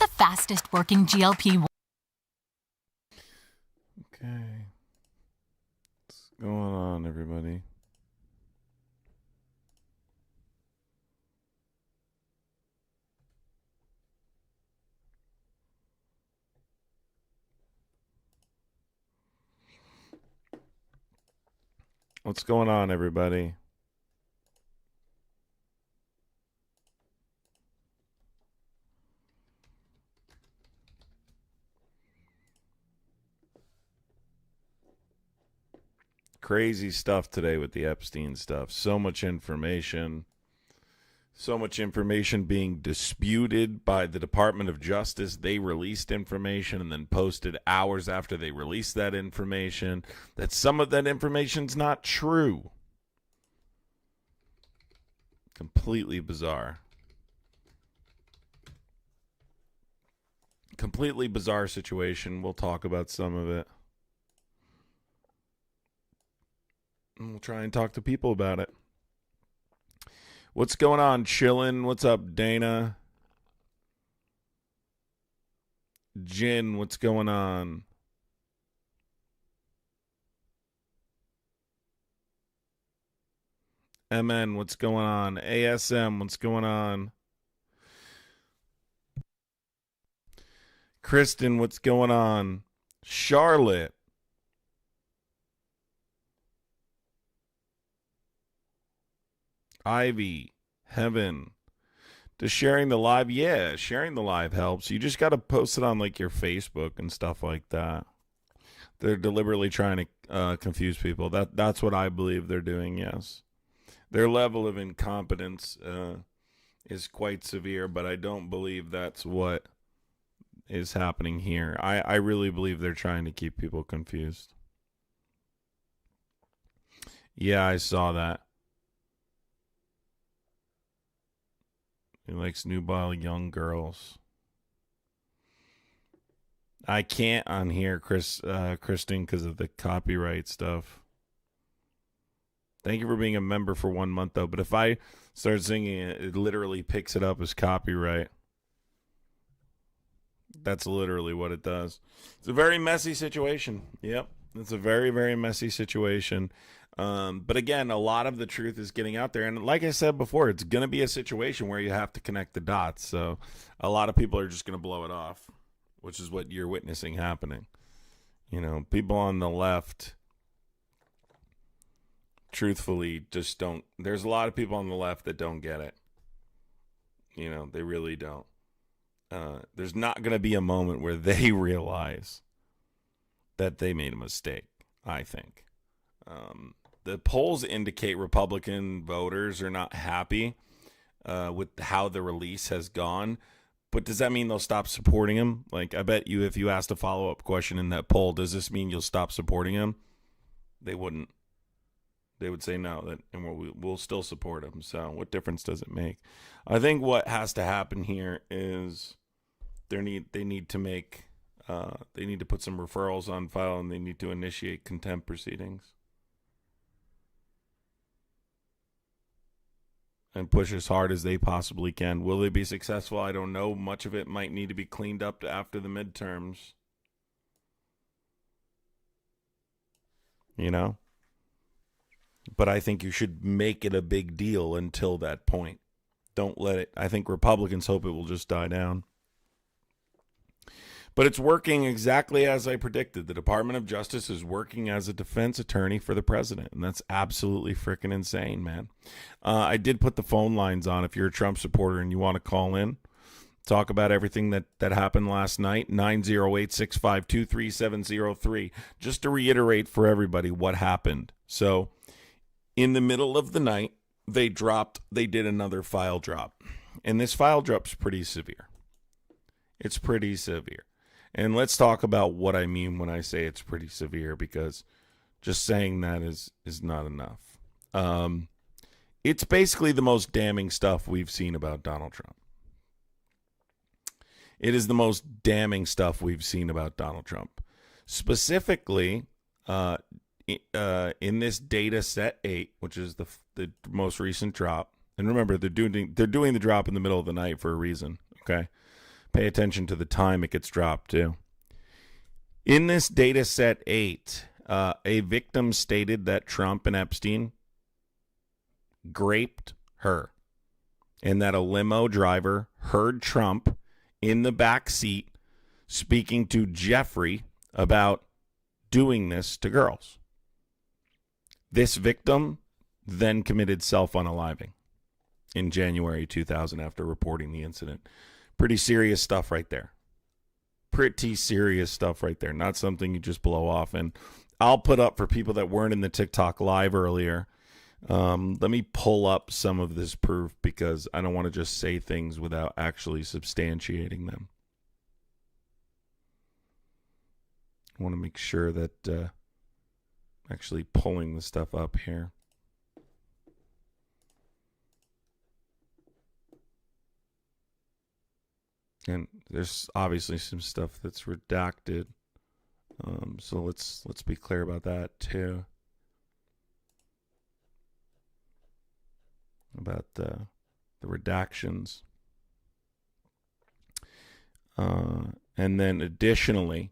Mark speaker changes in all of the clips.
Speaker 1: the fastest working GLP-1.
Speaker 2: Okay. What's going on, everybody? What's going on, everybody? Crazy stuff today with the Epstein stuff. So much information. So much information being disputed by the Department of Justice. They released information and then posted hours after they released that information that some of that information's not true. Completely bizarre. Completely bizarre situation. We'll talk about some of it. And we'll try and talk to people about it. What's going on, Chillin'? What's up, Dana? Jin, what's going on? MN, what's going on? ASM, what's going on? Kristen, what's going on? Charlotte. Ivy, Heaven. Does sharing the live? Yeah, sharing the live helps. You just got to post it on like your Facebook and stuff like that. They're deliberately trying to confuse people. That's what I believe they're doing, yes. Their level of incompetence is quite severe, but I don't believe that's what is happening here. I really believe they're trying to keep people confused. Yeah, I saw that. He likes nubile young girls. I can't on here, Kristen, because of the copyright stuff. Thank you for being a member for 1 month, though. But if I start singing it, it literally picks it up as copyright. That's literally what it does. It's a very messy situation. Yep. It's a very, very messy situation. But again, a lot of the truth is getting out there. And like I said before, it's going to be a situation where you have to connect the dots. So a lot of people are just going to blow it off, which is what you're witnessing happening. You know, people on the left, truthfully, just don't. There's a lot of people on the left that don't get it. You know, they really don't. There's not going to be a moment where they realize that they made a mistake, I think. The polls indicate Republican voters are not happy with how the release has gone. But does that mean they'll stop supporting him? Like, I bet you if you asked a follow-up question in that poll, does this mean you'll stop supporting him? They wouldn't. They would say no, and we'll still support him. So what difference does it make? I think what has to happen here is they need to put some referrals on file, and they need to initiate contempt proceedings and push as hard as they possibly can. Will they be successful? I don't know. Much of it might need to be cleaned up after the midterms. You know? But I think you should make it a big deal until that point. Don't let it. I think Republicans hope it will just die down. But it's working exactly as I predicted. The Department of Justice is working as a defense attorney for the president, and that's absolutely freaking insane, man. I did put the phone lines on if you're a Trump supporter and you want to call in, talk about everything that happened last night, 908-652-3703. Just to reiterate for everybody what happened. So in the middle of the night, they did another file drop. And this file drop's pretty severe. It's pretty severe. And let's talk about what I mean when I say it's pretty severe, because just saying that is not enough. It's basically the most damning stuff we've seen about Donald Trump. It is the most damning stuff we've seen about Donald Trump. Specifically, in this data set 8, which is the most recent drop. And remember, they're doing the drop in the middle of the night for a reason, okay? Pay attention to the time it gets dropped, too. In this data set 8, a victim stated that Trump and Epstein graped her, and that a limo driver heard Trump in the back seat speaking to Jeffrey about doing this to girls. This victim then committed self-unaliving in January 2000 after reporting the incident. Pretty serious stuff right there. Pretty serious stuff right there. Not something you just blow off. And I'll put up, for people that weren't in the TikTok live earlier, let me pull up some of this proof, because I don't want to just say things without actually substantiating them. I want to make sure that actually pulling the stuff up here. And there's obviously some stuff that's redacted. So let's be clear about that too. About the redactions. And then additionally,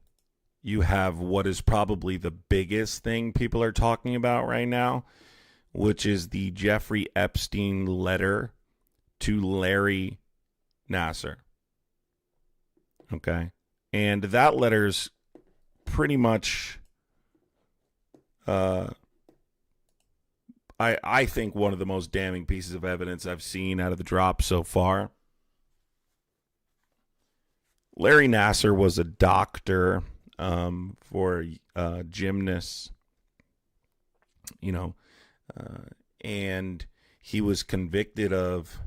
Speaker 2: you have what is probably the biggest thing people are talking about right now, which is the Jeffrey Epstein letter to Larry Nassar. Okay. And that letter's pretty much, I think, one of the most damning pieces of evidence I've seen out of the drop so far. Larry Nassar was a doctor for gymnasts, and he was convicted of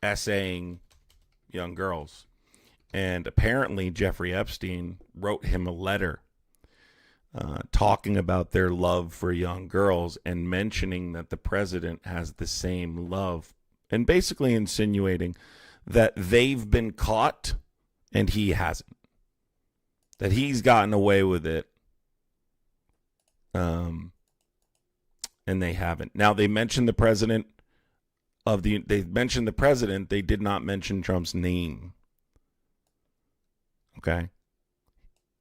Speaker 2: essaying young girls. And apparently Jeffrey Epstein wrote him a letter talking about their love for young girls and mentioning that the president has the same love, and basically insinuating that they've been caught and he hasn't, that he's gotten away with it, and they haven't. Now, they mentioned the president. They mentioned the president. They did not mention Trump's name. Okay.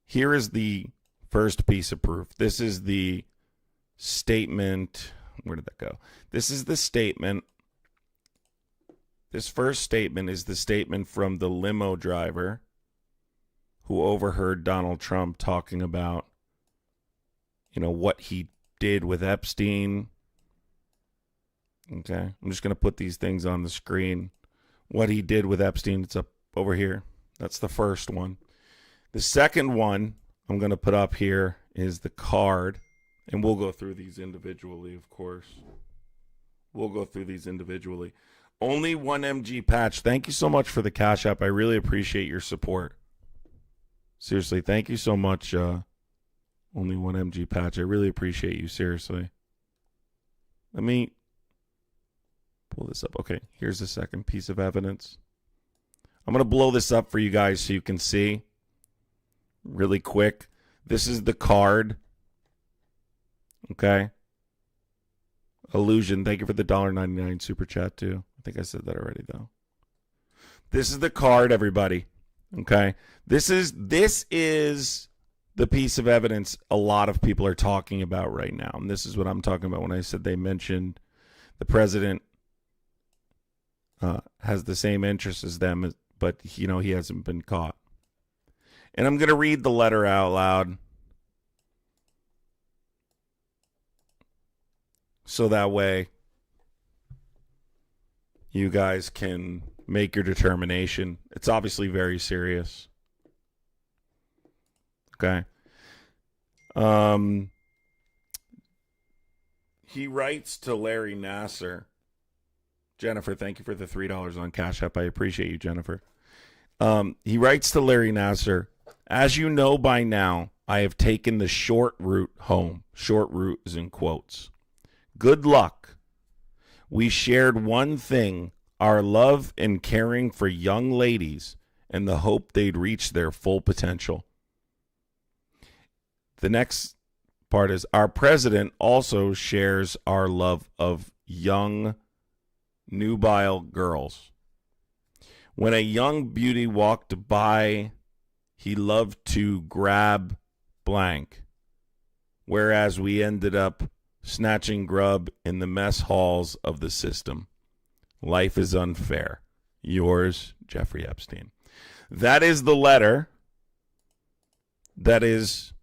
Speaker 2: Here is the first piece of proof. This is the statement. Where did that go? This is the statement. This first statement is the statement from the limo driver who overheard Donald Trump talking about, what he did with Epstein. Okay. I'm just going to put these things on the screen. What he did with Epstein, it's up over here. That's the first one. The second one I'm going to put up here is the card. And we'll go through these individually, of course. We'll go through these individually. Only one MG Patch. Thank you so much for the Cash App. I really appreciate your support. Seriously, thank you so much. Only one MG Patch. I really appreciate you, seriously. Let me pull this up. Okay, here's the second piece of evidence. I'm going to blow this up for you guys so you can see really quick. This is the card. Okay. Illusion, thank you for the $1.99 super chat too. I think I said that already though. This is the card, everybody. Okay. This is the piece of evidence a lot of people are talking about right now. And this is what I'm talking about when I said they mentioned the president has the same interests as them, but he hasn't been caught. And I'm going to read the letter out loud so that way you guys can make your determination. It's obviously very serious. Okay. He writes to Larry Nassar. Jennifer, thank you for the $3 on Cash App. I appreciate you, Jennifer. He writes to Larry Nassar, as you know by now, I have taken the short route home. Short route is in quotes. Good luck. We shared one thing, our love and caring for young ladies and the hope they'd reach their full potential. The next part is our president also shares our love of young nubile girls. When a young beauty walked by, he loved to grab blank. Whereas we ended up snatching grub in the mess halls of the system. Life is unfair. Yours, Jeffrey Epstein. That is the letter that is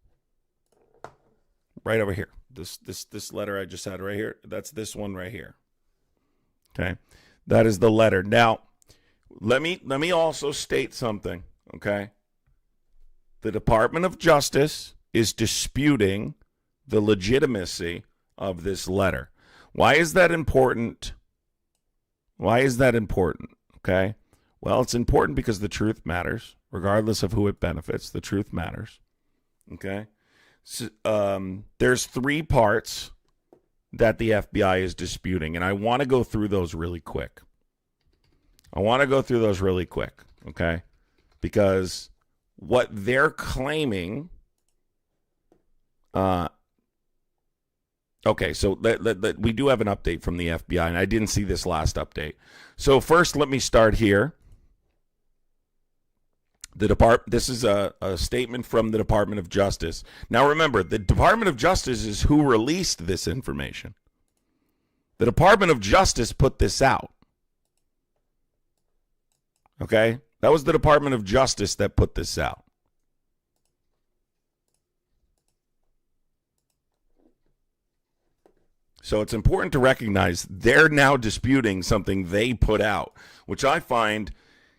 Speaker 2: right over here. This letter I just had right here. That's this one right here. Okay. That is the letter. Now, let me also state something, okay? The Department of Justice is disputing the legitimacy of this letter. Why is that important? Why is that important? Okay. Well, it's important because the truth matters, regardless of who it benefits. The truth matters. Okay. So, there's three parts that the FBI is disputing, and I want to go through those really quick. Okay? Because what they're claiming... Okay, so we do have an update from the FBI, and I didn't see this last update. So first, let me start here. This is a statement from the Department of Justice. Now remember, the Department of Justice is who released this information. The Department of Justice put this out. Okay? That was the Department of Justice that put this out. So it's important to recognize they're now disputing something they put out, which I find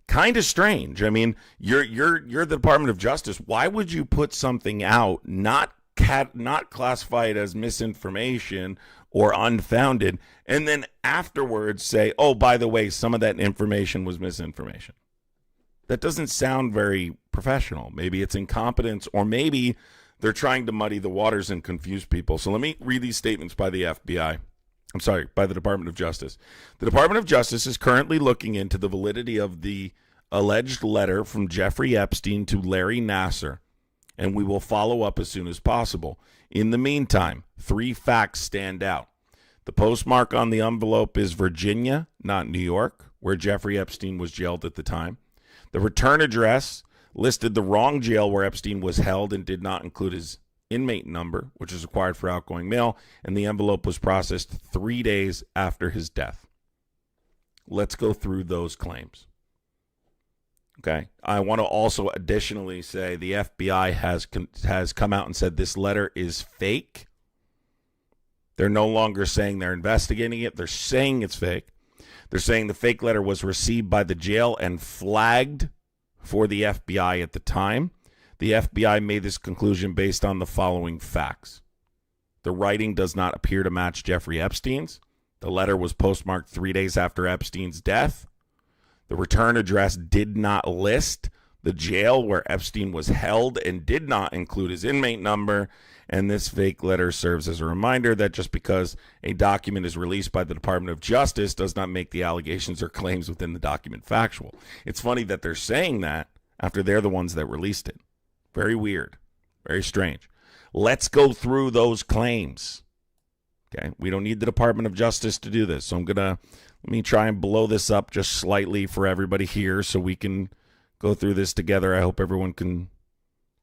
Speaker 2: kind of strange. I mean, you're the Department of Justice. Why would you put something out not classified as misinformation or unfounded, and then afterwards say, "Oh, by the way, some of that information was misinformation"? That doesn't sound very professional. Maybe it's incompetence, or maybe they're trying to muddy the waters and confuse people. So let me read these statements by the FBI. I'm sorry, by the Department of Justice. The Department of Justice is currently looking into the validity of the alleged letter from Jeffrey Epstein to Larry Nassar, and we will follow up as soon as possible. In the meantime, 3 facts stand out. The postmark on the envelope is Virginia, not New York, where Jeffrey Epstein was jailed at the time. The return address listed the wrong jail where Epstein was held and did not include his inmate number, which is required for outgoing mail, and the envelope was processed 3 days after his death. Let's go through those claims. Okay. I want to also additionally say the FBI has come out and said this letter is fake. They're no longer saying they're investigating it. They're saying it's fake. They're saying the fake letter was received by the jail and flagged for the FBI at the time. The FBI made this conclusion based on the following facts. The writing does not appear to match Jeffrey Epstein's. The letter was postmarked 3 days after Epstein's death. The return address did not list the jail where Epstein was held and did not include his inmate number. And this fake letter serves as a reminder that just because a document is released by the Department of Justice does not make the allegations or claims within the document factual. It's funny that they're saying that after they're the ones that released it. Very weird. Very strange. Let's go through those claims. Okay, we don't need the Department of Justice to do this. So let me try and blow this up just slightly for everybody here so we can go through this together. I hope everyone can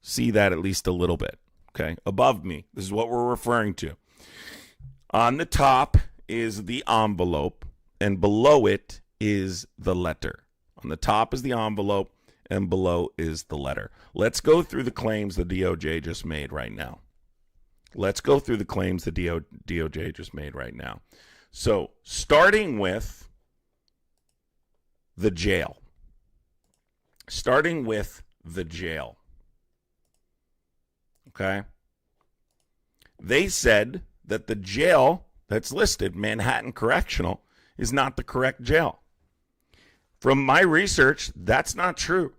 Speaker 2: see that at least a little bit. Okay, above me, this is what we're referring to. On the top is the envelope, and below it is the letter. On the top is the envelope, and below is the letter. Let's go through the claims the DOJ just made right now. So, starting with the jail. Okay? They said that the jail that's listed, Manhattan Correctional, is not the correct jail. From my research, that's not true.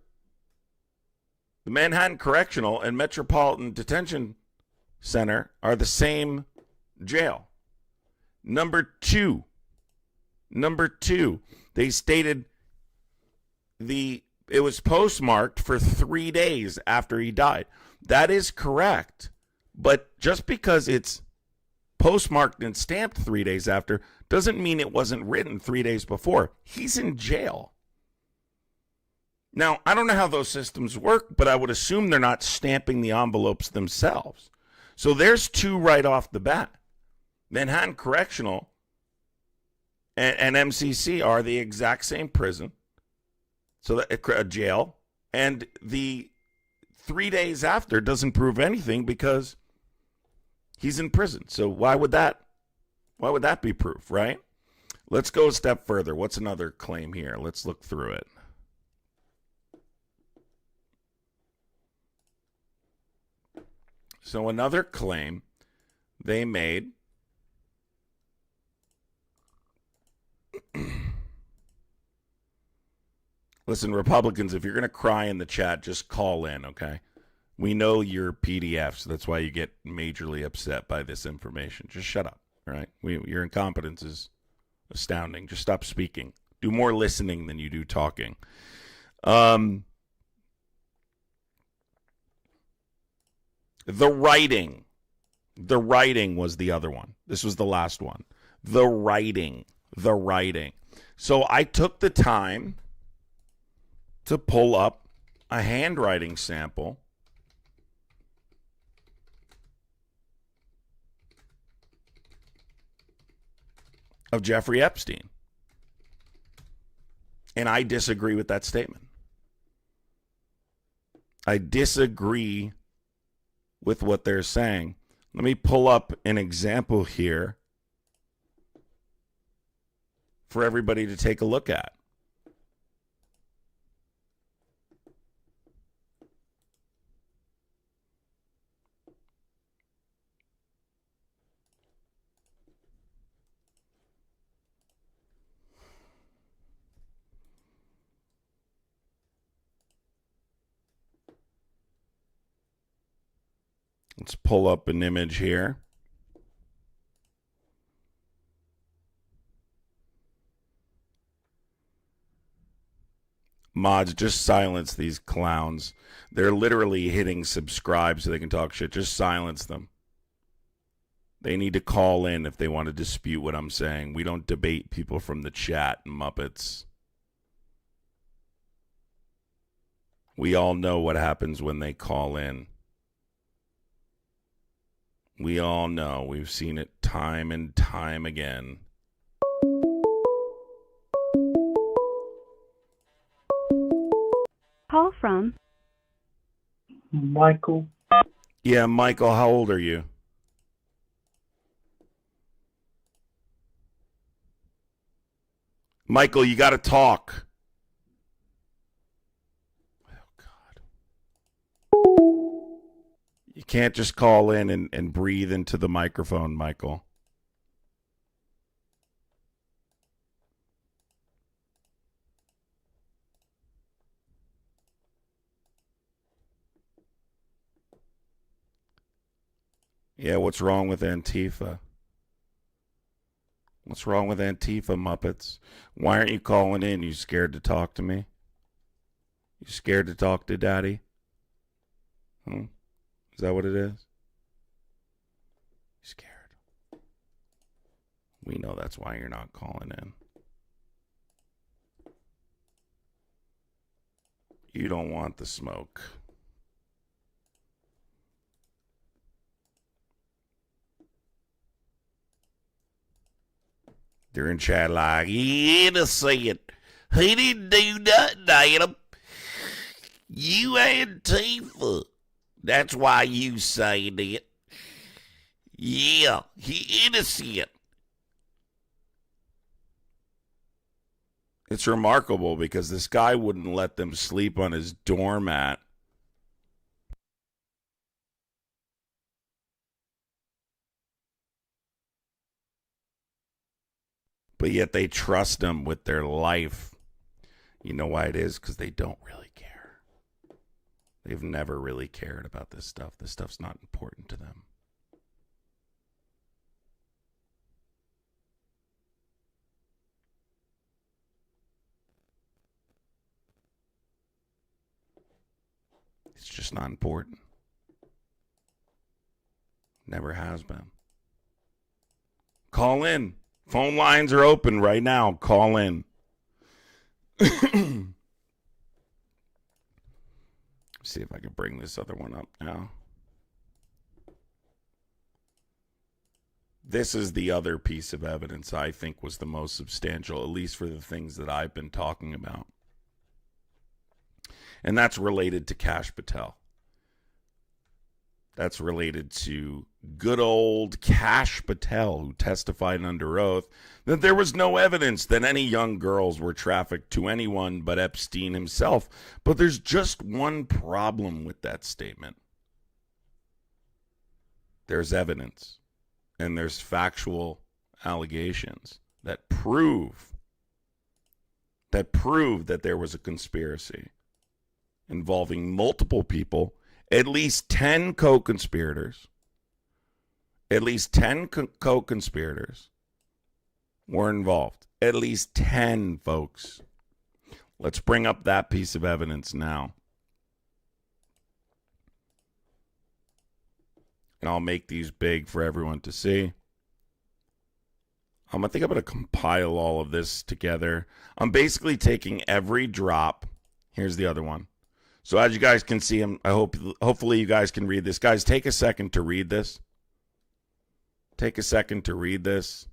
Speaker 2: The Manhattan Correctional and Metropolitan Detention Center are the same jail. Number two, they stated it was postmarked for 3 days after he died. That is correct. But just because it's postmarked and stamped 3 days after doesn't mean it wasn't written 3 days before. He's in jail. Now, I don't know how those systems work, but I would assume they're not stamping the envelopes themselves. So there's two right off the bat. Manhattan Correctional and MCC are the exact same prison, so that a jail, and the 3 days after doesn't prove anything because he's in prison. So why would that be proof, right? Let's go a step further. What's another claim here? Let's look through it. So another claim they made listen, Republicans, if you're going to cry in the chat, just call in, okay? We know you're PDFs. That's why you get majorly upset by this information. Just shut up, all right? Your incompetence is astounding. Just stop speaking. Do more listening than you do talking. The writing was the other one. This was the last one. The writing. So I took the time to pull up a handwriting sample of Jeffrey Epstein. And I disagree with that statement. I disagree with what they're saying. Let me pull up an example here for everybody to take a look at. Let's pull up an image here. Mods, just silence these clowns. They're literally hitting subscribe so they can talk shit. Just silence them. They need to call in if they want to dispute what I'm saying. We don't debate people from the chat, Muppets. We all know what happens when they call in. We all know. We've seen it time and time again.
Speaker 3: Call from
Speaker 4: Michael.
Speaker 2: Yeah, Michael, how old are you? Michael, you got to talk. You can't just call in and breathe into the microphone, Michael. Yeah, what's wrong with Antifa? What's wrong with Antifa, Muppets? Why aren't you calling in? You scared to talk to me? You scared to talk to Daddy? Is that what it is? Scared. We know that's why you're not calling in. You don't want the smoke. They're in chat like, innocent. He didn't do nothing, Adam. You Antifa. That's why you saying it. Yeah, he innocent. It's remarkable because this guy wouldn't let them sleep on his doormat. But yet they trust him with their life. You know why it is? Because they don't really care. They've never really cared about this stuff. This stuff's not important to them. It's just not important. Never has been. Call in. Phone lines are open right now. Call in. See if I can bring this other one up now. This is the other piece of evidence I think was the most substantial, at least for the things that I've been talking about. And that's related to Kash Patel. That's related to good old Kash Patel, who testified under oath that there was no evidence that any young girls were trafficked to anyone but Epstein himself. But there's just one problem with that statement. There's evidence, and there's factual allegations that prove that there was a conspiracy involving multiple people. At least 10 co-conspirators. At least 10 co-conspirators were involved. At least 10, folks. Let's bring up that piece of evidence now. And I'll make these big for everyone to see. I think I'm going to compile all of this together. I'm basically taking every drop. Here's the other one. So as you guys can see, hopefully you guys can read this. Guys, take a second to read this. Take a second to read this.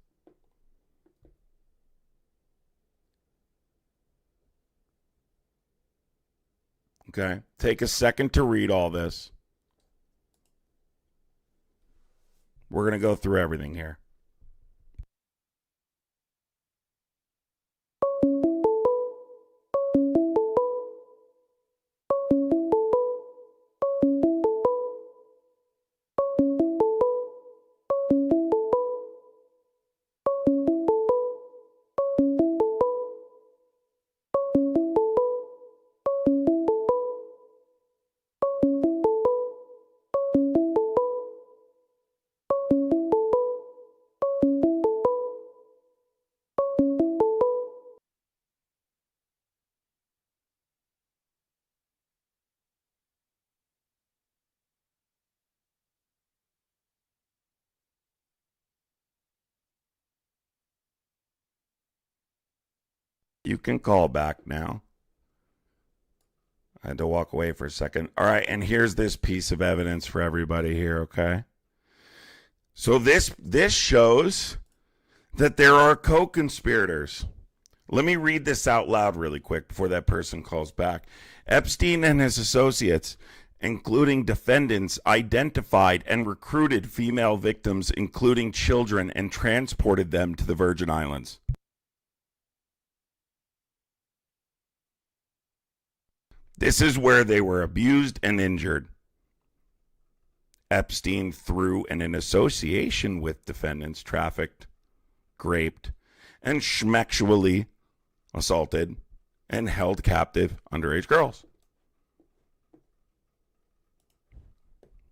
Speaker 2: Okay? Take a second to read all this. We're going to go through everything here. You can call back now. I had to walk away for a second. All right, and here's this piece of evidence for everybody here, okay? So this shows that there are co-conspirators. Let me read this out loud really quick before that person calls back. Epstein and his associates, including defendants, identified and recruited female victims, including children, and transported them to the Virgin Islands. This is where they were abused and injured. Epstein, through and in association with defendants, trafficked, raped, and schmexually assaulted and held captive underage girls.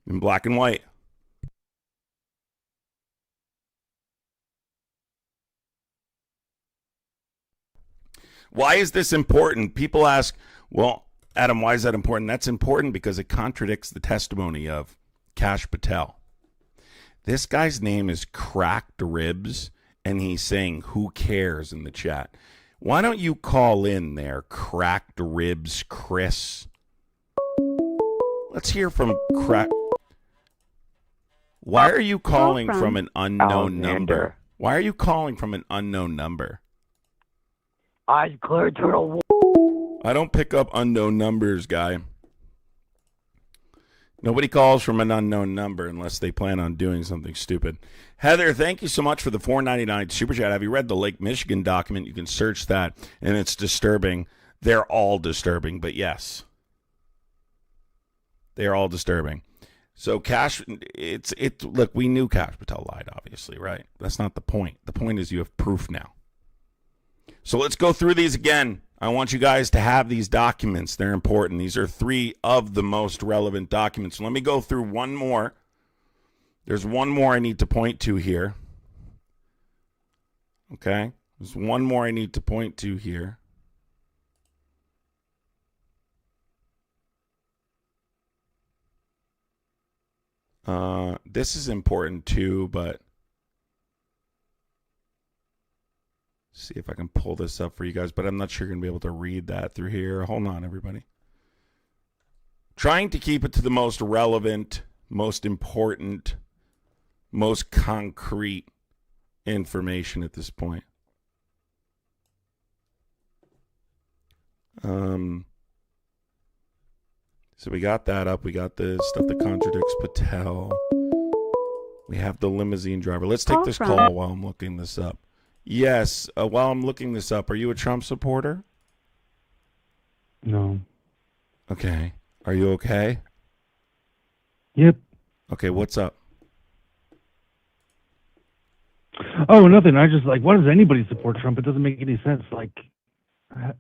Speaker 2: In black and white. Why is this important? People ask, well, Adam, why is that important? That's important because it contradicts the testimony of Kash Patel. This guy's name is Cracked Ribs, and he's saying, who cares in the chat. Why don't you call in there, Cracked Ribs Chris? Let's hear from Crack. Why are you calling from an unknown number? Why are you calling from an unknown number?
Speaker 3: I cleared to the.
Speaker 2: I don't pick up unknown numbers, guy. Nobody calls from an unknown number unless they plan on doing something stupid. Heather, thank you so much for the $4.99 super chat. Have you read the Lake Michigan document? You can search that, and it's disturbing. They're all disturbing, but yes. They are all disturbing. So Kash, look, we knew Kash Patel lied, obviously, right? That's not the point. The point is you have proof now. So let's go through these again. I want you guys to have these documents. They're important. These are 3 of the most relevant documents. So let me go through one more. There's one more I need to point to here. Okay? There's one more I need to point to here. This is important too, but see if I can pull this up for you guys, but I'm not sure you're going to be able to read that through here. Hold on, everybody. Trying to keep it to the most relevant, most important, most concrete information at this point. So we got that up. We got the stuff that contradicts Patel. We have the limousine driver. Let's take this call while I'm looking this up. Yes, while I'm looking this up, are you a Trump supporter?
Speaker 4: No.
Speaker 2: Okay. Are you okay?
Speaker 4: Yep.
Speaker 2: Okay, what's up?
Speaker 4: Oh, nothing. I just why does anybody support Trump? It doesn't make any sense.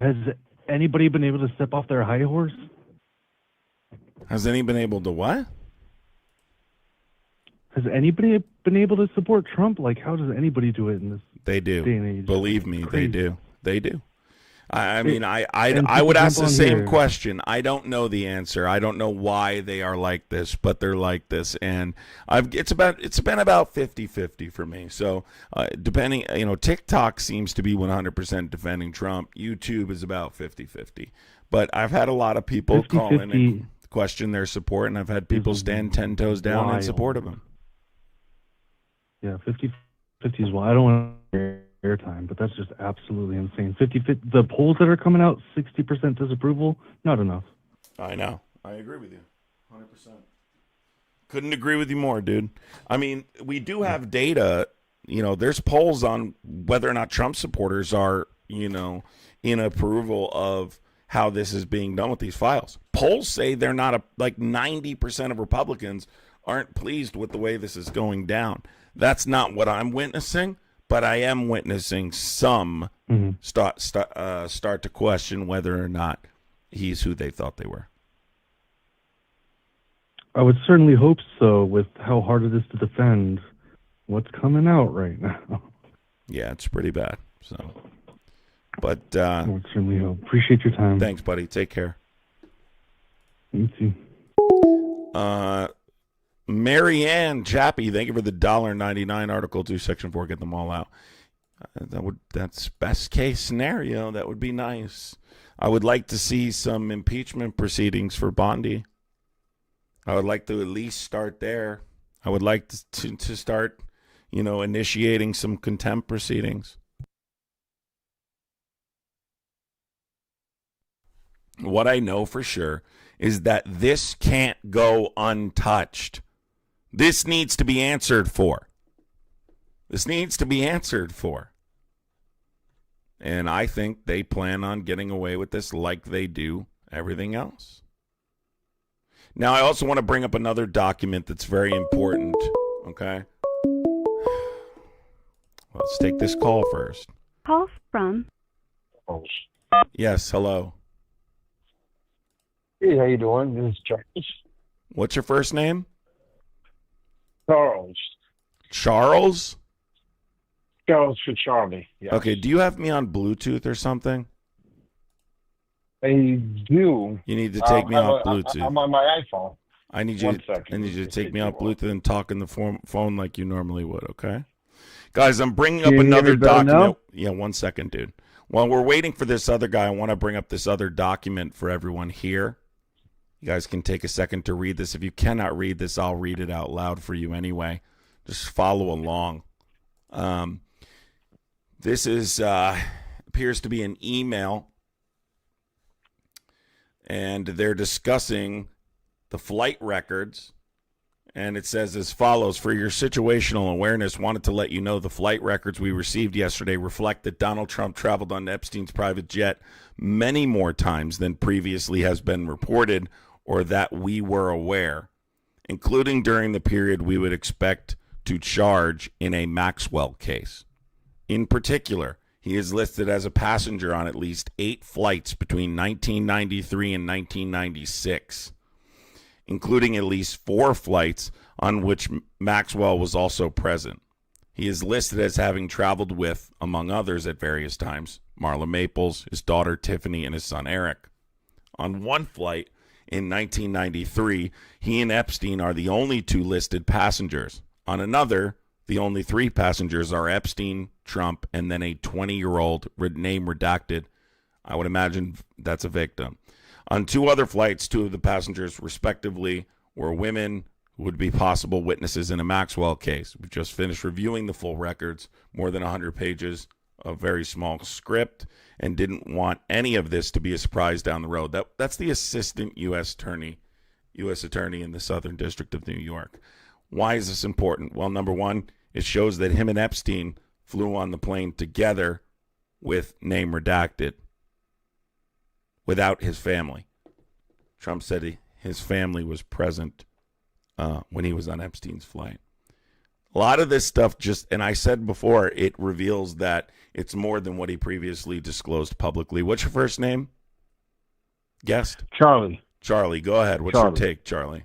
Speaker 4: Has anybody been able to step off their high horse?
Speaker 2: Has anybody been able to what?
Speaker 4: Has anybody been able to support Trump? How does anybody do it in this
Speaker 2: They do.
Speaker 4: day and age?
Speaker 2: Believe me, they do. They do. I mean, I
Speaker 4: and
Speaker 2: would ask the
Speaker 4: people
Speaker 2: same
Speaker 4: here-
Speaker 2: question. I don't know the answer. I don't know why they are like this, but they're like this, and it's been about 50-50 for me. So depending, TikTok seems to be 100% defending Trump. YouTube is about 50-50. But I've had a lot of people call in and question their support, and I've had people stand 10 toes down in support of him.
Speaker 4: Yeah, 50-50 is wild. I don't want airtime, but that's just absolutely insane. 50-50, the polls that are coming out, 60% disapproval, not enough.
Speaker 2: I know. I agree with you, 100%. Couldn't agree with you more, dude. I mean, we do have data. There's polls on whether or not Trump supporters are, in approval of how this is being done with these files. Polls say they're not 90% of Republicans aren't pleased with the way this is going down. That's not what I'm witnessing. But I am witnessing some start to question whether or not he's who they thought they were.
Speaker 4: I would certainly hope so, with how hard it is to defend what's coming out right now.
Speaker 2: Yeah, it's pretty bad. So, but
Speaker 4: I would certainly hope. Appreciate your time.
Speaker 2: Thanks, buddy. Take care.
Speaker 4: You too.
Speaker 2: Marianne Chappie, thank you for the $1.99 Article 2, Section 4. Get them all out. That's best case scenario. That would be nice. I would like to see some impeachment proceedings for Bondi. I would like to at least start there. I would like to start, initiating some contempt proceedings. What I know for sure is that this can't go untouched. This needs to be answered for. And I think they plan on getting away with this like they do everything else. Now, I also want to bring up another document that's very important, okay? Let's take this call first.
Speaker 5: Call from.
Speaker 2: Yes, hello.
Speaker 6: Hey, how you doing? This is Charles.
Speaker 2: What's your first name?
Speaker 6: Charles.
Speaker 2: Charles?
Speaker 6: Charles for Charlie. Yeah.
Speaker 2: Okay, do you have me on Bluetooth or something?
Speaker 6: I do.
Speaker 2: You need to take me off Bluetooth.
Speaker 6: I'm on my iPhone.
Speaker 2: I need you to take me off Bluetooth and talk in the phone like you normally would, okay? Guys, I'm bringing up another document. Yeah, 1 second, dude. While we're waiting for this other guy, I want to bring up this other document for everyone here. You guys can take a second to read this. If you cannot read this, I'll read it out loud for you anyway. Just follow along. This appears to be an email, and they're discussing the flight records. And it says as follows: for your situational awareness, wanted to let you know the flight records we received yesterday reflect that Donald Trump traveled on Epstein's private jet many more times than previously has been reported or that we were aware, including during the period we would expect to charge in a Maxwell case. In particular, he is listed as a passenger on at least 8 flights between 1993 and 1996. Including at least 4 flights on which Maxwell was also present. He is listed as having traveled with, among others at various times, Marla Maples, his daughter Tiffany, and his son Eric. On one flight in 1993, he and Epstein are the only 2 listed passengers. On another, the only 3 passengers are Epstein, Trump, and then a 20-year-old, name redacted. I would imagine that's a victim. On 2 other flights, 2 of the passengers, respectively, were women who would be possible witnesses in a Maxwell case. We just finished reviewing the full records, more than 100 pages, a very small script, and didn't want any of this to be a surprise down the road. That's the assistant U.S. attorney in the Southern District of New York. Why is this important? Well, number one, it shows that him and Epstein flew on the plane together with name redacted, without his family. Trump said his family was present when he was on Epstein's flight. A lot of this stuff and I said before, it reveals that it's more than what he previously disclosed publicly. What's your first name? Guest?
Speaker 5: Charlie.
Speaker 2: Charlie, go ahead. What's your take, Charlie?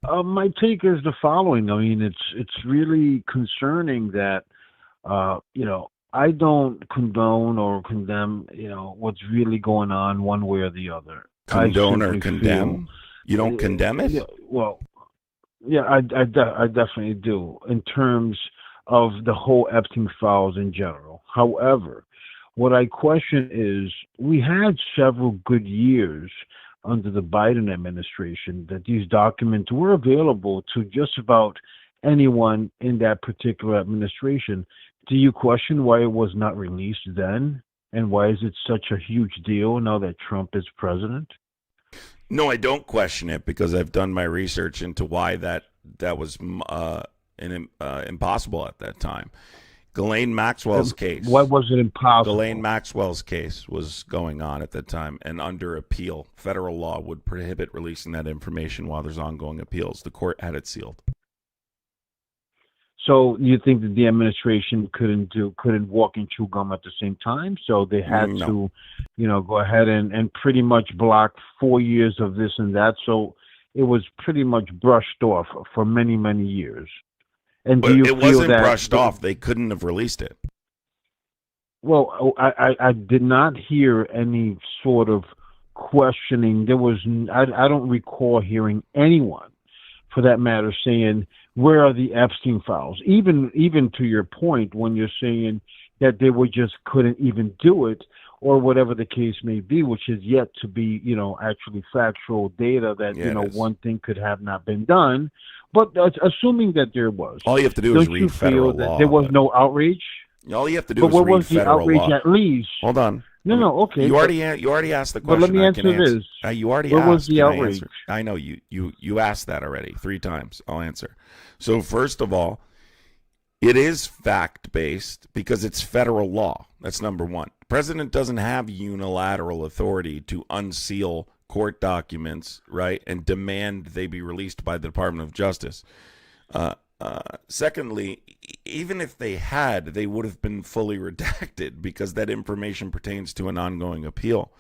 Speaker 5: My take is the following. I mean, it's really concerning that, I don't condone or condemn, what's really going on one way or the other.
Speaker 2: Condone or condemn? You don't condemn it?
Speaker 5: I definitely do in terms of the whole Epstein files in general. However, what I question is we had several good years under the Biden administration that these documents were available to just about anyone in that particular administration. Do you question why it was not released then? And why is it such a huge deal now that Trump is president?
Speaker 2: No, I don't question it because I've done my research into why that was impossible at that time. Ghislaine Maxwell's case.
Speaker 5: Why was it impossible?
Speaker 2: Ghislaine Maxwell's case was going on at the time, and under appeal, federal law would prohibit releasing that information while there's ongoing appeals. The court had it sealed.
Speaker 5: So you think that the administration couldn't walk and chew gum at the same time? So they had to, go ahead and pretty much block 4 years of this and that. So it was pretty much brushed off for many, many years. And do you
Speaker 2: it
Speaker 5: feel
Speaker 2: wasn't
Speaker 5: that
Speaker 2: brushed off. They couldn't have released it.
Speaker 5: Well, I did not hear any sort of questioning. There was I don't recall hearing anyone, for that matter, saying, where are the Epstein files? Even to your point, when you're saying that they just couldn't even do it, or whatever the case may be, which is yet to be, actually factual data that, one thing could have not been done. But assuming that there was.
Speaker 2: All you have to do is read federal law.
Speaker 5: There was no outrage?
Speaker 2: All you have to do is read federal law.
Speaker 5: But what was the outrage at least?
Speaker 2: Hold on.
Speaker 5: Okay.
Speaker 2: You already asked the question.
Speaker 5: But let me answer this.
Speaker 2: You already
Speaker 5: asked.
Speaker 2: What
Speaker 5: was the outrage?
Speaker 2: I know you asked that already 3 times. I'll answer. So first of all, it is fact-based because it's federal law. That's number one. The president doesn't have unilateral authority to unseal court documents, right, and demand they be released by the Department of Justice. Secondly, even if they had, they would have been fully redacted because that information pertains to an ongoing appeal.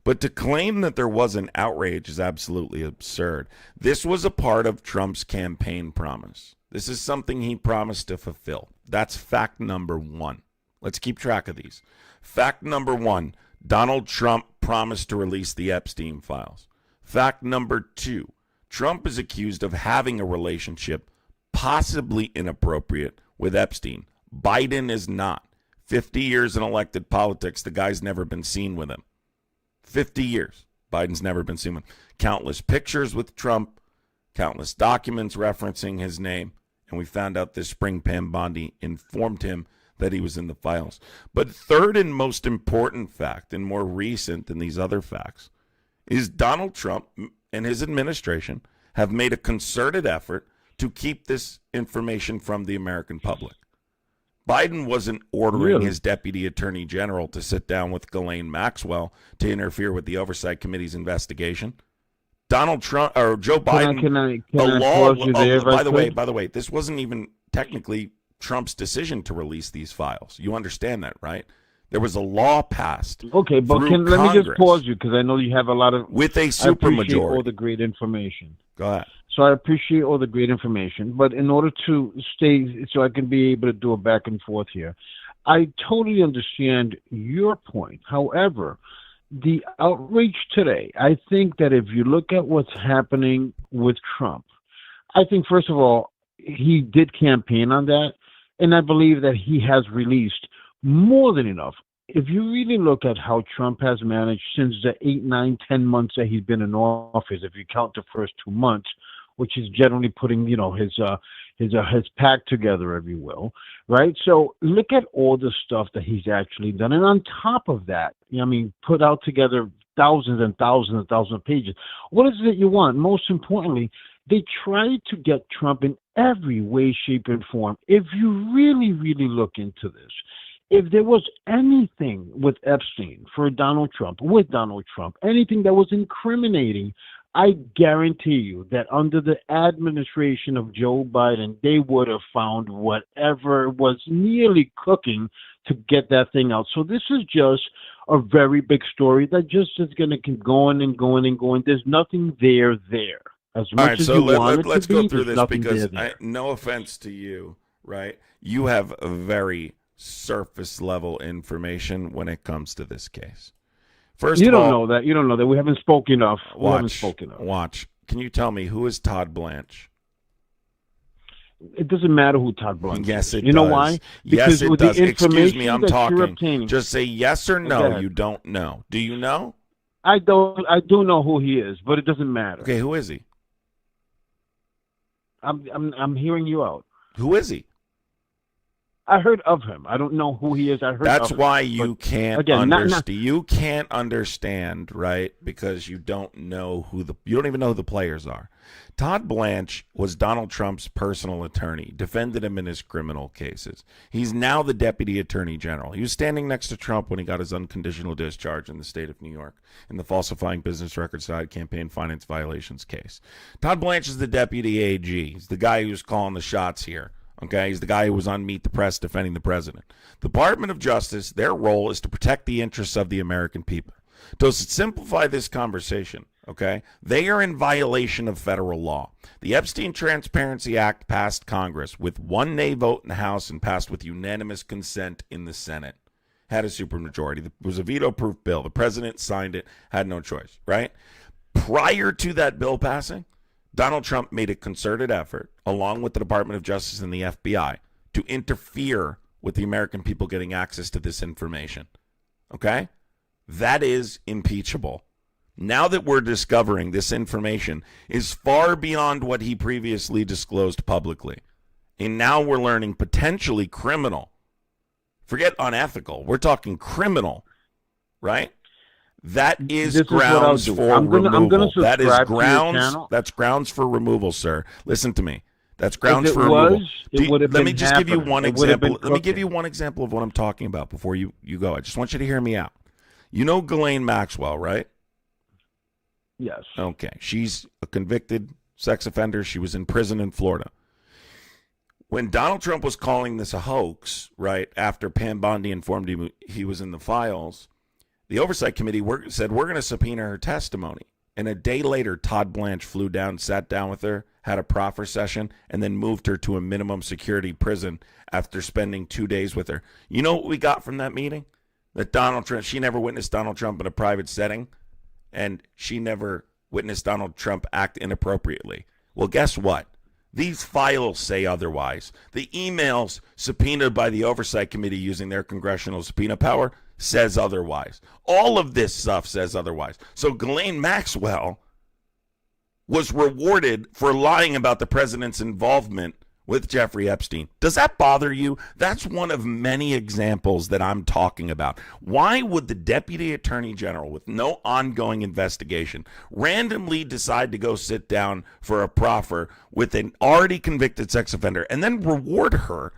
Speaker 2: But to claim that there was an outrage is absolutely absurd. This was a part of Trump's campaign promise. This is something he promised to fulfill. That's fact number one. Let's keep track of these. Fact number one, Donald Trump promised to release the Epstein files. Fact number 2, Trump is accused of having a relationship possibly inappropriate with Epstein. Biden is not. 50 years in elected politics, the guy's never been seen with him. 50 years. Biden's never been seen with him. Countless pictures with Trump, countless documents referencing his name, and we found out this spring Pam Bondi informed him that he was in the files. But third and most important fact, and more recent than these other facts, is Donald Trump and his administration have made a concerted effort to keep this information from the American public. Biden wasn't ordering his deputy attorney general to sit down with Ghislaine Maxwell to interfere with the Oversight Committee's investigation. Donald Trump or Joe Biden.
Speaker 5: Can I pause you there?
Speaker 2: By the way, this wasn't even technically Trump's decision to release these files. You understand that, right? There was a law passed.
Speaker 5: Okay, but let me just pause you because I know you have a lot of
Speaker 2: with a supermajority.
Speaker 5: All the great information.
Speaker 2: Go ahead.
Speaker 5: So I appreciate all the great information, but in order to stay, so I can be able to do a back and forth here, I totally understand your point. However, the outrage today, I think that if you look at what's happening with Trump, I think, first of all, he did campaign on that, and I believe that he has released more than enough if you really look at how Trump has managed since the 8, 9, 10 months that he's been in office, if you count the first 2 months, which is generally putting, his pack together, if you will, right? So look at all the stuff that he's actually done, and on top of that, put out together thousands and thousands and thousands of pages. What is it you want? Most importantly, they tried to get Trump in every way, shape, and form. If you really, really look into this, if there was anything with Epstein with Donald Trump, anything that was incriminating, I guarantee you that under the administration of Joe Biden, they would have found whatever was nearly cooking to get that thing out. So this is just a very big story that just is going to keep going and going and going. There's nothing there. As
Speaker 2: All
Speaker 5: much
Speaker 2: right,
Speaker 5: as
Speaker 2: so
Speaker 5: you want it
Speaker 2: let's
Speaker 5: to
Speaker 2: go
Speaker 5: be,
Speaker 2: through
Speaker 5: there's
Speaker 2: this
Speaker 5: nothing
Speaker 2: because
Speaker 5: there.
Speaker 2: no offense to you, right? You have a very surface level information when it comes to this case. First
Speaker 5: You
Speaker 2: of
Speaker 5: don't
Speaker 2: all,
Speaker 5: know that. You don't know that. We haven't spoken enough.
Speaker 2: Watch. Can you tell me who is Todd Blanche?
Speaker 5: It doesn't matter who Todd Blanche
Speaker 2: Yes,
Speaker 5: is.
Speaker 2: it
Speaker 5: You
Speaker 2: does.
Speaker 5: know why?
Speaker 2: Yes, it
Speaker 5: with
Speaker 2: does.
Speaker 5: the
Speaker 2: Excuse me, I'm
Speaker 5: information that you're
Speaker 2: talking.
Speaker 5: obtaining,
Speaker 2: Just say yes or
Speaker 5: Go
Speaker 2: no.
Speaker 5: ahead.
Speaker 2: You don't know. Do you know?
Speaker 5: I do know who he is, but it doesn't matter.
Speaker 2: Okay, who is he?
Speaker 5: I'm hearing you out.
Speaker 2: Who is he?
Speaker 5: I heard of him. I don't know who he is. I heard.
Speaker 2: That's
Speaker 5: of
Speaker 2: why
Speaker 5: him.
Speaker 2: you
Speaker 5: But
Speaker 2: can't
Speaker 5: again,
Speaker 2: understand. You can't understand, right? Because you don't know you don't even know who the players are. Todd Blanche was Donald Trump's personal attorney, defended him in his criminal cases. He's now the deputy attorney general. He was standing next to Trump when he got his unconditional discharge in the state of New York in the falsifying business records side campaign finance violations case. Todd Blanche is the deputy AG. He's the guy who's calling the shots here. Okay, he's the guy who was on Meet the Press defending the president. The Department of Justice, their role is to protect the interests of the American people. To simplify this conversation, okay, they are in violation of federal law. The Epstein Transparency Act passed Congress with one nay vote in the House and passed with unanimous consent in the Senate. Had a supermajority. It was a veto-proof bill. The president signed it, had no choice, right? Prior to that bill passing, Donald Trump made a concerted effort, along with the Department of Justice and the FBI, to interfere with the American people getting access to this information. Okay? That is impeachable. Now that we're discovering this information is far beyond what he previously disclosed publicly. And now we're learning potentially criminal. Forget unethical. We're talking criminal, right? That is grounds for removal. That is grounds. That's grounds for removal, sir. Listen to me. That's grounds for removal. Let me just give you one example. Let me give you one example of what I'm talking about before you go. I just want you to hear me out. You know Ghislaine Maxwell, right?
Speaker 5: Yes.
Speaker 2: Okay. She's a convicted sex offender. She was in prison in Florida. When Donald Trump was calling this a hoax, right, after Pam Bondi informed him he was in the files, the Oversight Committee said, we're going to subpoena her testimony. And a day later, Todd Blanche flew down, sat down with her, had a proffer session, and then moved her to a minimum security prison after spending 2 days with her. You know what we got from that meeting? That Donald Trump, she never witnessed Donald Trump in a private setting, and she never witnessed Donald Trump act inappropriately. Well, guess what? These files say otherwise. The emails subpoenaed by the Oversight Committee using their congressional subpoena power says otherwise. All of this stuff says otherwise. So Ghislaine Maxwell was rewarded for lying about the president's involvement with Jeffrey Epstein. Does that bother you? That's one of many examples that I'm talking about. Why would the Deputy Attorney General, with no ongoing investigation, randomly decide to go sit down for a proffer with an already convicted sex offender and then reward her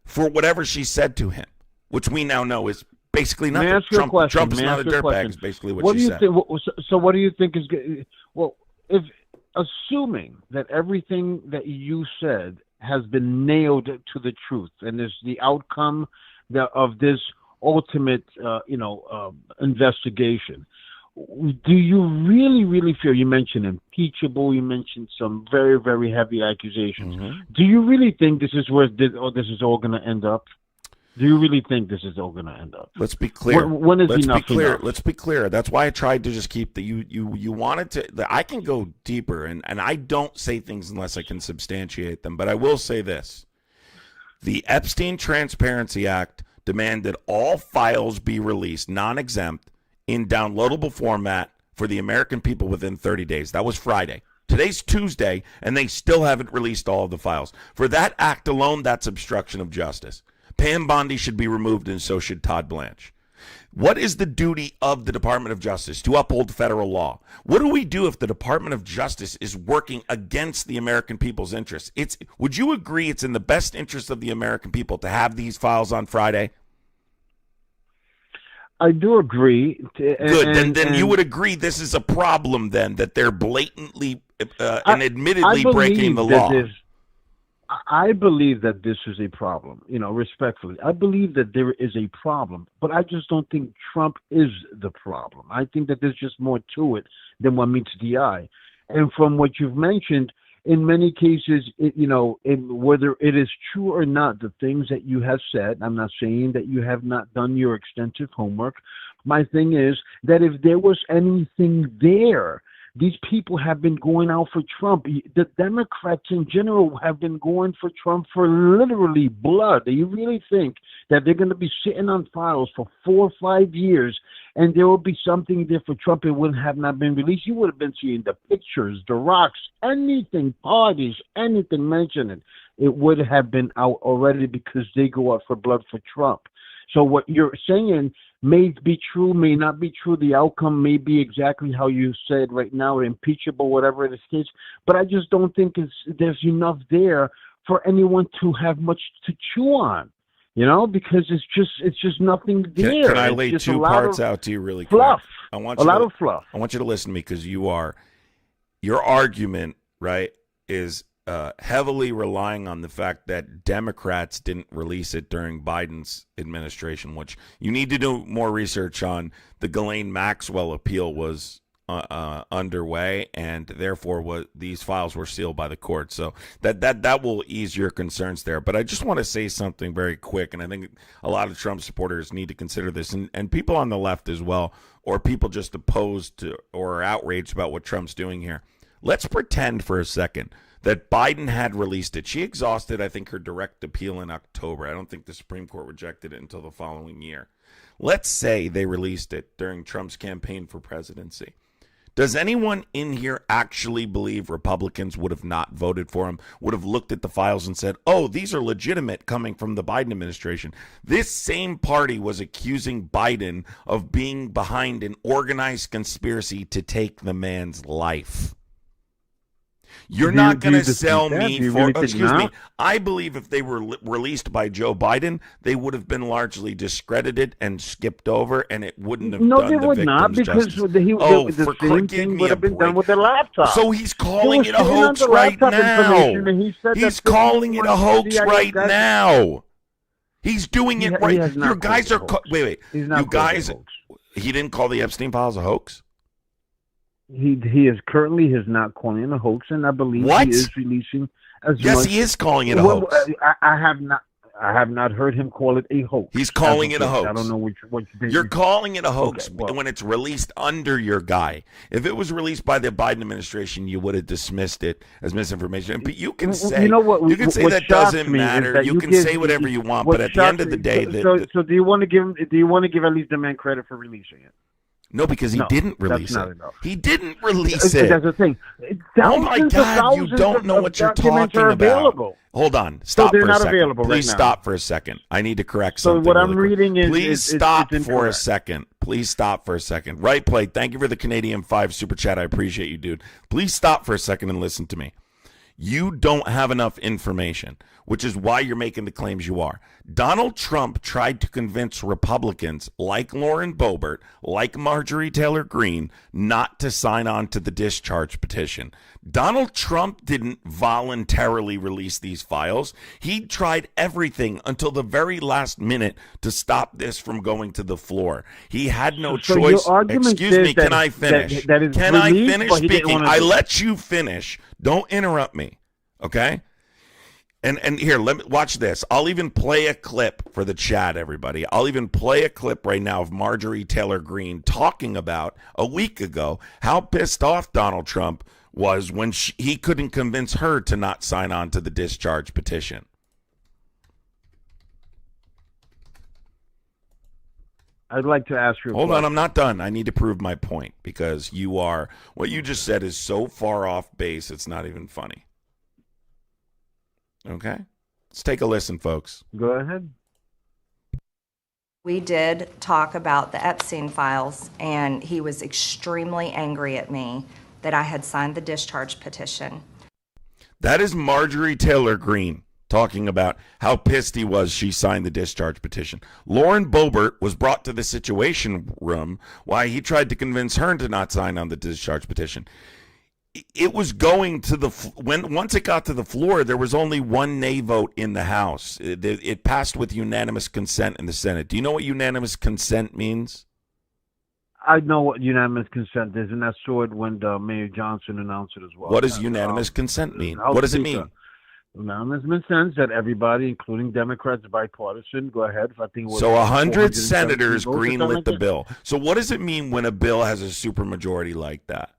Speaker 2: for whatever she said to him, which we now know is basically nothing. Trump is not a dirtbag is basically what she said.
Speaker 5: So what do you think is good? Well, if assuming that everything that you said has been nailed to the truth and is the outcome of this ultimate, investigation, do you really feel, you mentioned impeachable, you mentioned some very, very heavy accusations. Mm-hmm. Do you really think this is where this is all going to end up? Do you really think this is all going to end up?
Speaker 2: Let's be clear.
Speaker 5: When is enough enough?
Speaker 2: Let's be clear. That's why I tried to just keep you wanted to. I can go deeper, and I don't say things unless I can substantiate them. But I will say this: the Epstein Transparency Act demanded all files be released, non-exempt, in downloadable format for the American people within 30 days. That was Friday. Today's Tuesday, and they still haven't released all of the files. For that act alone, that's obstruction of justice. Pam Bondi should be removed, and so should Todd Blanche. What is the duty of the Department of Justice? To uphold federal law. What do we do if the Department of Justice is working against the American people's interests? Would you agree it's in the best interest of the American people to have these files on Friday?
Speaker 5: I do agree.
Speaker 2: Good. Then you would agree this is a problem then, that they're blatantly and admittedly breaking the law.
Speaker 5: I believe that this is a problem, respectfully. I believe that there is a problem, but I just don't think Trump is the problem. I think that there's just more to it than what meets the eye. And from what you've mentioned, in many cases, whether it is true or not, the things that you have said, I'm not saying that you have not done your extensive homework. My thing is that if there was anything there, these people have been going out for Trump. The Democrats in general have been going for Trump for literally blood. Do you really think that they're going to be sitting on files for 4 or 5 years and there will be something there for Trump? It would have not been released. You would have been seeing the pictures, the rocks, anything, parties, anything mentioned. It would have been out already because they go out for blood for Trump. So what you're saying may be true, may not be true. The outcome may be exactly how you said right now, impeachable, whatever it is. But I just don't think there's enough there for anyone to have much to chew on, because it's just nothing there.
Speaker 2: Can I lay two parts out to you really quick?
Speaker 5: Fluff.
Speaker 2: A
Speaker 5: lot of fluff.
Speaker 2: I want you to listen to me because your argument, right, is heavily relying on the fact that Democrats didn't release it during Biden's administration, which you need to do more research on. The Ghislaine Maxwell appeal was underway, and therefore these files were sealed by the court. So that will ease your concerns there. But I just want to say something very quick, and I think a lot of Trump supporters need to consider this, and people on the left as well, or people just opposed to or outraged about what Trump's doing here. Let's pretend for a second that Biden had released it. She exhausted, I think, her direct appeal in October. I don't think the Supreme Court rejected it until the following year. Let's say they released it during Trump's campaign for presidency. Does anyone in here actually believe Republicans would have not voted for him, would have looked at the files and said, oh, these are legitimate coming from the Biden administration? This same party was accusing Biden of being behind an organized conspiracy to take the man's life. You're not going to sell me for, excuse me, I believe if they were released by Joe Biden, they would have been largely discredited and skipped over, and it wouldn't have done the victims justice. No, they would not, because
Speaker 5: the same thing would have been done with the laptop.
Speaker 2: So he's calling it a hoax right now. He's calling it a hoax right now. He's doing it right. Your guys are, wait. You guys, he didn't call the Epstein files a hoax?
Speaker 5: He is currently not calling it a hoax, and I believe he is releasing as much.
Speaker 2: Yes, he is calling it a hoax.
Speaker 5: I have not heard him call it a hoax.
Speaker 2: He's calling it a hoax.
Speaker 5: I don't know which
Speaker 2: you're calling it a hoax when it's released under your guy. If it was released by the Biden administration, you would have dismissed it as misinformation. But you can say that doesn't matter. You can say whatever you want, but at the end of the day,
Speaker 5: so do you want to give at least the man credit for releasing it?
Speaker 2: No, because he didn't release it. He didn't release it.
Speaker 5: That's the thing.
Speaker 2: Oh my God, you don't know what you're talking about. Hold on. Stop for a second. Please stop for a second. I need to correct something.
Speaker 5: So what I'm reading is...
Speaker 2: Please stop for a second. Please stop for a second. Right Play, thank you for the Canadian 5 Super Chat. I appreciate you, dude. Please stop for a second and listen to me. You don't have enough information, which is why you're making the claims you are. Donald Trump tried to convince Republicans like Lauren Boebert, like Marjorie Taylor Greene, not to sign on to the discharge petition. Donald Trump didn't voluntarily release these files. He tried everything until the very last minute to stop this from going to the floor. He had no choice. Excuse me, can I finish? Can I finish speaking? I let you finish. Don't interrupt me, okay? And here, let me watch this. I'll even play a clip for the chat, everybody. I'll even play a clip right now of Marjorie Taylor Greene talking about a week ago how pissed off Donald Trump was when he couldn't convince her to not sign on to the discharge petition.
Speaker 5: I'd like to ask you a
Speaker 2: Hold
Speaker 5: question.
Speaker 2: on, I'm not done. I need to prove my point because what you just said is so far off base, it's not even funny. Okay? Let's take a listen, folks.
Speaker 5: Go ahead.
Speaker 7: We did talk about the Epstein files, and he was extremely angry at me that I had signed the discharge petition.
Speaker 2: That is Marjorie Taylor Greene talking about how pissed he was she signed the discharge petition. Lauren Boebert was brought to the Situation Room why he tried to convince her to not sign on the discharge petition. It was going to once it got to the floor, there was only one nay vote in the House. It passed with unanimous consent in the Senate. Do you know what unanimous consent means?
Speaker 5: I know what unanimous consent is, and I saw it when Mayor Johnson announced it as well.
Speaker 2: What does unanimous consent mean? What does it mean?
Speaker 5: Unanimous consent that everybody, including Democrats, bipartisan. Go ahead. I think it was
Speaker 2: So 100
Speaker 5: 470
Speaker 2: senators
Speaker 5: votes or something
Speaker 2: greenlit
Speaker 5: like
Speaker 2: the
Speaker 5: that.
Speaker 2: bill. So what does it mean when a bill has a supermajority like that?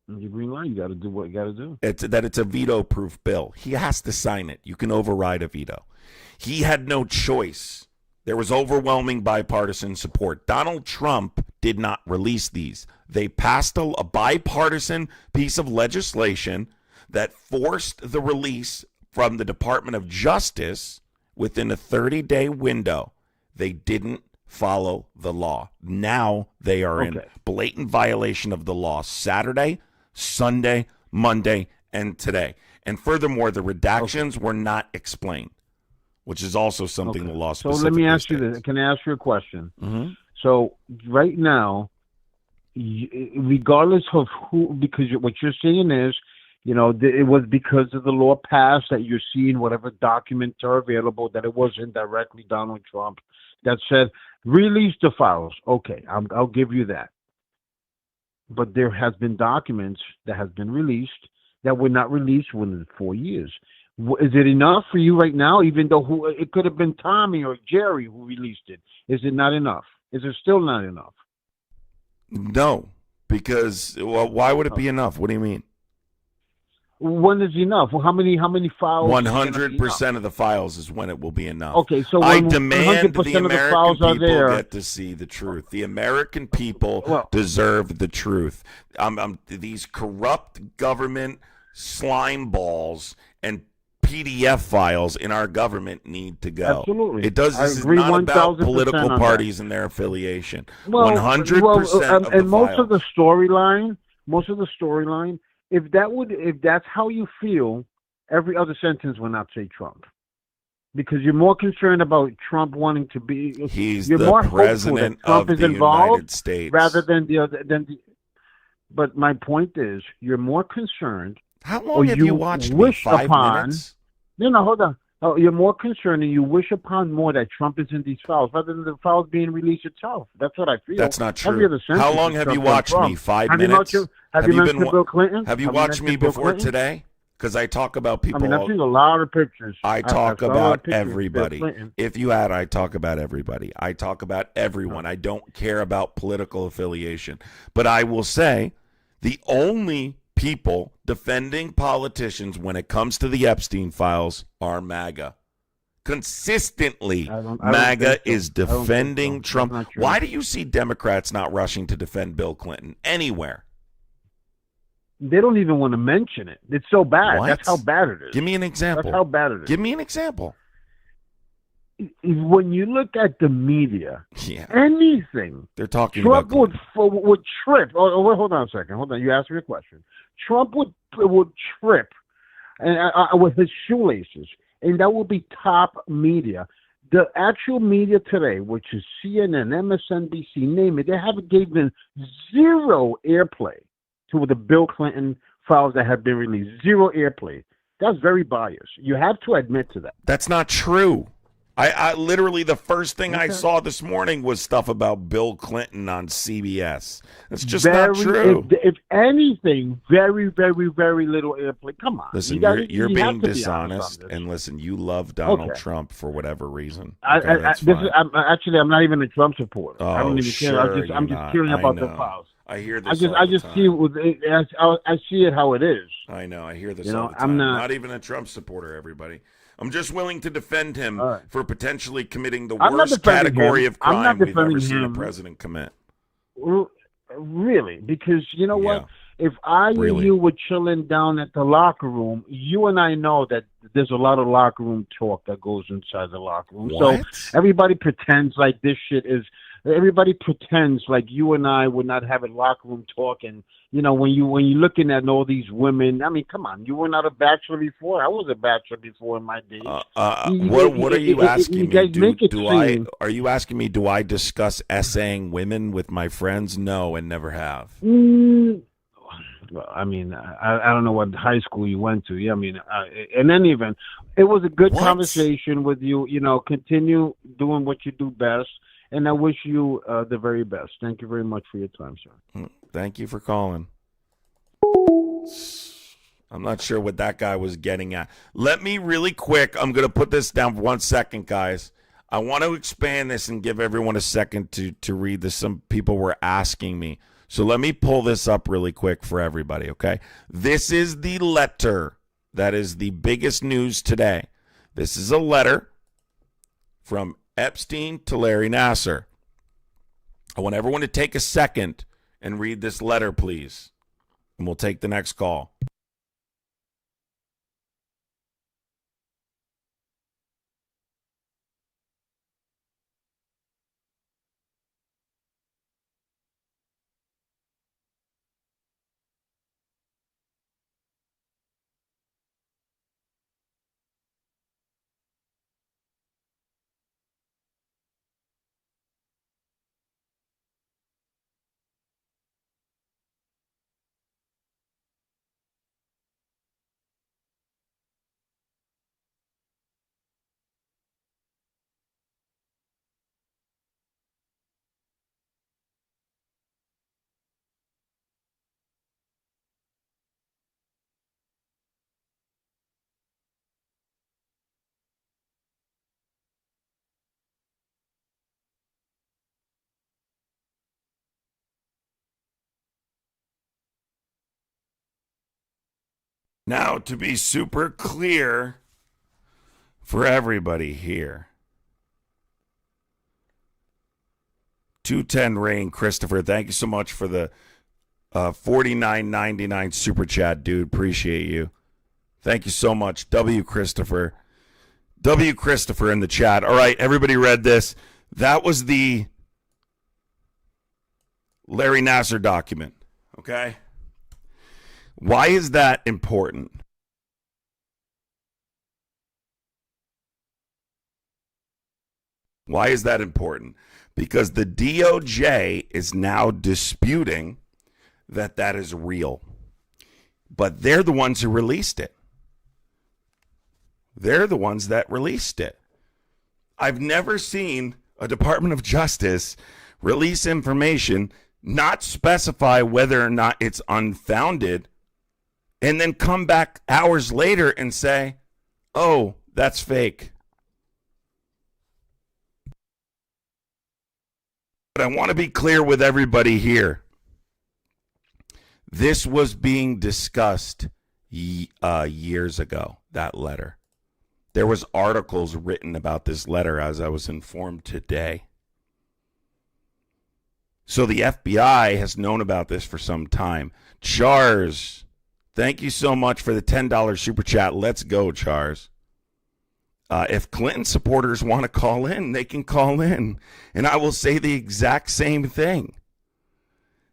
Speaker 5: You green light. You got to do what you got to do.
Speaker 2: It's a veto-proof bill. He has to sign it. You can override a veto. He had no choice. There was overwhelming bipartisan support. Donald Trump did not release these. They passed a bipartisan piece of legislation that forced the release from the Department of Justice within a 30-day window. They didn't follow the law. Now they are in blatant violation of the law Saturday, Sunday, Monday, and today. And furthermore, the redactions were not explained, which is also something the law specifically
Speaker 5: So let me ask you
Speaker 2: states.
Speaker 5: this. Can I ask you a question?
Speaker 2: Mm-hmm.
Speaker 5: So right now, regardless of who, because what you're saying is, it was because of the law passed that you're seeing whatever documents are available, that it wasn't directly Donald Trump that said, release the files. Okay, I'll give you that. But there has been documents that has been released that were not released within 4 years. Is it enough for you right now, even though it could have been Tommy or Jerry who released it? Is it not enough? Is it still not enough?
Speaker 2: No, because why would it be enough? What do you mean?
Speaker 5: When is enough? Well, how many files?
Speaker 2: 100% of the files is when it will be enough.
Speaker 5: Okay, so
Speaker 2: I
Speaker 5: when
Speaker 2: demand
Speaker 5: 100%
Speaker 2: the
Speaker 5: of the
Speaker 2: American
Speaker 5: files are
Speaker 2: people
Speaker 5: there,
Speaker 2: get to see the truth. The American people deserve the truth. These corrupt government slime balls and PDF files in our government need to go.
Speaker 5: Absolutely.
Speaker 2: This is
Speaker 5: agree
Speaker 2: not about
Speaker 5: 1000%
Speaker 2: political
Speaker 5: on
Speaker 2: parties and their affiliation.
Speaker 5: Well,
Speaker 2: 100% of the
Speaker 5: and most of the
Speaker 2: files.
Speaker 5: storyline, if that's how you feel, every other sentence will not say Trump, because you're more concerned about Trump wanting to be.
Speaker 2: He's
Speaker 5: you're
Speaker 2: the
Speaker 5: more hopeful
Speaker 2: president
Speaker 5: that Trump
Speaker 2: of
Speaker 5: is
Speaker 2: the
Speaker 5: involved
Speaker 2: United States,
Speaker 5: rather than the. But my point is, you're more concerned.
Speaker 2: How long have you watched me?
Speaker 5: Wish
Speaker 2: 5
Speaker 5: upon,
Speaker 2: minutes?
Speaker 5: No, hold on. Oh, you're more concerned and you wish upon more that Trump is in these files rather than the files being released itself. That's what I feel.
Speaker 2: That's not
Speaker 5: Every
Speaker 2: true.
Speaker 5: other sentence
Speaker 2: How long
Speaker 5: is
Speaker 2: have you
Speaker 5: Trump
Speaker 2: watched
Speaker 5: Trump.
Speaker 2: me? 5
Speaker 5: Have
Speaker 2: minutes?
Speaker 5: Have you mentioned Bill Clinton?
Speaker 2: Have you
Speaker 5: Have
Speaker 2: watched me
Speaker 5: mentioned Bill
Speaker 2: before
Speaker 5: Clinton?
Speaker 2: today? Because I talk about people.
Speaker 5: I mean, I've seen a lot of pictures.
Speaker 2: I talk
Speaker 5: saw a lot of
Speaker 2: about
Speaker 5: pictures of Bill
Speaker 2: everybody.
Speaker 5: Clinton.
Speaker 2: If you had, I talk about everybody. I talk about everyone. I don't care about political affiliation. But I will say the only people defending politicians when it comes to the Epstein files are MAGA. Consistently,
Speaker 5: I don't
Speaker 2: MAGA
Speaker 5: think so.
Speaker 2: is
Speaker 5: I don't think so.
Speaker 2: defending
Speaker 5: That's
Speaker 2: Trump.
Speaker 5: not true.
Speaker 2: Why do you see Democrats not rushing to defend Bill Clinton anywhere?
Speaker 5: They don't even want to mention it. It's so bad.
Speaker 2: What?
Speaker 5: That's how bad it is.
Speaker 2: Give me an example.
Speaker 5: That's how bad it is.
Speaker 2: Give me an example.
Speaker 5: When you look at the media,
Speaker 2: Yeah,
Speaker 5: anything,
Speaker 2: they're talking
Speaker 5: Trump
Speaker 2: about
Speaker 5: would trip. Wait, hold on a second. Hold on. You asked me a question. Trump would trip and with his shoelaces, and that would be top media. The actual media today, which is CNN, MSNBC, name it, they haven't given zero airplay to the Bill Clinton files that have been released. Zero airplay. That's very biased. You have to admit to that.
Speaker 2: That's not true. I literally, the first thing I saw this morning was stuff about Bill Clinton on CBS. It's just not true.
Speaker 5: If anything, very, very, very little airplay. Come on.
Speaker 2: Listen,
Speaker 5: you
Speaker 2: you're
Speaker 5: have
Speaker 2: being
Speaker 5: to be
Speaker 2: dishonest,
Speaker 5: honest on this.
Speaker 2: and listen, you love Donald
Speaker 5: Okay.
Speaker 2: Trump for whatever reason.
Speaker 5: I'm not even a Trump supporter.
Speaker 2: Oh,
Speaker 5: I don't even care. I'm just caring about the files.
Speaker 2: I hear this. I
Speaker 5: I see it how it is.
Speaker 2: I know. I hear this
Speaker 5: You know,
Speaker 2: all the time.
Speaker 5: I'm
Speaker 2: not
Speaker 5: not-
Speaker 2: even a Trump supporter. Everybody. I'm just willing to defend him
Speaker 5: All right.
Speaker 2: for potentially committing the
Speaker 5: I'm not
Speaker 2: worst
Speaker 5: defending
Speaker 2: category
Speaker 5: him.
Speaker 2: of
Speaker 5: I'm not
Speaker 2: crime we've ever
Speaker 5: defending
Speaker 2: seen a
Speaker 5: him.
Speaker 2: president commit.
Speaker 5: Really, because you know what?
Speaker 2: Yeah.
Speaker 5: If I
Speaker 2: Really.
Speaker 5: and you were chilling down at the locker room, you and I know that there's a lot of locker room talk that goes inside the locker room.
Speaker 2: What?
Speaker 5: So everybody pretends like this shit is. Everybody pretends like you and I would not have a locker room talk. And you know, when you're looking at all these women, I mean, come on, you were not a bachelor before. I was a bachelor before in my days.
Speaker 2: What are you asking me?
Speaker 5: guys make it seem.
Speaker 2: Are you asking me? Do I discuss essaying women with my friends? No, and never have.
Speaker 5: Well, I mean, I don't know what high school you went to. Yeah, I mean, in any event, it was a good
Speaker 2: What?
Speaker 5: conversation with you. You know, continue doing what you do best, and I wish you the very best. Thank you very much for your time, sir.
Speaker 2: Thank you for calling. I'm not sure what that guy was getting at. Let me really quick. I'm going to put this down for 1 second, guys. I want to expand this and give everyone a second to read this. Some people were asking me. So let me pull this up really quick for everybody, okay? This is the letter that is the biggest news today. This is a letter from Epstein to Larry Nassar. I want everyone to take a second and read this letter, please. And we'll take the next call. Now, to be super clear for everybody here, 210 Rain Christopher, thank you so much for the $49.99 super chat, dude. Appreciate you. Thank you so much, W Christopher in the chat. All right, everybody read this. That was the Larry Nassar document. Okay. Why is that important? Why is that important? Because the DOJ is now disputing that that is real. But they're the ones who released it. They're the ones that released it. I've never seen a Department of Justice release information, not specify whether or not it's unfounded, and then come back hours later and say, oh, that's fake. But I want to be clear with everybody here. This was being discussed years ago, that letter. There was articles written about this letter, as I was informed today. So the FBI has known about this for some time. Chars, thank you so much for the $10 super chat. Let's go, Chars. If Clinton supporters want to call in, they can call in. And I will say the exact same thing.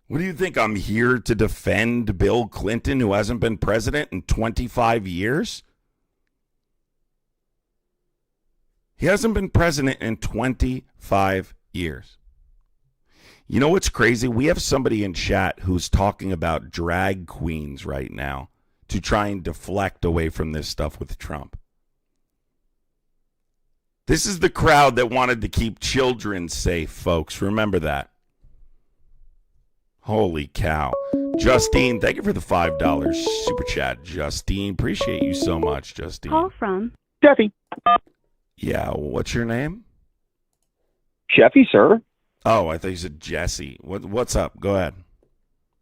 Speaker 2: What do you think? I'm here to defend Bill Clinton, who hasn't been president in 25 years? He hasn't been president in 25 years. You know what's crazy? We have somebody in chat who's talking about drag queens right now to try and deflect away from this stuff with Trump. This is the crowd that wanted to keep children safe, folks. Remember that. Holy cow. Justine, thank you for the $5 super chat. Justine, appreciate you so much, Justine.
Speaker 8: Call from
Speaker 3: Jeffy.
Speaker 2: Yeah, what's your name?
Speaker 3: Jeffy, sir.
Speaker 2: Oh, I thought you said Jesse. What's up? Go ahead.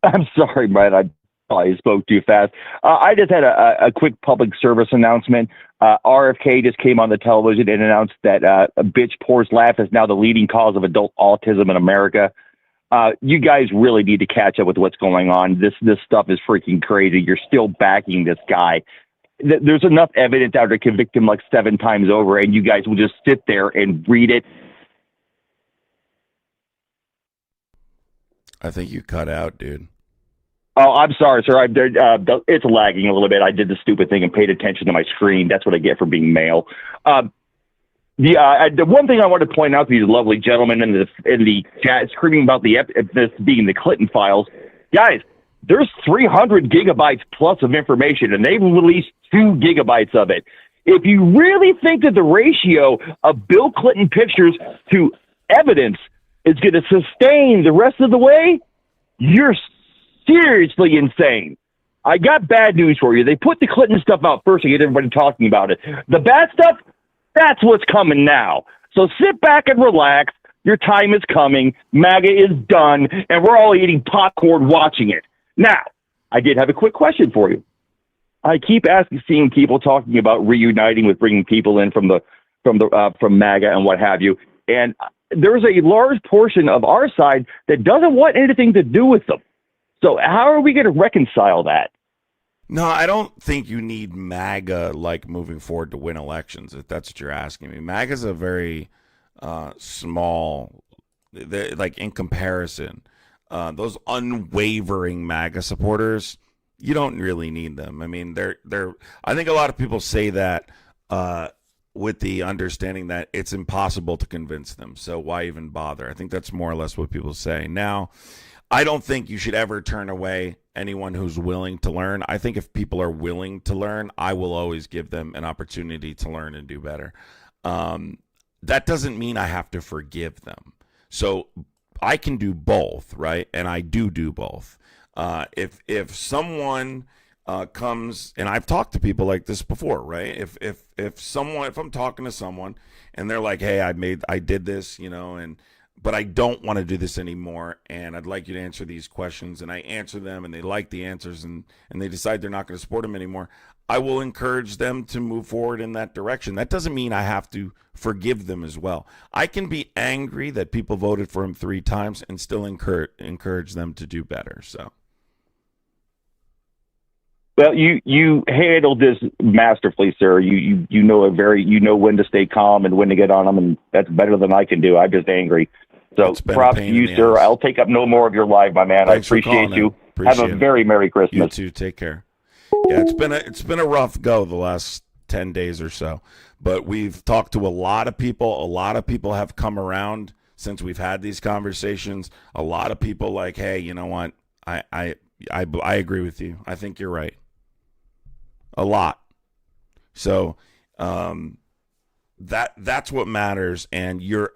Speaker 3: I'm sorry, man. Probably spoke too fast. I just had a quick public service announcement. RFK just came on the television and announced that a bitch pours laugh is now the leading cause of adult autism in America. You guys really need to catch up with what's going on. This stuff is freaking crazy. You're still backing this guy. There's enough evidence out to convict him like 7 times over, and you guys will just sit there and read it.
Speaker 2: I think you cut out, dude.
Speaker 3: Oh, I'm sorry, sir. It's lagging a little bit. I did the stupid thing and paid attention to my screen. That's what I get for being male. The one thing I want to point out to these lovely gentlemen in the chat screaming about this being the Clinton files, guys. There's 300 gigabytes plus of information, and they've released 2 gigabytes of it. If you really think that the ratio of Bill Clinton pictures to evidence is going to sustain the rest of the way, you're seriously insane. I got bad news for you. They put the Clinton stuff out first to get everybody talking about it. The bad stuff, that's what's coming now. So sit back and relax. Your time is coming. MAGA is done, and we're all eating popcorn watching it. Now, I did have a quick question for you. I keep seeing people talking about reuniting with bringing people in from MAGA and what have you, and there's a large portion of our side that doesn't want anything to do with them. So how are we going to reconcile that?
Speaker 2: No, I don't think you need MAGA like moving forward to win elections, if that's what you're asking me. MAGA's a very small, like in comparison. Those unwavering MAGA supporters, you don't really need them. I mean, I think a lot of people say that with the understanding that it's impossible to convince them. So why even bother? I think that's more or less what people say. Now, I don't think you should ever turn away anyone who's willing to learn. I think if people are willing to learn, I will always give them an opportunity to learn and do better. That doesn't mean I have to forgive them. So I can do both, right? And I do both. If someone comes, and I've talked to people like this before, right? If I'm talking to someone and they're like, "Hey, I did this, but I don't want to do this anymore, and I'd like you to answer these questions," and I answer them, and they like the answers, and they decide they're not going to support them anymore, I will encourage them to move forward in that direction. That doesn't mean I have to forgive them as well. I can be angry that people voted for him 3 times and still encourage them to do better. So,
Speaker 3: well, you handled this masterfully, sir. You know when to stay calm and when to get on them, and that's better than I can do. I'm just angry. So props to you, sir. I'll take up no more of your live, my man.
Speaker 2: Thanks
Speaker 3: I appreciate you.
Speaker 2: Appreciate
Speaker 3: Have a very Merry Christmas.
Speaker 2: You too. Take care. Yeah, it's been a rough go the last 10 days or so, but we've talked to a lot of people. A lot of people have come around since we've had these conversations. A lot of people like, hey, you know what? I agree with you. I think you're right. A lot. So that's what matters, and you're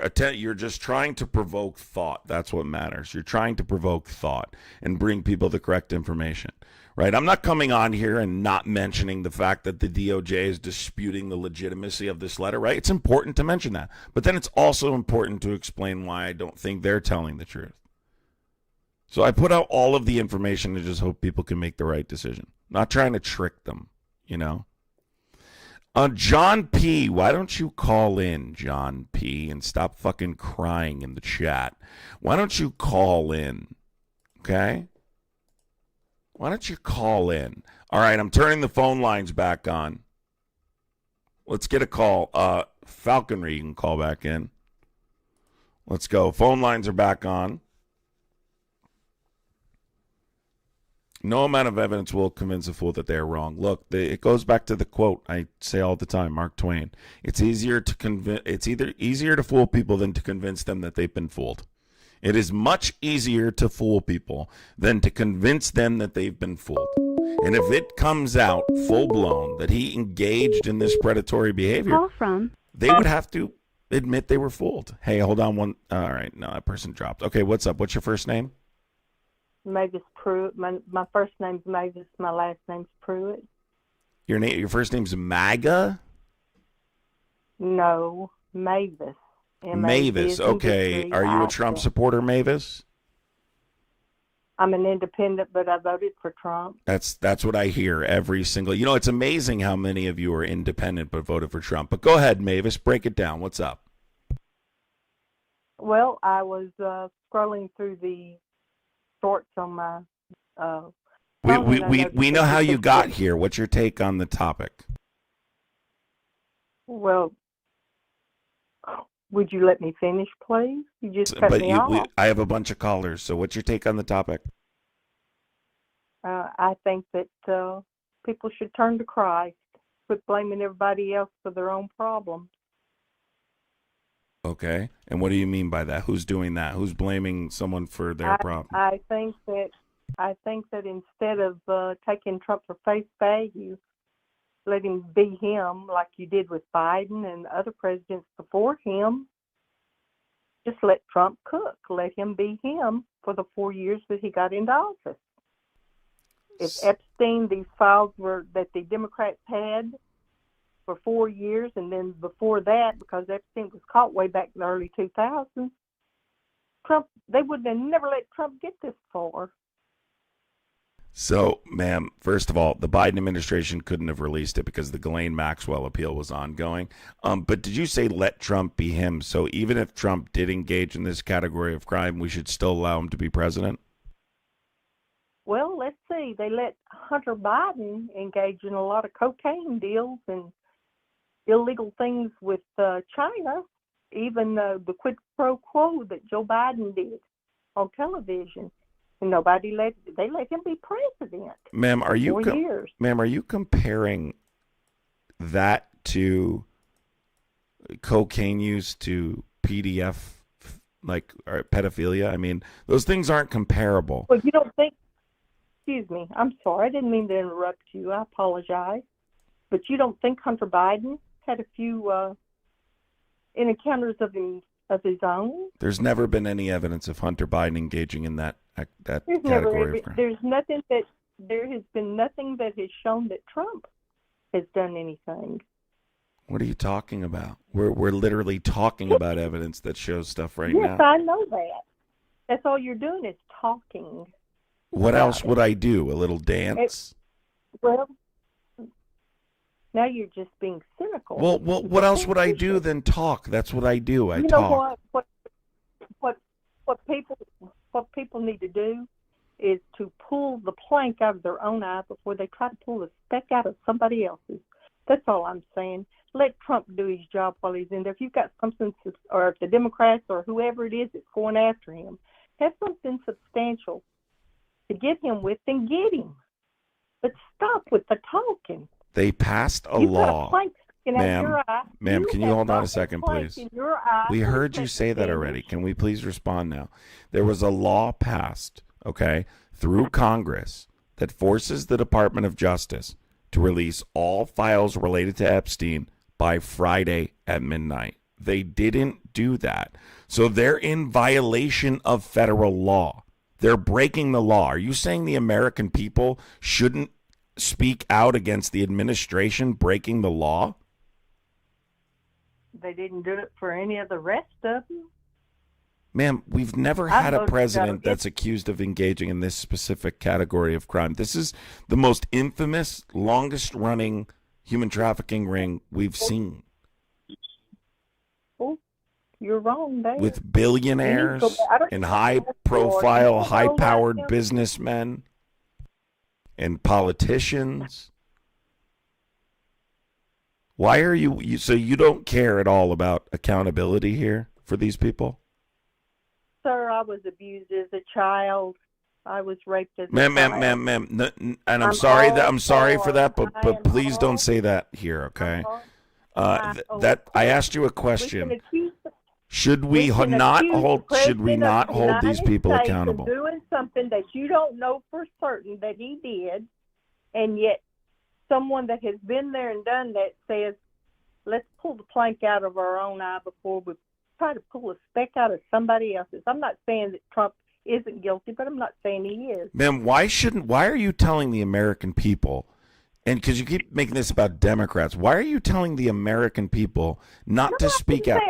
Speaker 2: just trying to provoke thought. That's what matters. You're trying to provoke thought and bring people the correct information. Right? I'm not coming on here and not mentioning the fact that the DOJ is disputing the legitimacy of this letter, right? It's important to mention that. But then it's also important to explain why I don't think they're telling the truth. So I put out all of the information and just hope people can make the right decision. I'm not trying to trick them, John P., why don't you call in, John P., and stop fucking crying in the chat? Why don't you call in, okay? Why don't you call in? All right, I'm turning the phone lines back on. Let's get a call. Falconry, you can call back in. Let's go. Phone lines are back on. No amount of evidence will convince a fool that they are wrong. Look, it goes back to the quote I say all the time, Mark Twain. It's easier to fool people than to convince them that they've been fooled. It is much easier to fool people than to convince them that they've been fooled. And if it comes out full-blown that he engaged in this predatory behavior, they would have to admit they were fooled. Hey, hold on one. All right, no, that person dropped. Okay, what's up? What's your first name?
Speaker 8: Mavis Pruitt. My first name's Mavis. My last name's Pruitt.
Speaker 2: Your first name's MAGA?
Speaker 8: No, Mavis.
Speaker 2: Mavis. Okay. Are you a Trump supporter, Mavis?
Speaker 8: I'm an independent, but I voted for Trump.
Speaker 2: That's what I hear every single. It's amazing how many of you are independent but voted for Trump. But go ahead, Mavis, break it down. What's up?
Speaker 8: Well, I was scrolling through the shorts on my.
Speaker 2: We know how you got here. What's your take on the topic?
Speaker 8: Well, would you let me finish, please? You just cut me off.
Speaker 2: I have a bunch of callers, so what's your take on the topic?
Speaker 8: I think that people should turn to Christ, quit blaming everybody else for their own problems.
Speaker 2: Okay, and what do you mean by that? Who's doing that? Who's blaming someone for their problem?
Speaker 8: I think that instead of taking Trump for face value, let him be him like you did with Biden and other presidents before him. Just let Trump cook. Let him be him for the 4 years that he got into office. If Epstein, these files were that the Democrats had for 4 years, and then before that, because Epstein was caught way back in the early 2000s, they would have never let Trump get this far.
Speaker 2: So, ma'am, first of all, the Biden administration couldn't have released it because the Ghislaine Maxwell appeal was ongoing. But did you say let Trump be him? So even if Trump did engage in this category of crime, we should still allow him to be president?
Speaker 8: Well, let's see. They let Hunter Biden engage in a lot of cocaine deals and illegal things with China, even the quid pro quo that Joe Biden did on television. And they let him be president.
Speaker 2: Ma'am, are you comparing that to cocaine use to PDF, or pedophilia? I mean, those things aren't comparable.
Speaker 8: Well, you don't think? Excuse me. I'm sorry. I didn't mean to interrupt you. I apologize. But you don't think Hunter Biden had a few encounters of his own?
Speaker 2: There's never been any evidence of Hunter Biden engaging in that category of crime.
Speaker 8: There has been nothing that has shown that Trump has done anything.
Speaker 2: What are you talking about? We're literally talking about evidence that shows stuff now.
Speaker 8: Yes, I know that. That's all you're doing is talking.
Speaker 2: What else would I do? A little dance?
Speaker 8: Well, now you're just being cynical.
Speaker 2: Well, what else would I do than talk? That's what I do. I talk.
Speaker 8: You know what people need to do is to pull the plank out of their own eye before they try to pull the speck out of somebody else's. That's all I'm saying. Let Trump do his job while he's in there. If you've got something, or if the Democrats or whoever it is that's going after him, have something substantial to get him with, then get him. But stop with the talking.
Speaker 2: They passed a law. Ma'am, can you hold on a second, please? We heard you say that already. Can we please respond now? There was a law passed, through Congress that forces the Department of Justice to release all files related to Epstein by Friday at midnight. They didn't do that. So they're in violation of federal law. They're breaking the law. Are you saying the American people shouldn't speak out against the administration breaking the law?
Speaker 8: They didn't do it for any of the rest of them.
Speaker 2: Ma'am, we've never had a president that's accused of engaging in this specific category of crime. This is the most infamous, longest-running human trafficking ring we've seen.
Speaker 8: Oh, you're wrong there.
Speaker 2: With billionaires and high-profile, high-powered businessmen and politicians. Why are you so you don't care at all about accountability here for these people?
Speaker 8: Sir, I was abused as a child. I was raped as a
Speaker 2: child. Ma'am, no, and I'm sorry for that, but please don't say that here, okay? That I asked you a question. Should we not hold these people accountable?
Speaker 8: Doing something that you don't know for certain that he did, and yet someone that has been there and done that says, let's pull the plank out of our own eye before we try to pull a speck out of somebody else's. I'm not saying that Trump isn't guilty, but I'm not saying he is.
Speaker 2: Ma'am, why are you telling the American people, and because you keep making this about Democrats, why are you telling the American people not to speak out?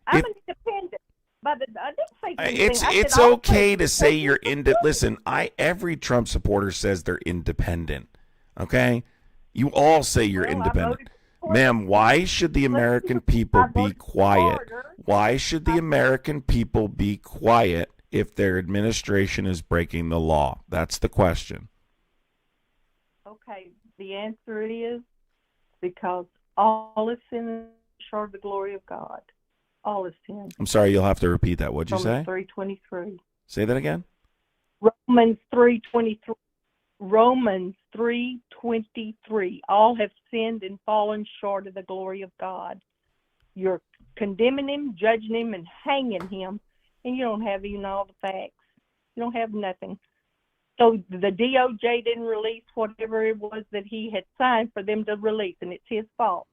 Speaker 8: I'm an independent. But I didn't say anything.
Speaker 2: It's
Speaker 8: I said
Speaker 2: it's
Speaker 8: all
Speaker 2: okay to
Speaker 8: presidents
Speaker 2: say
Speaker 8: take
Speaker 2: you're
Speaker 8: responsibility.
Speaker 2: listen, every Trump supporter says they're independent. Okay? You all say you're
Speaker 8: Well, I
Speaker 2: independent.
Speaker 8: voted for
Speaker 2: Ma'am, why should the American people
Speaker 8: I
Speaker 2: be
Speaker 8: voted for
Speaker 2: quiet?
Speaker 8: Carter.
Speaker 2: Why should the American people be quiet if their administration is breaking the law? That's the question.
Speaker 8: Okay, the answer is because all is sin and short of the glory of God. All is sin.
Speaker 2: I'm sorry, you'll have to repeat that. What'd you
Speaker 8: Romans
Speaker 2: say?
Speaker 8: 3:23.
Speaker 2: Say that again?
Speaker 8: Romans 3:23. Romans 3:23. All have sinned and fallen short of the glory of God. You're condemning him, judging him, and hanging him, and you don't have even all the facts. You don't have nothing. So the DOJ didn't release whatever it was that he had signed for them to release, and it's his fault.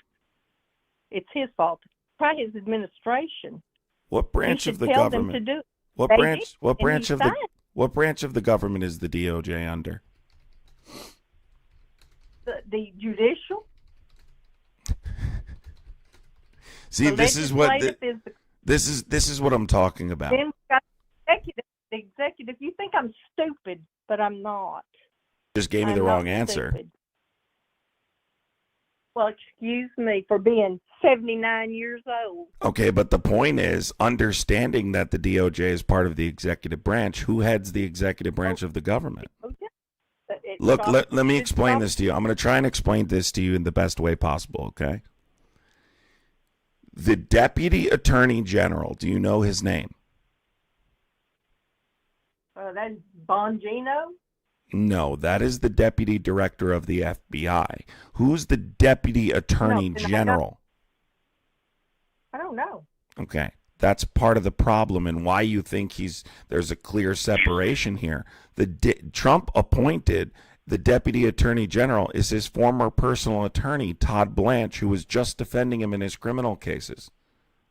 Speaker 8: It's his fault. Try his administration.
Speaker 2: What
Speaker 8: You
Speaker 2: branch
Speaker 8: should
Speaker 2: of the
Speaker 8: tell them to
Speaker 2: government?
Speaker 8: do it.
Speaker 2: What
Speaker 8: They
Speaker 2: branch
Speaker 8: did,
Speaker 2: what
Speaker 8: and he
Speaker 2: branch of the
Speaker 8: signed
Speaker 2: what branch of the government is the DOJ under?
Speaker 8: the judicial.
Speaker 2: See,
Speaker 8: The
Speaker 2: this is what
Speaker 8: legislative is the
Speaker 2: this is what I'm talking about.
Speaker 8: then we got the executive. The executive. You think I'm stupid, but I'm not.
Speaker 2: Just gave me
Speaker 8: I'm
Speaker 2: the
Speaker 8: not
Speaker 2: wrong answer.
Speaker 8: stupid. Well, excuse me for being 79 years old.
Speaker 2: Okay, but the point is understanding that the DOJ is part of the executive branch. Who heads the executive branch of the government?
Speaker 8: Oh, yeah.
Speaker 2: Look, let me
Speaker 8: It's
Speaker 2: explain
Speaker 8: all-
Speaker 2: this to you. I'm going to try and explain this to you in the best way possible, okay? The Deputy Attorney General, do you know his name?
Speaker 8: That's Bongino.
Speaker 2: No, that is the Deputy Director of the FBI. Who's the Deputy Attorney
Speaker 8: No,
Speaker 2: General?
Speaker 8: I don't know.
Speaker 2: Okay. That's part of the problem and why you think there's a clear separation here. Trump appointed the Deputy Attorney General is his former personal attorney, Todd Blanche, who was just defending him in his criminal cases.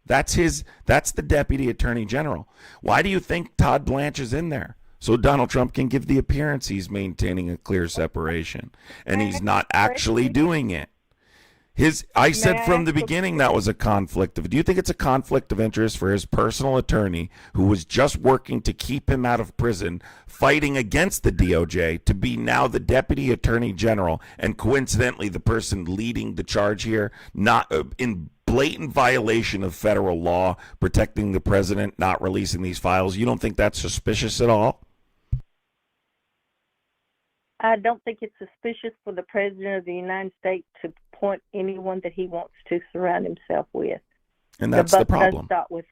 Speaker 2: That's the Deputy Attorney General. Why do you think Todd Blanche is in there? So Donald Trump can give the appearance he's maintaining a clear separation, and he's not actually doing it. I said from the beginning that was a conflict of. Do you think it's a conflict of interest for his personal attorney, who was just working to keep him out of prison, fighting against the DOJ, to be now the Deputy Attorney General, and coincidentally the person leading the charge here, not in blatant violation of federal law, protecting the president, not releasing these files? You don't think that's suspicious at all?
Speaker 8: I don't think it's suspicious for the President of the United States to appoint anyone that he wants to surround himself with.
Speaker 2: And that's the problem.
Speaker 8: Start with.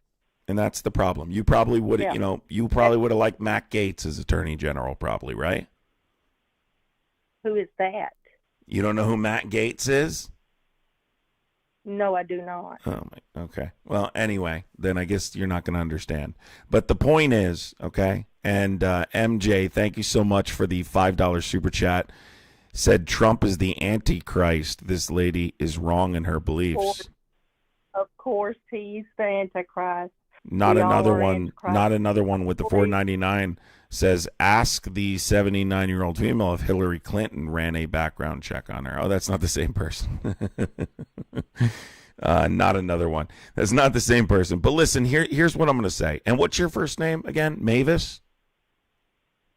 Speaker 2: And that's the problem. You probably would,
Speaker 8: Yeah.
Speaker 2: You probably would have liked Matt Gaetz as Attorney General, probably, right?
Speaker 8: Who is that?
Speaker 2: You don't know who Matt Gaetz is?
Speaker 8: No, I do not.
Speaker 2: Oh, okay. Well, anyway, then I guess you're not going to understand. But the point is, okay, and MJ, thank you so much for the $5 super chat. Said Trump is the Antichrist. This lady is wrong in her beliefs.
Speaker 8: Of course, he's the Antichrist.
Speaker 2: Not
Speaker 8: We all
Speaker 2: another
Speaker 8: are
Speaker 2: one.
Speaker 8: Antichrist.
Speaker 2: Not another one with the $4.99 says ask the 79-year-old female if Hillary Clinton ran a background check on her. Oh, that's not the same person. Not another one. That's not the same person. But listen, here's what I'm going to say. And what's your first name again? Mavis?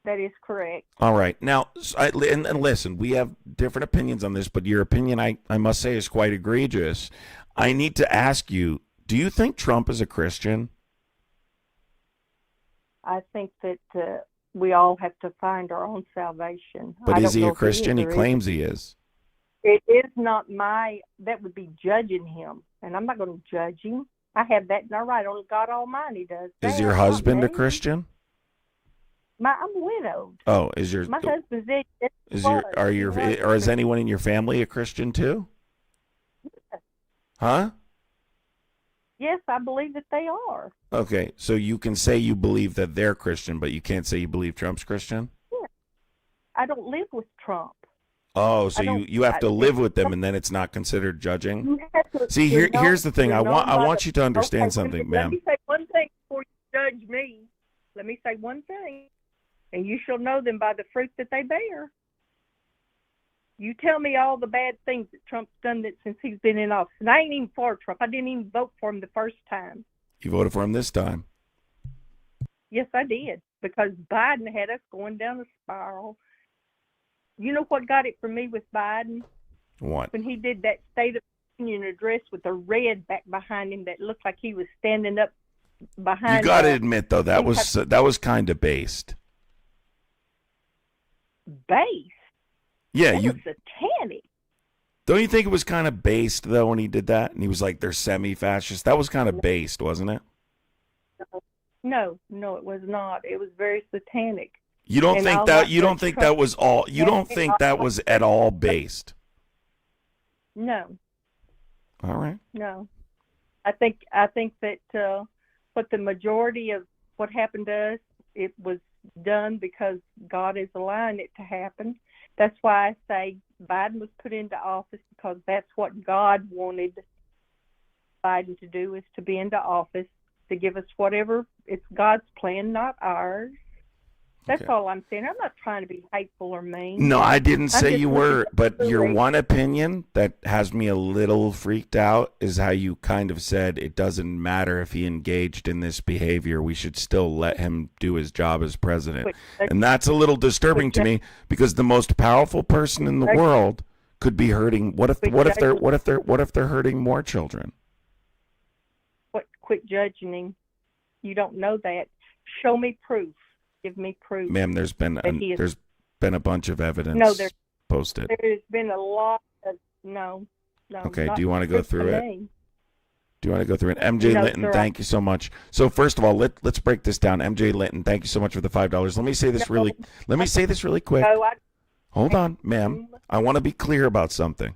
Speaker 8: That is correct.
Speaker 2: All right. Now, and listen, we have different opinions on this, but your opinion, I must say, is quite egregious. I need to ask you, do you think Trump is a Christian?
Speaker 8: I think that we all have to find our own salvation.
Speaker 2: But
Speaker 8: I
Speaker 2: is
Speaker 8: don't
Speaker 2: he
Speaker 8: know
Speaker 2: a
Speaker 8: if
Speaker 2: Christian? He
Speaker 8: is or
Speaker 2: claims he is.
Speaker 8: It is not that would be judging him, and I'm not going to judge him. I have that in our right. Only God Almighty does that.
Speaker 2: Is your
Speaker 8: not
Speaker 2: husband a
Speaker 8: me.
Speaker 2: Christian?
Speaker 8: I'm widowed.
Speaker 2: Oh, is your
Speaker 8: My husband's dead.
Speaker 2: is anyone in your family a Christian too? Huh?
Speaker 8: Yes, I believe that they are.
Speaker 2: Okay, so you can say you believe that they're Christian, but you can't say you believe Trump's Christian?
Speaker 8: Yeah. I don't live with Trump.
Speaker 2: Oh, so you have to live with them, and then it's not considered judging? You have to, see, here's the thing. I want you to understand something, ma'am.
Speaker 8: Let me say one thing before you judge me. Let me say one thing, and you shall know them by the fruit that they bear. You tell me all the bad things that Trump's done since he's been in office. And I ain't even for Trump. I didn't even vote for him the first time.
Speaker 2: You voted for him this time.
Speaker 8: Yes, I did, because Biden had us going down the spiral. You know what got it for me with Biden?
Speaker 2: What?
Speaker 8: When he did that State of the Union address with the red back behind him that looked like he was standing up behind.
Speaker 2: You got to admit though that was kind of based.
Speaker 8: Based.
Speaker 2: Yeah,
Speaker 8: that was satanic.
Speaker 2: Don't you think it was kind of based though when he did that? And he was like, they're semi-fascist. That was kind of based, wasn't it?
Speaker 8: No, it was not. It was very satanic.
Speaker 2: You don't think that? You don't think that was all? You don't think that was at all based?
Speaker 8: No.
Speaker 2: All right.
Speaker 8: No, I think that what the majority of what happened to us, it was done because God is allowing it to happen. That's why I say Biden was put into office, because that's what God wanted Biden to do, is to be into office, to give us whatever. It's God's plan, not ours. That's all I'm saying. I'm not trying to be hateful or mean.
Speaker 2: No, I didn't say you were, but your one opinion that has me a little freaked out is how you kind of said it doesn't matter if he engaged in this behavior. We should still let him do his job as president. And that's a little disturbing to me, because the most powerful person in the world could be hurting. What if they're hurting more children?
Speaker 8: Quit judging him. You don't know that. Show me proof. Give me proof.
Speaker 2: Ma'am, there's been a bunch of evidence posted.
Speaker 8: There's been a lot of no.
Speaker 2: Okay, do you want to go through it? Do you want to go through it? MJ Linton, thank you so much. So first of all, let's break this down. MJ Linton, thank you so much for the $5. Let me say this really quick. Hold on, ma'am. I want to be clear about something.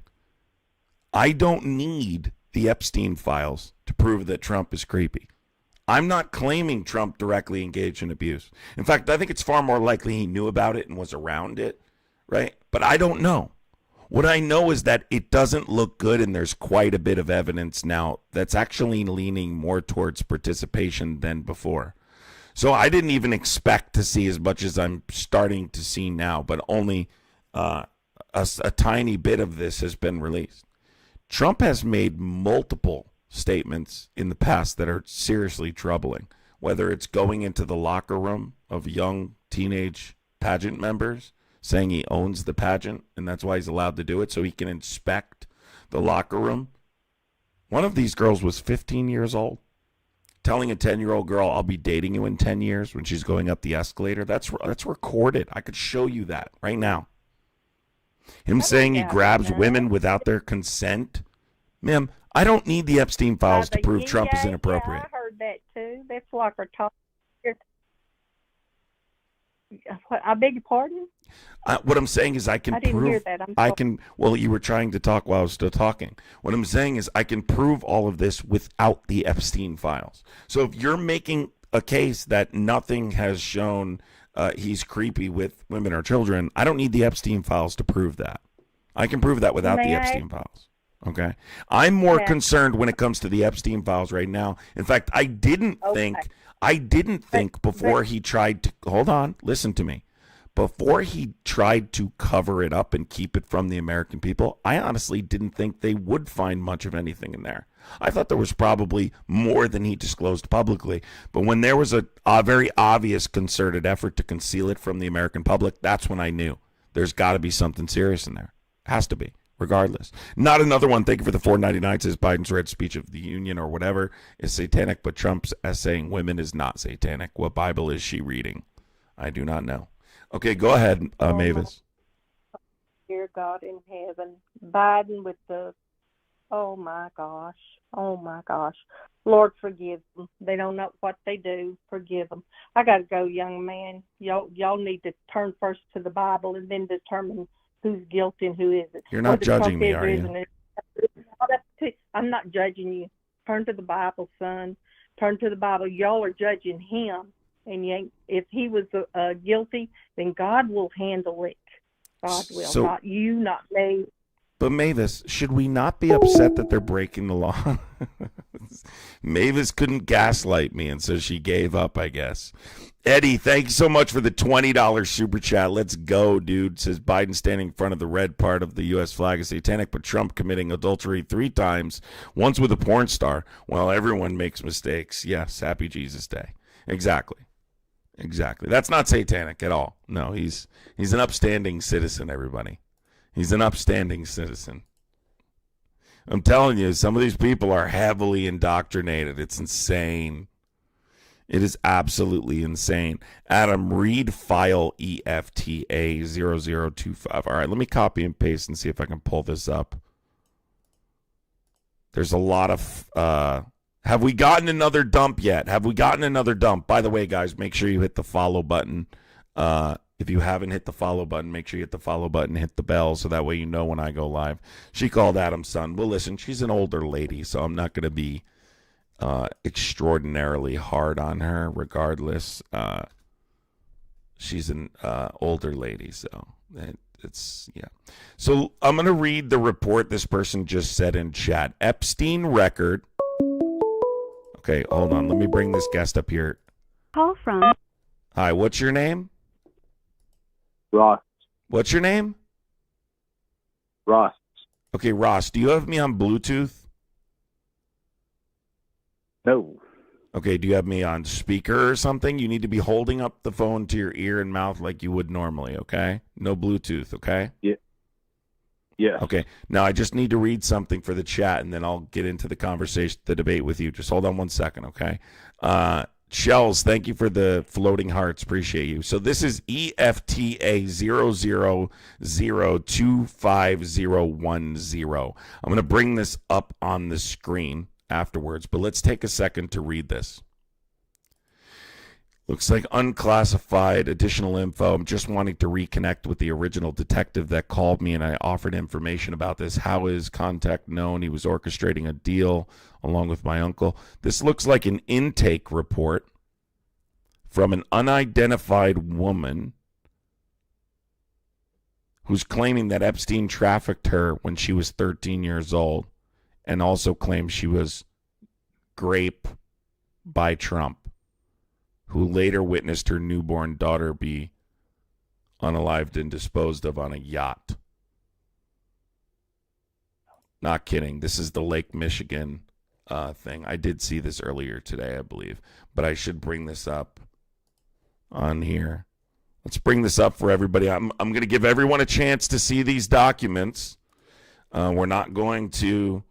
Speaker 2: I don't need the Epstein files to prove that Trump is creepy. I'm not claiming Trump directly engaged in abuse. In fact, I think it's far more likely he knew about it and was around it, right? But I don't know. What I know is that it doesn't look good, and there's quite a bit of evidence now that's actually leaning more towards participation than before. So I didn't even expect to see as much as I'm starting to see now, but only a tiny bit of this has been released. Trump has made multiple statements in the past that are seriously troubling, whether it's going into the locker room of young teenage pageant members, saying he owns the pageant and that's why he's allowed to do it, so he can inspect the locker room. One of these girls was 15 years old, telling a 10-year-old girl, I'll be dating you in 10 years when she's going up the escalator. That's recorded. I could show you that right now. Him saying he grabs women without their consent. Ma'am, I don't need the Epstein files to prove Trump is inappropriate.
Speaker 8: Yeah, I heard that too. That's like our talk. I beg your pardon?
Speaker 2: What I'm saying is I can prove.
Speaker 8: Hear that.
Speaker 2: Well, you were trying to talk while I was still talking. What I'm saying is I can prove all of this without the Epstein files. So if you're making a case that nothing has shown he's creepy with women or children, I don't need the Epstein files to prove that. I can prove that without the Epstein files. Okay, I'm more concerned when it comes to the Epstein files right now. In fact, I didn't think before he tried to hold on. Listen to me. Before he tried to cover it up and keep it from the American people, I honestly didn't think they would find much of anything in there. I thought there was probably more than he disclosed publicly. But when there was a very obvious concerted effort to conceal it from the American public, that's when I knew there's got to be something serious in there. Has to be. Regardless. Not another one. Thank you for the $4.99. Says Biden's read speech of the union or whatever is satanic, but Trump's saying women is not satanic. What Bible is she reading? I do not know. Okay, go ahead, Mavis.
Speaker 8: Dear God in heaven, Biden with the, oh my gosh, Lord forgive them. They don't know what they do. Forgive them. I got to go, young man. Y'all need to turn first to the Bible and then determine who's guilty and who isn't.
Speaker 2: You're not judging me, are you?
Speaker 8: I'm not judging you. Turn to the Bible, son. Turn to the Bible. Y'all are judging him, and you ain't, if he was guilty, then God will handle it. God will, not you, not me.
Speaker 2: But Mavis, should we not be upset that they're breaking the law? Mavis couldn't gaslight me, and so she gave up, I guess. Eddie, thank you so much for the $20 super chat. Let's go, dude. Says Biden standing in front of the red part of the U.S. flag is satanic, but Trump committing adultery 3 times, once with a porn star. Well, everyone makes mistakes. Yes, happy Jesus Day. Exactly. Exactly. That's not satanic at all. No, he's an upstanding citizen, everybody. He's an upstanding citizen. I'm telling you, some of these people are heavily indoctrinated. It's insane. It is absolutely insane. Adam, read file EFTA0025. All right, let me copy and paste and see if I can pull this up. There's a lot of... have we gotten another dump yet? Have we gotten another dump? By the way, guys, make sure you hit the follow button. If you haven't hit the follow button, make sure you hit the follow button, hit the bell, so that way you know when I go live. She called Adam's son. Well, listen, she's an older lady, so I'm not going to be extraordinarily hard on her regardless. She's an older lady, so it's yeah. So I'm going to read the report this person just said in chat. Epstein record. Okay, hold on. Let me bring this guest up here.
Speaker 9: Call from.
Speaker 2: Hi, what's your name?
Speaker 10: Ross.
Speaker 2: What's your name?
Speaker 10: Ross.
Speaker 2: Okay, Ross, do you have me on Bluetooth?
Speaker 10: No.
Speaker 2: Okay, do you have me on speaker or something? You need to be holding up the phone to your ear and mouth like you would normally, okay? No Bluetooth, okay?
Speaker 10: Yeah. Yeah.
Speaker 2: Okay, now I just need to read something for the chat, and then I'll get into the conversation, the debate with you. Just hold on 1 second, okay? Shells, thank you for the floating hearts. Appreciate you. So this is EFTA 0002510. I'm going to bring this up on the screen afterwards, but let's take a second to read this. Looks like unclassified additional info. I'm just wanting to reconnect with the original detective that called me, and I offered information about this. How is contact known? He was orchestrating a deal along with my uncle. This looks like an intake report from an unidentified woman who's claiming that Epstein trafficked her when she was 13 years old, and also claims she was raped by Trump, who later witnessed her newborn daughter be unalived and disposed of on a yacht. Not kidding. This is the Lake Michigan thing. I did see this earlier today, I believe, but I should bring this up on here. Let's bring this up for everybody. I'm going to give everyone a chance to see these documents. We're not going to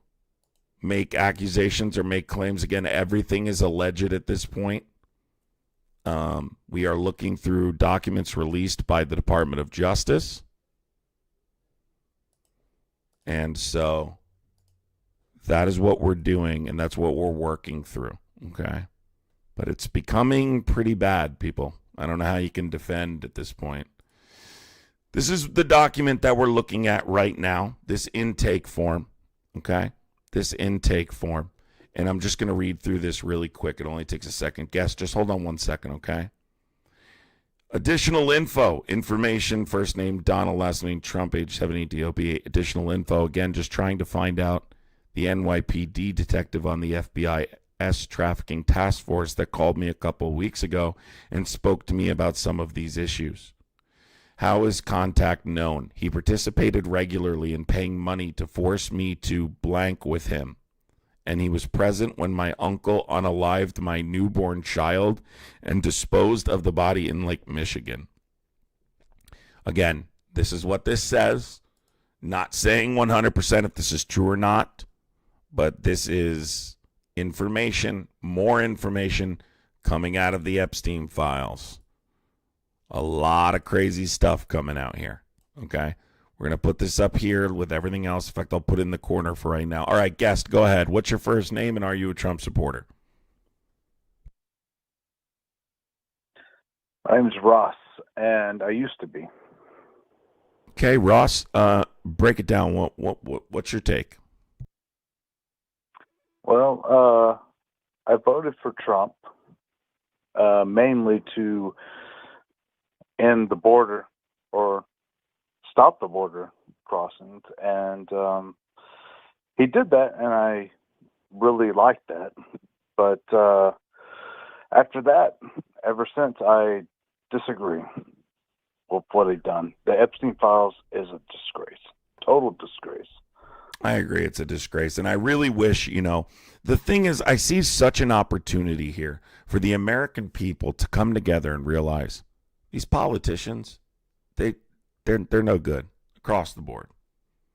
Speaker 2: make accusations or make claims. Again, everything is alleged at this point. We are looking through documents released by the Department of Justice. And so that is what we're doing, and that's what we're working through, okay? But it's becoming pretty bad, people. I don't know how you can defend at this point. This is the document that we're looking at right now, this intake form, okay? This intake form. And I'm just going to read through this really quick. It only takes a second. Guess, just hold on 1 second, okay? Additional info. Information, first name, Donald, last name, Trump, age 70, DOB. Additional info. Again, just trying to find out the NYPD detective on the FBI's trafficking task force that called me a couple of weeks ago and spoke to me about some of these issues. How is contact known? He participated regularly in paying money to force me to blank with him. And he was present when my uncle unalived my newborn child and disposed of the body in Lake Michigan. Again, this is what this says. Not saying 100% if this is true or not, but this is information, more information coming out of the Epstein files. A lot of crazy stuff coming out here, okay? We're going to put this up here with everything else. In fact, I'll put it in the corner for right now. All right, guest, go ahead. What's your first name, and are you a Trump supporter?
Speaker 10: My name's Ross, and I used to be.
Speaker 2: Okay, Ross, break it down. What's your take?
Speaker 10: Well, I voted for Trump mainly to end the border or stop the border crossings, and he did that, and I really liked that. But after that, ever since, I disagree with what he done. The Epstein files is a disgrace, total disgrace.
Speaker 2: I agree. It's a disgrace. And I really wish, the thing is, I see such an opportunity here for the American people to come together and realize these politicians, they're no good across the board.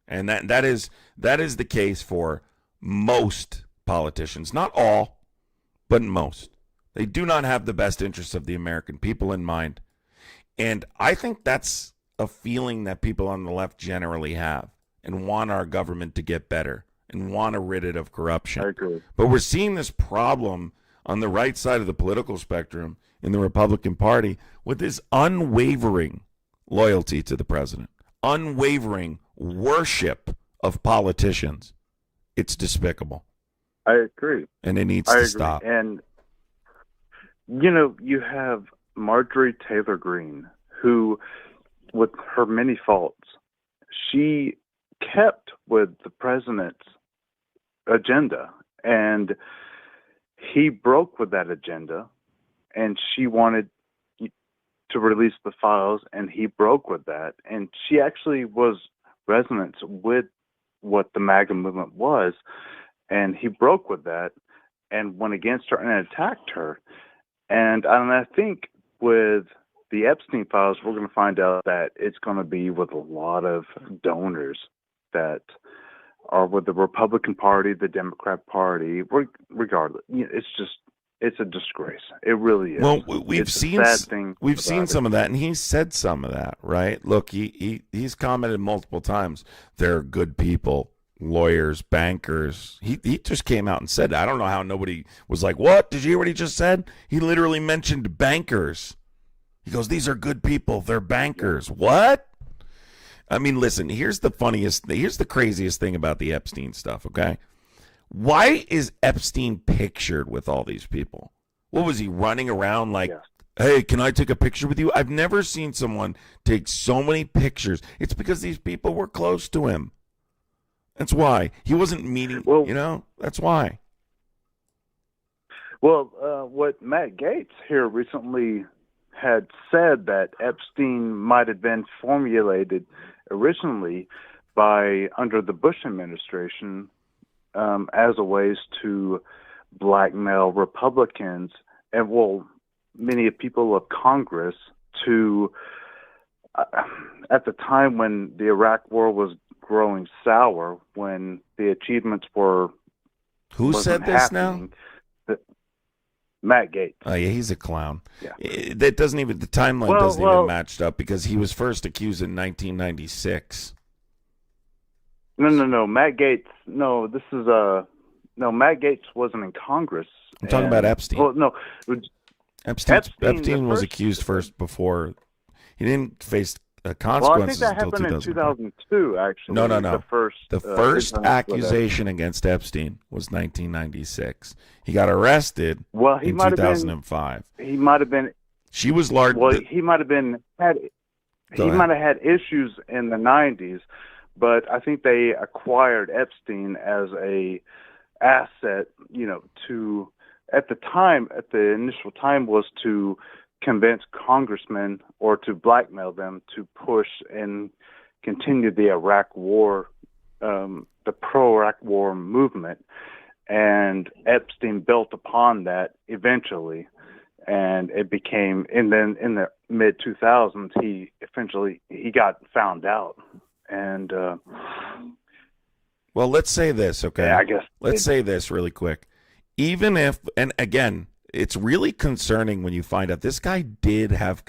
Speaker 2: And that is the case for most politicians. Not all, but most. They do not have the best interests of the American people in mind. And I think that's a feeling that people on the left generally have and want our government to get better and want to rid it of corruption.
Speaker 10: I agree.
Speaker 2: But we're seeing this problem on the right side of the political spectrum in the Republican Party with this unwavering loyalty to the president, unwavering worship of politicians. It's despicable.
Speaker 10: I agree.
Speaker 2: And it needs
Speaker 10: I
Speaker 2: to
Speaker 10: agree.
Speaker 2: stop.
Speaker 10: And, you have Marjorie Taylor Greene, who, with her many faults, she kept with the president's agenda. And he broke with that agenda, and she wanted to release the files, and he broke with that. And she actually was resonant with what the MAGA movement was, and he broke with that and went against her and attacked her. And I think with the Epstein files, we're going to find out that it's going to be with a lot of donors that are with the Republican Party, the Democrat Party, regardless. It's a disgrace. It really is.
Speaker 2: Well, we've seen some of that, and he said some of that, right? Look, he's commented multiple times. They're good people, lawyers, bankers. He just came out and said that. I don't know how nobody was like, what? Did you hear what he just said? He literally mentioned bankers. He goes, these are good people. They're bankers. What? I mean, listen, here's the craziest thing about the Epstein stuff, okay? Why is Epstein pictured with all these people? What was he running around like, hey, can I take a picture with you? I've never seen someone take so many pictures. It's because these people were close to him. That's why. He wasn't meeting, that's why.
Speaker 10: Well, what Matt Gaetz here recently had said that Epstein might have been formulated originally under the Bush administration as a ways to blackmail Republicans and, many people of Congress to, at the time when the Iraq War was growing sour, when the achievements were
Speaker 2: Who said this now?
Speaker 10: Matt Gaetz.
Speaker 2: Oh, yeah, he's a clown.
Speaker 10: Yeah.
Speaker 2: That doesn't even, the timeline doesn't even match up because he was first accused in 1996.
Speaker 10: No. Matt Gaetz. No, this is Matt Gaetz wasn't in Congress.
Speaker 2: I'm talking about Epstein.
Speaker 10: Well, no.
Speaker 2: Epstein was accused first before. He didn't face consequences
Speaker 10: well, I think that
Speaker 2: until
Speaker 10: happened in 2002, actually.
Speaker 2: No.
Speaker 10: The
Speaker 2: first accusation against Epstein was 1996. He got arrested in 2005.
Speaker 10: He might have been.
Speaker 2: She was large.
Speaker 10: Well, he might have been. He might have had issues in the 90s, but I think they acquired Epstein as a asset. To at the initial time was to convince congressmen or to blackmail them to push and continue the Iraq War, the pro-Iraq War movement. And Epstein built upon that eventually, and it became. And then in the mid 2000s, he got found out. And
Speaker 2: well, let's say this, okay?
Speaker 10: Yeah, I guess.
Speaker 2: Let's say this really quick. Even if, and again, it's really concerning when you find out this guy did have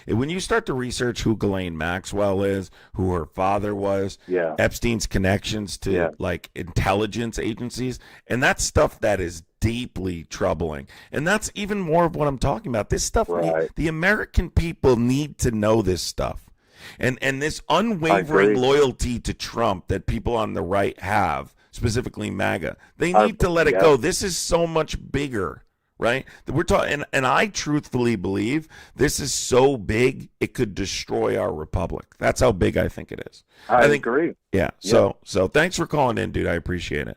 Speaker 2: when you start to research who Ghislaine Maxwell is, who her father was, Epstein's connections to like intelligence agencies, and that's stuff that is deeply troubling. And that's even more of what I'm talking about. This stuff, the American people need to know this stuff. And this unwavering loyalty to Trump that people on the right have, specifically MAGA, they need to let it go. This is so much bigger. Right? We're talking, and I truthfully believe this is so big it could destroy our republic. That's how big I think it is.
Speaker 10: I think, agree.
Speaker 2: Yeah. So thanks for calling in, dude. I appreciate it.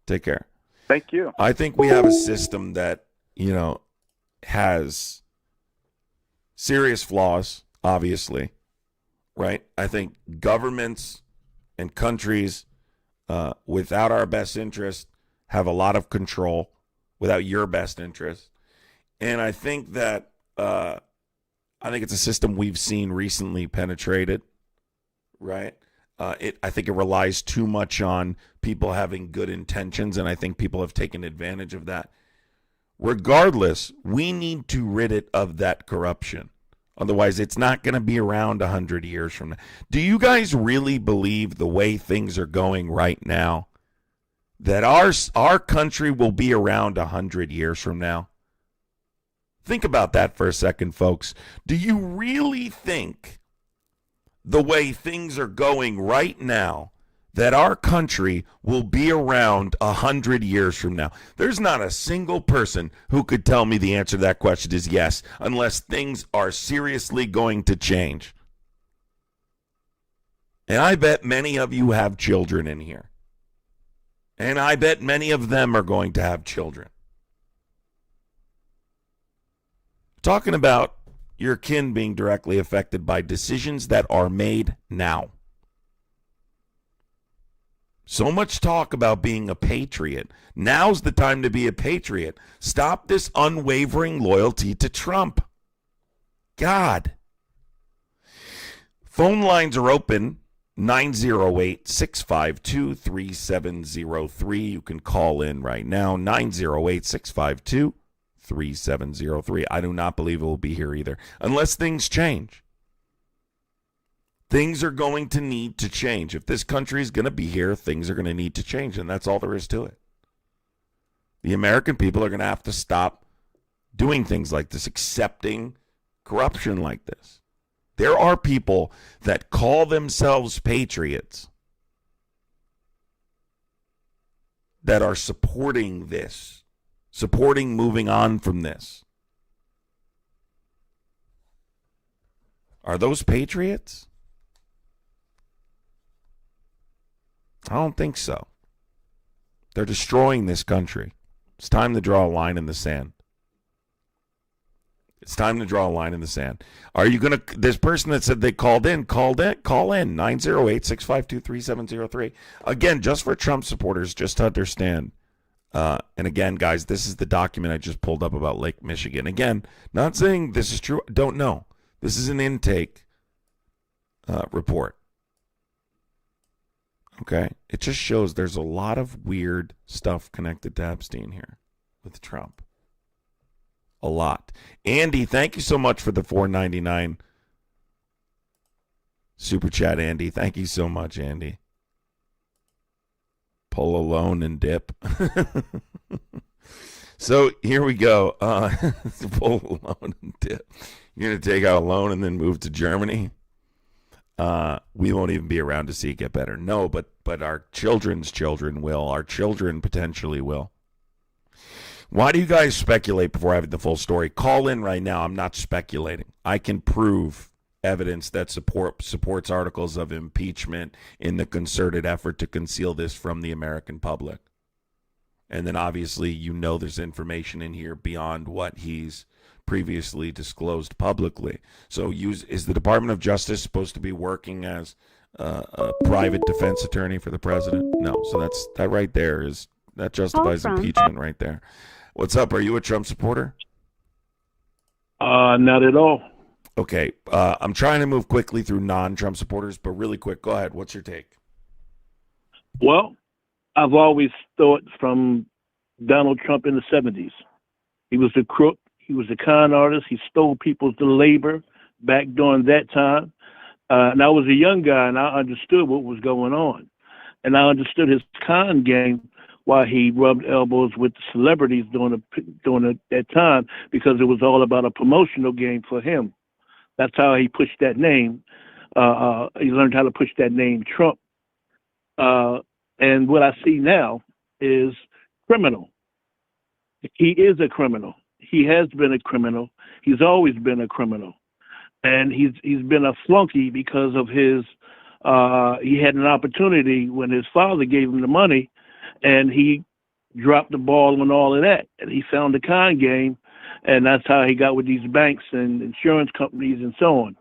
Speaker 2: Take care.
Speaker 10: Thank you.
Speaker 2: I think we have a system that has serious flaws. Obviously, right? I think governments and countries without our best interest, have a lot of control without your best interest. And I think that it's a system we've seen recently penetrated, right? I think it relies too much on people having good intentions, and I think people have taken advantage of that. Regardless, we need to rid it of that corruption. Otherwise, it's not going to be around 100 years from now. Do you guys really believe the way things are going right now that our country will be around 100 years from now? Think about that for a second, folks. Do you really think the way things are going right now that our country will be around 100 years from now? There's not a single person who could tell me the answer to that question is yes, unless things are seriously going to change. And I bet many of you have children in here. And I bet many of them are going to have children. Talking about your kin being directly affected by decisions that are made now. So much talk about being a patriot. Now's the time to be a patriot. Stop this unwavering loyalty to Trump. God. Phone lines are open. 908-652-3703. You can call in right now. 908-652-3703. I do not believe it will be here either, unless things change. Things are going to need to change. If this country is going to be here, things are going to need to change, and that's all there is to it. The American people are going to have to stop doing things like this, accepting corruption like this. There are people that call themselves patriots that are supporting this, supporting moving on from this. Are those patriots? I don't think so. They're destroying this country. It's time to draw a line in the sand. It's time to draw a line in the sand. Are you going to, this person that said they call in, call in, 908-652-3703. Again, just for Trump supporters, just to understand. And again, guys, this is the document I just pulled up about Lake Michigan. Again, not saying this is true. Don't know. This is an intake report. Okay? It just shows there's a lot of weird stuff connected to Epstein here with Trump. A lot. Andy, thank you so much for the $4.99 super chat, Andy. Thank you so much, Andy. Pull a loan and dip. So here we go. Pull a loan and dip. You're going to take out a loan and then move to Germany? We won't even be around to see it get better. No, but our children's children will. Our children potentially will. Why do you guys speculate before having the full story? Call in right now. I'm not speculating. I can prove evidence that supports articles of impeachment in the concerted effort to conceal this from the American public. And then obviously there's information in here beyond what he's previously disclosed publicly. So is the Department of Justice supposed to be working as a private defense attorney for the president? No. So that right there that justifies impeachment right there. What's up? Are you a Trump supporter?
Speaker 9: Not at all.
Speaker 2: Okay. I'm trying to move quickly through non-Trump supporters, but really quick, go ahead. What's your take?
Speaker 9: Well, I've always thought from Donald Trump in the 70s. He was a crook. He was a con artist. He stole people's labor back during that time. And I was a young guy, and I understood what was going on. And I understood his con game while he rubbed elbows with the celebrities during that time, because it was all about a promotional game for him. That's how he pushed that name. He learned how to push that name, Trump. And what I see now is criminal. He is a criminal. He has been a criminal. He's always been a criminal. And he's been a flunky because of his, he had an opportunity when his father gave him the money, and he dropped the ball on all of that. And he found the con game, and that's how he got with these banks and insurance companies and so on.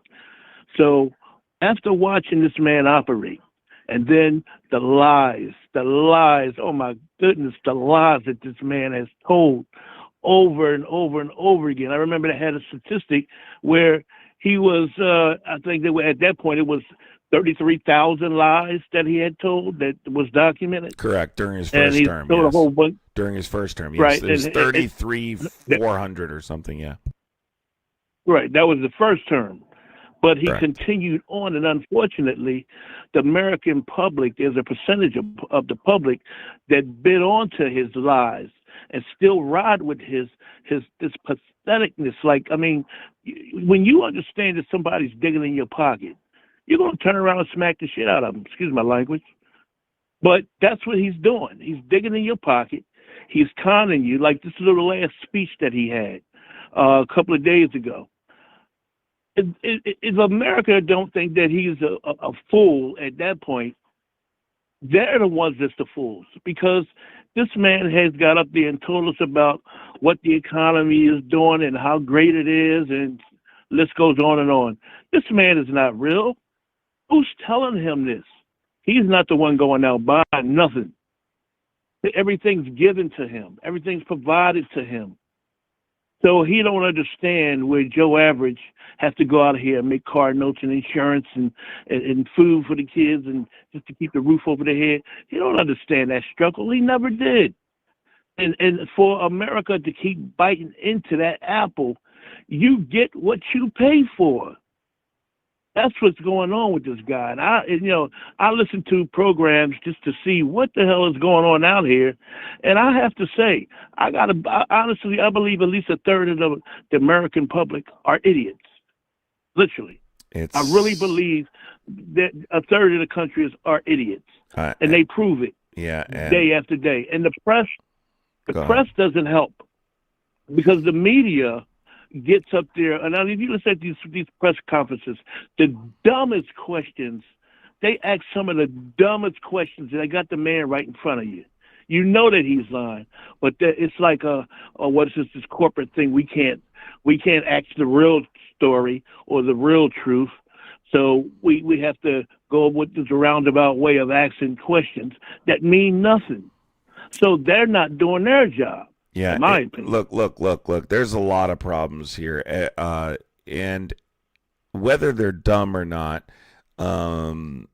Speaker 9: So after watching this man operate, And then the lies. Oh my goodness, the lies that this man has told over and over and over again. I remember they had a statistic where he was, I think they were at that point, it was 33,000 lies that he had told that was documented.
Speaker 2: Correct. During his
Speaker 9: And
Speaker 2: first
Speaker 9: he
Speaker 2: term,
Speaker 9: told a
Speaker 2: yes.
Speaker 9: whole bunch.
Speaker 2: During his first term, yes.
Speaker 9: Right.
Speaker 2: It was
Speaker 9: And
Speaker 2: 33,400 or something, yeah.
Speaker 9: Right. That was the first term. But he
Speaker 2: Correct.
Speaker 9: continued on, and unfortunately, the American public, there's a percentage of the public that bid onto his lies and still ride with this patheticness. Like, I mean, when you understand that somebody's digging in your pocket, you're going to turn around and smack the shit out of them. Excuse my language. But that's what he's doing. He's digging in your pocket. He's conning you, like this little last speech that he had a couple of days ago. If America don't think that he's a fool at that point, they're the ones that's the fools, because this man has got up there and told us about what the economy is doing and how great it is, and list goes on and on. This man is not real. Who's telling him this? He's not the one going out buying nothing. Everything's given to him. Everything's provided to him. So he don't understand where Joe Average has to go out here and make car notes and insurance and food for the kids and just to keep the roof over their head. He don't understand that struggle. He never did. And for America to keep biting into that apple, you get what you pay for. That's what's going on with this guy. And I listen to programs just to see what the hell is going on out here. And I have to say, honestly, I believe at least a third of the American public are idiots. Literally. I really believe that a third of the country are idiots. And they prove it day after day. And the press doesn't help, because the media gets up there, and I mean, if you listen at these press conferences, the dumbest questions, they ask some of the dumbest questions, and they got the man right in front of you. You know that he's lying, but it's like what is this corporate thing? We can't ask the real story or the real truth, so we have to go with this roundabout way of asking questions that mean nothing. So they're not doing their job.
Speaker 2: Yeah,
Speaker 9: in my opinion.
Speaker 2: Look. There's a lot of problems here, and whether they're dumb or not, I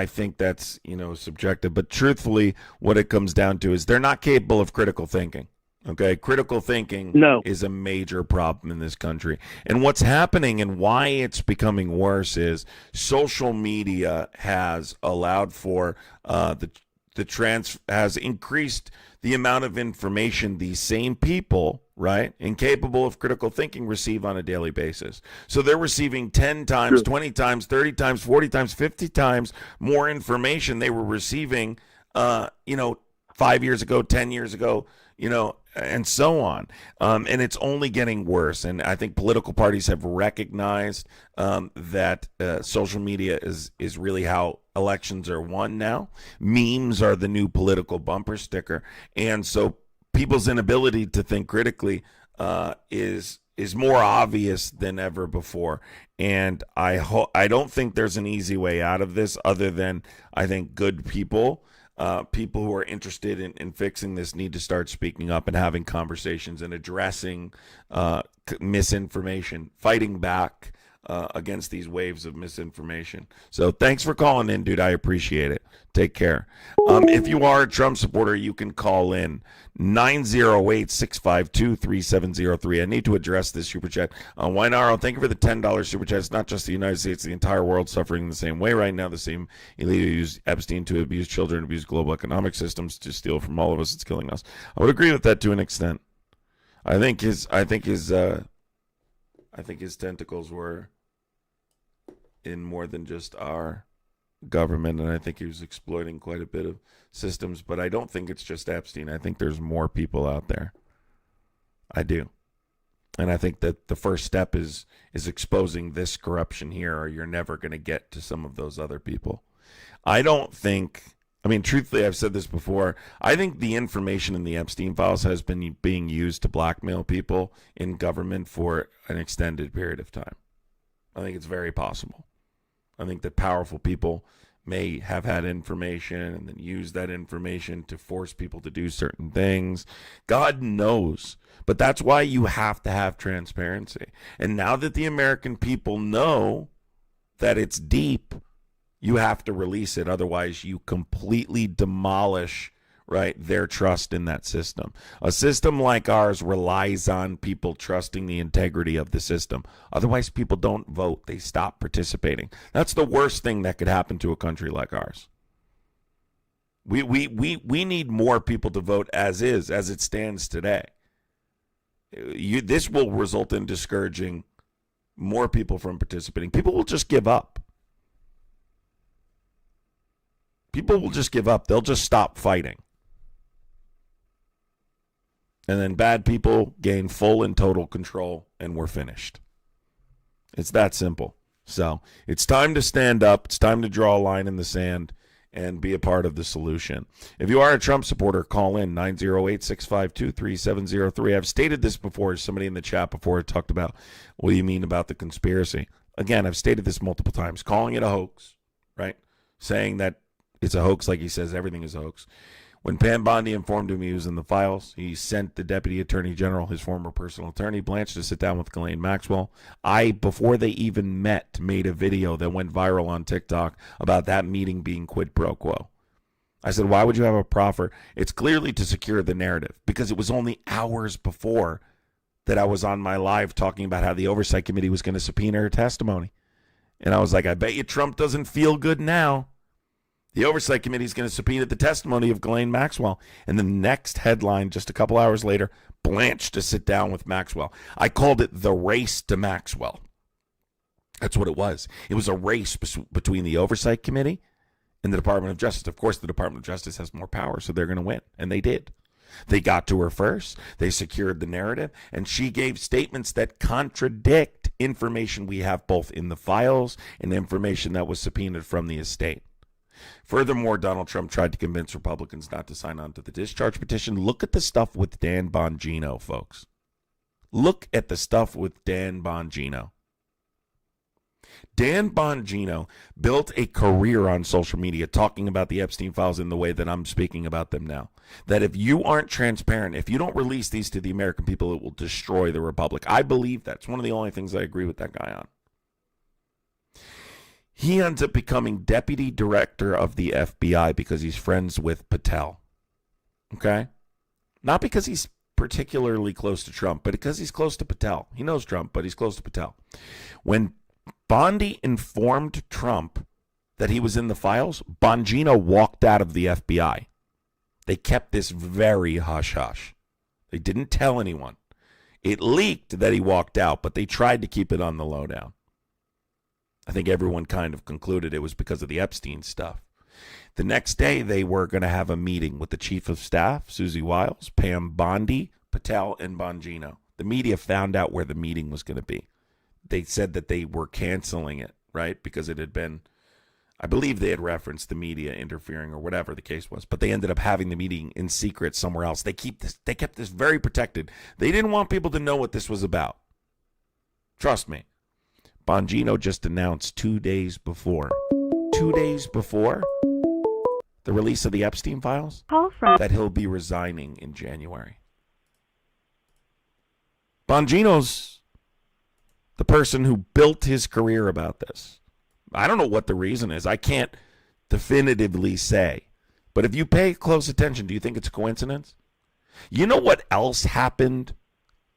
Speaker 2: think that's subjective. But truthfully, what it comes down to is they're not capable of critical thinking. Okay, critical thinking is a major problem in this country, and what's happening and why it's becoming worse is social media has allowed for has increased the amount of information these same people, right, incapable of critical thinking, receive on a daily basis. So they're receiving 10 times, 20 times, 30 times, 40 times, 50 times more information they were receiving, 5 years ago, 10 years ago, and so on. And it's only getting worse. And I think political parties have recognized that social media is really how elections are won now. Memes are the new political bumper sticker. And so people's inability to think critically is more obvious than ever before. And I don't think there's an easy way out of this, other than I think good people who are interested in fixing this need to start speaking up and having conversations and addressing misinformation, fighting back against these waves of misinformation. So thanks for calling in, dude. I appreciate it. Take care. If you are a Trump supporter, you can call in 908-652-3703. I need to address this super chat. Winaro, thank you for the $10 super chat. It's not just the United States, the entire world suffering the same way right now. The same elite who used Epstein to abuse children, abuse global economic systems to steal from all of us. It's killing us. I would agree with that to an extent. I think his tentacles were in more than just our government, and I think he was exploiting quite a bit of systems, but I don't think it's just Epstein. I think there's more people out there. I do. And I think that the first step is exposing this corruption here, or you're never going to get to some of those other people. Truthfully, I've said this before, I think the information in the Epstein files has been being used to blackmail people in government for an extended period of time. I think it's very possible. I think that powerful people may have had information and then use that information to force people to do certain things. God knows. But that's why you have to have transparency. And now that the American people know that it's deep, you have to release it. Otherwise, you completely demolish, right, their trust in that system. A system like ours relies on people trusting the integrity of the system. Otherwise, people don't vote. They stop participating. That's the worst thing that could happen to a country like ours. We need more people to vote as it stands today. This will result in discouraging more people from participating. People will just give up. People will just give up. They'll just stop fighting. And then bad people gain full and total control, and we're finished. It's that simple. So it's time to stand up. It's time to draw a line in the sand and be a part of the solution. If you are a Trump supporter, call in 908-652-3703. I've stated this before. Somebody in the chat before talked about what do you mean about the conspiracy. Again, I've stated this multiple times. Calling it a hoax, right? Saying that it's a hoax like he says everything is a hoax. When Pam Bondi informed him he was in the files, he sent the Deputy Attorney General, his former personal attorney, Blanche, to sit down with Ghislaine Maxwell. I, before they even met, made a video that went viral on TikTok about that meeting being quid pro quo. I said, why would you have a proffer? It's clearly to secure the narrative, because it was only hours before that I was on my live talking about how the Oversight Committee was going to subpoena her testimony. And I was like, I bet you Trump doesn't feel good now. The Oversight Committee is going to subpoena the testimony of Ghislaine Maxwell. And the next headline, just a couple hours later, Blanche to sit down with Maxwell. I called it the race to Maxwell. That's what it was. It was a race between the Oversight Committee and the Department of Justice. Of course, the Department of Justice has more power, so they're going to win. And they did. They got to her first. They secured the narrative. And she gave statements that contradict information we have both in the files and information that was subpoenaed from the estate. Furthermore, Donald Trump tried to convince Republicans not to sign on to the discharge petition. Look at the stuff with Dan Bongino, folks. Look at the stuff with Dan Bongino. Dan Bongino built a career on social media talking about the Epstein files in the way that I'm speaking about them now. That if you aren't transparent, if you don't release these to the American people, it will destroy the republic. I believe that's one of the only things I agree with that guy on. He ends up becoming deputy director of the FBI because he's friends with Patel. Okay? Not because he's particularly close to Trump, but because he's close to Patel. He knows Trump, but he's close to Patel. When Bondi informed Trump that he was in the files, Bongino walked out of the FBI. They kept this very hush-hush. They didn't tell anyone. It leaked that he walked out, but they tried to keep it on the lowdown. I think everyone kind of concluded it was because of the Epstein stuff. The next day, they were going to have a meeting with the chief of staff, Susie Wiles, Pam Bondi, Patel, and Bongino. The media found out where the meeting was going to be. They said that they were canceling it, right? Because it had been, I believe they had referenced the media interfering or whatever the case was. But they ended up having the meeting in secret somewhere else. They kept this very protected. They didn't want people to know what this was about. Trust me. Bongino just announced 2 days before the release of the Epstein files, that he'll be resigning in January. Bongino's the person who built his career about this. I don't know what the reason is. I can't definitively say. But if you pay close attention, do you think it's a coincidence? You know what else happened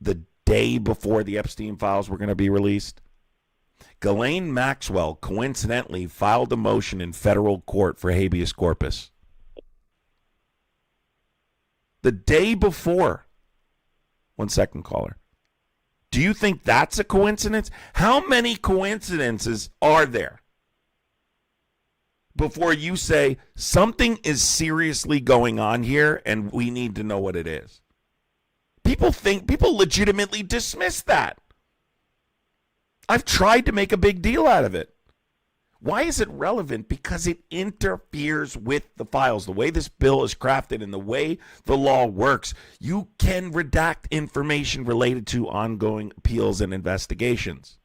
Speaker 2: the day before the Epstein files were going to be released? Ghislaine Maxwell coincidentally filed a motion in federal court for habeas corpus. The day before. 1 second, caller. Do you think that's a coincidence? How many coincidences are there before you say something is seriously going on here and we need to know what it is? People legitimately dismiss that. I've tried to make a big deal out of it. Why is it relevant? Because it interferes with the files. The way this bill is crafted and the way the law works, you can redact information related to ongoing appeals and investigations.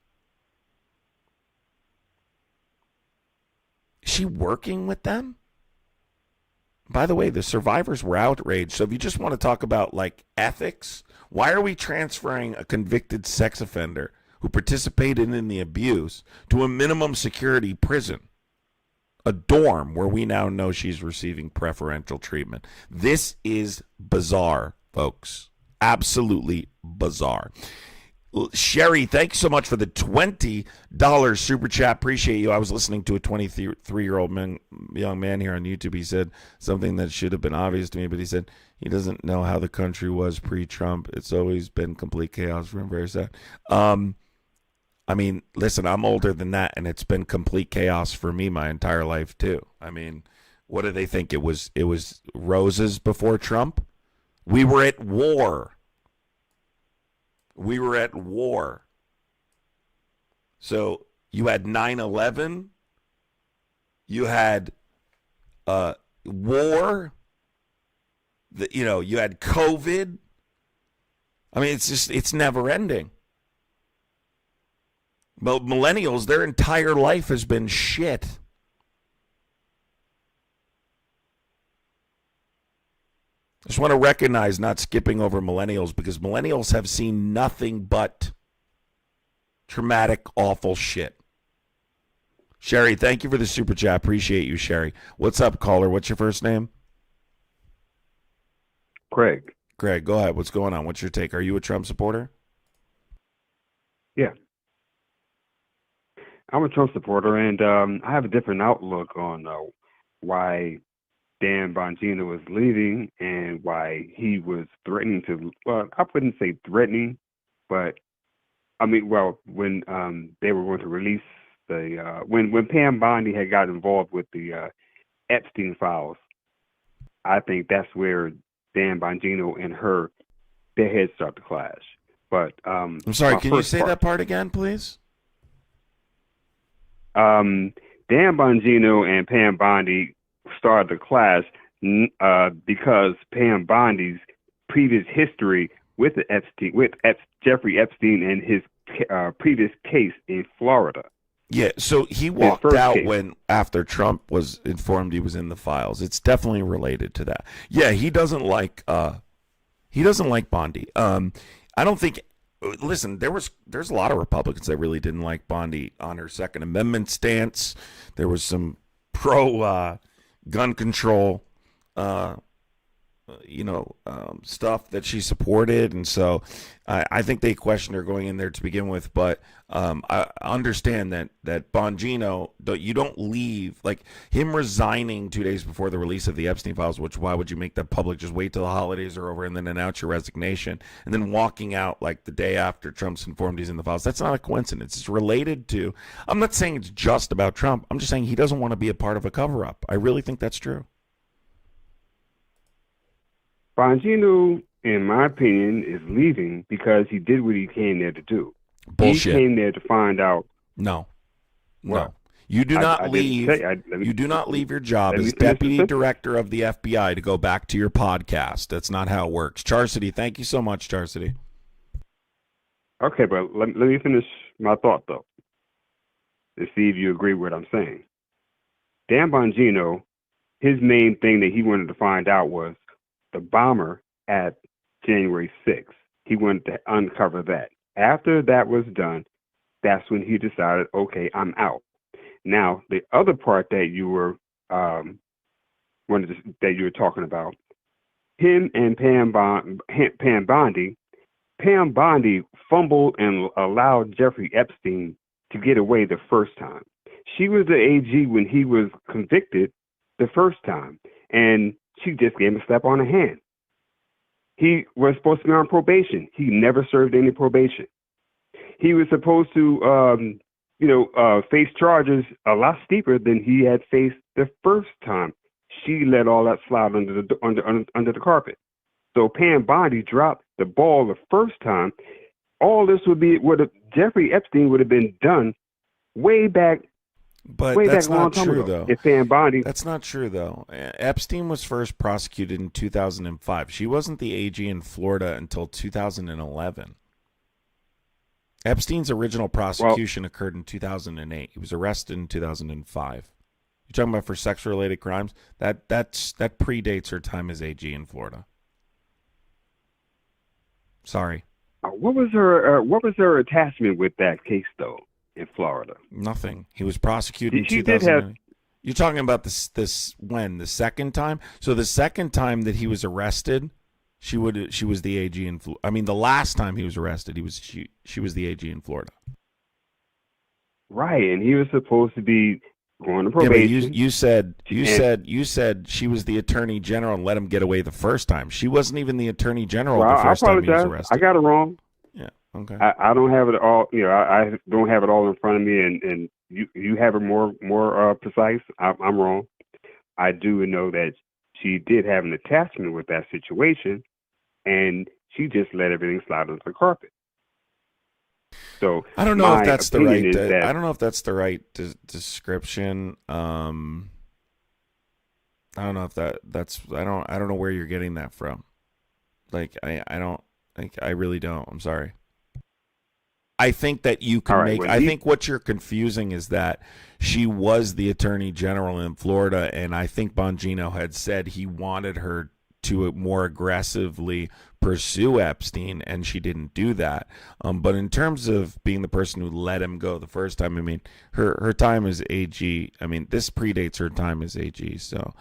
Speaker 2: she working with them? By the way, the survivors were outraged. So if you just want to talk about like ethics, why are we transferring a convicted sex offender who participated in the abuse to a minimum security prison, a dorm where we now know she's receiving preferential treatment? This is bizarre, folks. Absolutely bizarre. Sherry, thanks so much for the $20 super chat. Appreciate you. I was listening to a 23-year-old young man here on YouTube. He said something that should have been obvious to me, but he said he doesn't know how the country was pre-Trump. It's always been complete chaos for him. Very sad. I mean, listen, I'm older than that, and it's been complete chaos for me my entire life too. I mean, what do they think? It was roses before Trump? We were at war. We were at war. So you had 9/11. You had war. You had COVID. I mean, it's never ending. But millennials, their entire life has been shit. I just want to recognize not skipping over millennials, because millennials have seen nothing but traumatic, awful shit. Sherry, thank you for the super chat. Appreciate you, Sherry. What's up, caller? What's your first name?
Speaker 11: Craig.
Speaker 2: Greg, go ahead. What's going on? What's your take? Are you a Trump supporter?
Speaker 11: Yeah. I'm a Trump supporter, and I have a different outlook on why Dan Bongino was leaving and why he was threatening to, well, I wouldn't say threatening, but I mean, well, when they were going to release when Pam Bondi had got involved with the Epstein files, I think that's where Dan Bongino and their heads start to clash. But
Speaker 2: I'm sorry, can you say that part again, please?
Speaker 11: Dan Bongino and Pam Bondi started to clash because Pam Bondi's previous history with Jeffrey Epstein and his previous case in Florida.
Speaker 2: Yeah, so he walked out after Trump was informed he was in the files. It's definitely related to that. Yeah, he doesn't like Bondi. I don't think. Listen, there's a lot of Republicans that really didn't like Bondi on her Second Amendment stance. There was some pro gun control, stuff that she supported, and so I think they questioned her going in there to begin with. But I understand that Bongino, you don't leave, like him resigning 2 days before the release of the Epstein files. Which, why would you make that public? Just wait till the holidays are over and then announce your resignation, and then walking out like the day after Trump's informed he's in the files. That's not a coincidence. It's related to. I'm not saying it's just about Trump. I'm just saying he doesn't want to be a part of a cover-up. I really think that's true.
Speaker 11: Bongino, in my opinion, is leaving because he did what he came there to do.
Speaker 2: Bullshit.
Speaker 11: He came there to find out.
Speaker 2: No.
Speaker 11: Well,
Speaker 2: you do not leave. You do not leave your job as deputy director of the FBI to go back to your podcast. That's not how it works. Charcity, thank you so much, Charcity.
Speaker 11: Okay, but let me finish my thought, though, to see if you agree with what I'm saying. Dan Bongino, his main thing that he wanted to find out was the bomber at January 6th. He wanted to uncover that. After that was done, that's when he decided, okay, I'm out. Now, the other part that you were talking about, him and Pam Bondi fumbled and allowed Jeffrey Epstein to get away the first time. She was the AG when he was convicted the first time, and she just gave him a slap on the hand. He was supposed to be on probation. He never served any probation. He was supposed to, face charges a lot steeper than he had faced the first time. She let all that slide under the carpet. So Pam Bondi dropped the ball the first time. All this Jeffrey Epstein would have been done way back.
Speaker 2: But that's not true, though.
Speaker 11: If Pam Bondi.
Speaker 2: That's not true, though. Epstein was first prosecuted in 2005. She wasn't the AG in Florida until 2011. Epstein's original prosecution occurred in 2008. He was arrested in 2005. talking about for sex-related crimes, that predates her time as AG in Florida. Sorry.
Speaker 11: What was her attachment with that case though in Florida?
Speaker 2: Nothing. He was prosecuted in
Speaker 11: She
Speaker 2: 2009. You're talking about this when the second time? So the second time that he was arrested, she was the AG in Florida. I mean, the last time he was arrested, she was the AG in Florida.
Speaker 11: Right, and he was supposed to be going to probation.
Speaker 2: Yeah, but you said she was the attorney general and let him get away the first time. She wasn't even the attorney general the first time he was arrested.
Speaker 11: I got it wrong.
Speaker 2: Yeah. Okay.
Speaker 11: I don't have it all. I don't have it all in front of me, and you have it more precise. I'm wrong. I do know that she did have an attachment with that situation, and she just let everything slide under the carpet. So
Speaker 2: I don't know if that's the right.
Speaker 11: I
Speaker 2: don't know if that's the right description. I don't know if that's. I don't know where you're getting that from. Like I don't. I really don't. I'm sorry. I think that you can make. I think what you're confusing is that she was the attorney general in Florida, and I think Bongino had said he wanted her to more aggressively pursue Epstein, and she didn't do that. But in terms of being the person who let him go the first time, I mean, her time as AG, I mean, this predates her time as AG. So,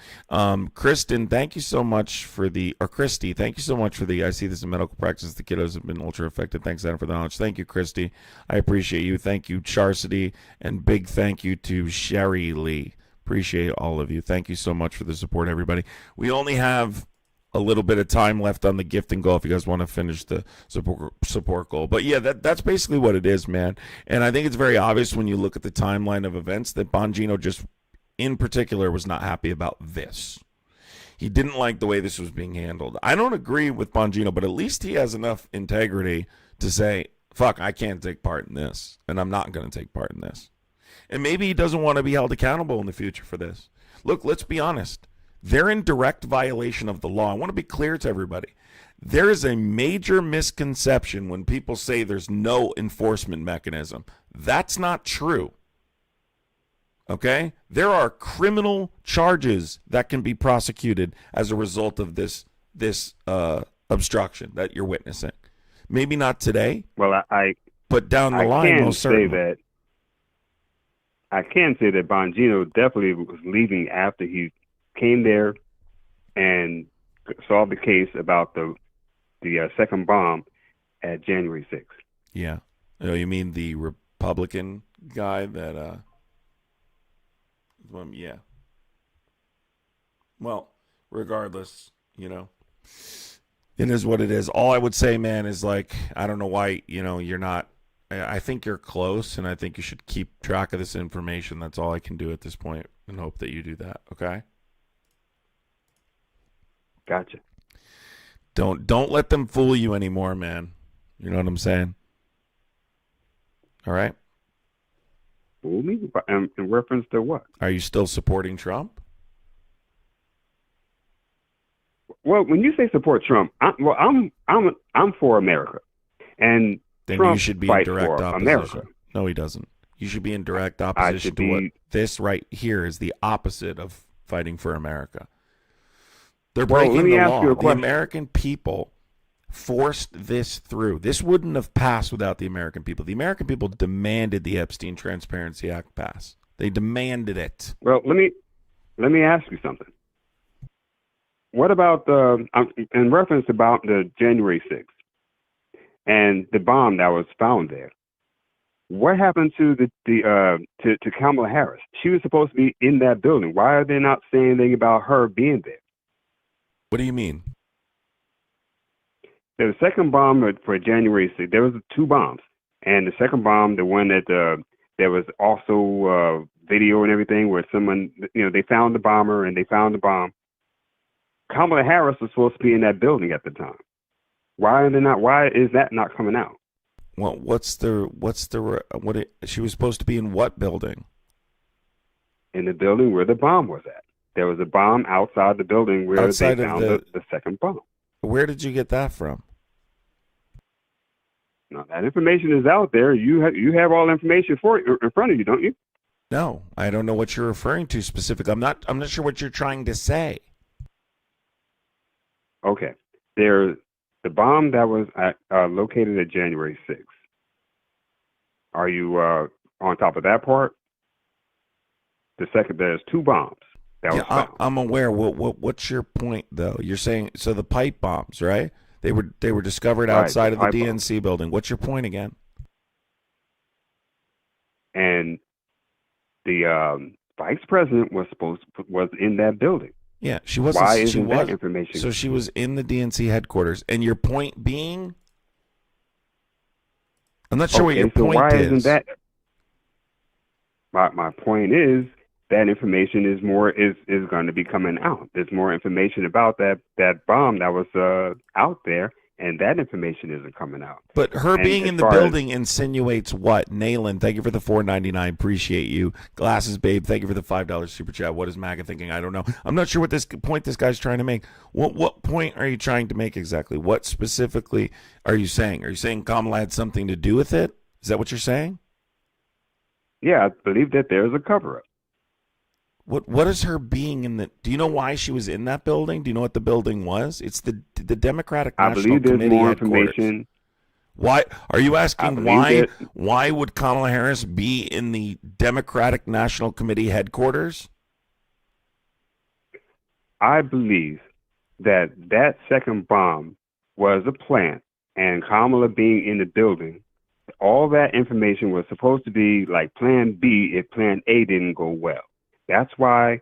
Speaker 2: Kristen, thank you so much for Christy, thank you so much for I see this in medical practice. The kiddos have been ultra affected. Thanks, Adam, for the knowledge. Thank you, Christy. I appreciate you. Thank you, Charcity, and big thank you to Sherry Lee. Appreciate all of you. Thank you so much for the support, everybody. We only have a little bit of time left on the gift and goal if you guys want to finish the support goal. But yeah, that's basically what it is, man. And I think it's very obvious when you look at the timeline of events that Bongino just, in particular, was not happy about this. He didn't like the way this was being handled. I don't agree with Bongino, but at least he has enough integrity to say, fuck, I can't take part in this, and I'm not going to take part in this. And maybe he doesn't want to be held accountable in the future for this. Look, let's be honest. They're in direct violation of the law. I want to be clear to everybody. There is a major misconception when people say there's no enforcement mechanism. That's not true. Okay? There are criminal charges that can be prosecuted as a result of this obstruction that you're witnessing. Maybe not today.
Speaker 11: Well,
Speaker 2: but down the line, most certainly.
Speaker 11: I can say that Bongino definitely was leaving after he came there and solved the case about the second bomb at January 6th.
Speaker 2: Yeah. Oh, you mean the Republican guy that yeah. Well, regardless, it is what it is. All I would say, man, is like, I don't know why, you're not, I think you're close, and I think you should keep track of this information. That's all I can do at this point, and hope that you do that, okay?
Speaker 11: Gotcha.
Speaker 2: Don't let them fool you anymore, man. You know what I'm saying? All right?
Speaker 11: Fool me? In reference to what?
Speaker 2: Are you still supporting Trump?
Speaker 11: Well, when you say support Trump, I'm for America, and
Speaker 2: then
Speaker 11: Trump
Speaker 2: you should be in direct opposition.
Speaker 11: America.
Speaker 2: No, he doesn't. You should be in direct opposition to what this right here is the opposite of fighting for America. They're breaking the law. The American people forced this through. This wouldn't have passed without the American people. The American people demanded the Epstein Transparency Act pass. They demanded it.
Speaker 11: Well, let me ask you something. What about in reference about the January 6th and the bomb that was found there? What happened to to Kamala Harris? She was supposed to be in that building. Why are they not saying anything about her being there?
Speaker 2: What do you mean?
Speaker 11: The second bomb for January 6th, there was 2 bombs. And the second bomb, the one that there was also video and everything where someone, they found the bomber and they found the bomb. Kamala Harris was supposed to be in that building at the time. Why is that not coming out?
Speaker 2: Well, she was supposed to be in what building?
Speaker 11: In the building where the bomb was at. There was a bomb outside the building where they found the second bomb.
Speaker 2: Where did you get that from?
Speaker 11: Now, that information is out there. You have all the information in front of you, don't you?
Speaker 2: No, I don't know what you're referring to specifically. I'm not sure what you're trying to say.
Speaker 11: Okay. There's the bomb that was located at January 6th. Are you on top of that part? The second, there's two bombs that was found.
Speaker 2: I'm aware. What's your point though? You're saying so the pipe bombs, right? They were discovered outside of the DNC building. What's your point again?
Speaker 11: And the vice president was in that building.
Speaker 2: Yeah, she wasn't.
Speaker 11: Why isn't that information?
Speaker 2: So she was in the DNC headquarters. And your point being, I'm not sure what your point
Speaker 11: why
Speaker 2: is.
Speaker 11: Isn't that? My point is that information is going to be coming out. There's more information about that bomb that was out there, and that information isn't coming out.
Speaker 2: But her being in the building insinuates what? Nayland, thank you for the $4.99. Appreciate you. Glasses Babe, thank you for the $5 super chat. What is MAGA thinking? I don't know. I'm not sure what this point this guy's trying to make. What point are you trying to make exactly? What specifically are you saying? Are you saying Kamala had something to do with it? Is that what you're saying?
Speaker 11: Yeah, I believe that there's a cover-up.
Speaker 2: What is her being in the? Do you know why she was in that building? Do you know what the building was? It's the Democratic National Committee headquarters. Why are you asking why would Kamala Harris be in the Democratic National Committee headquarters?
Speaker 11: I believe that second bomb was a plant, and Kamala being in the building, all that information was supposed to be like Plan B if Plan A didn't go well. That's why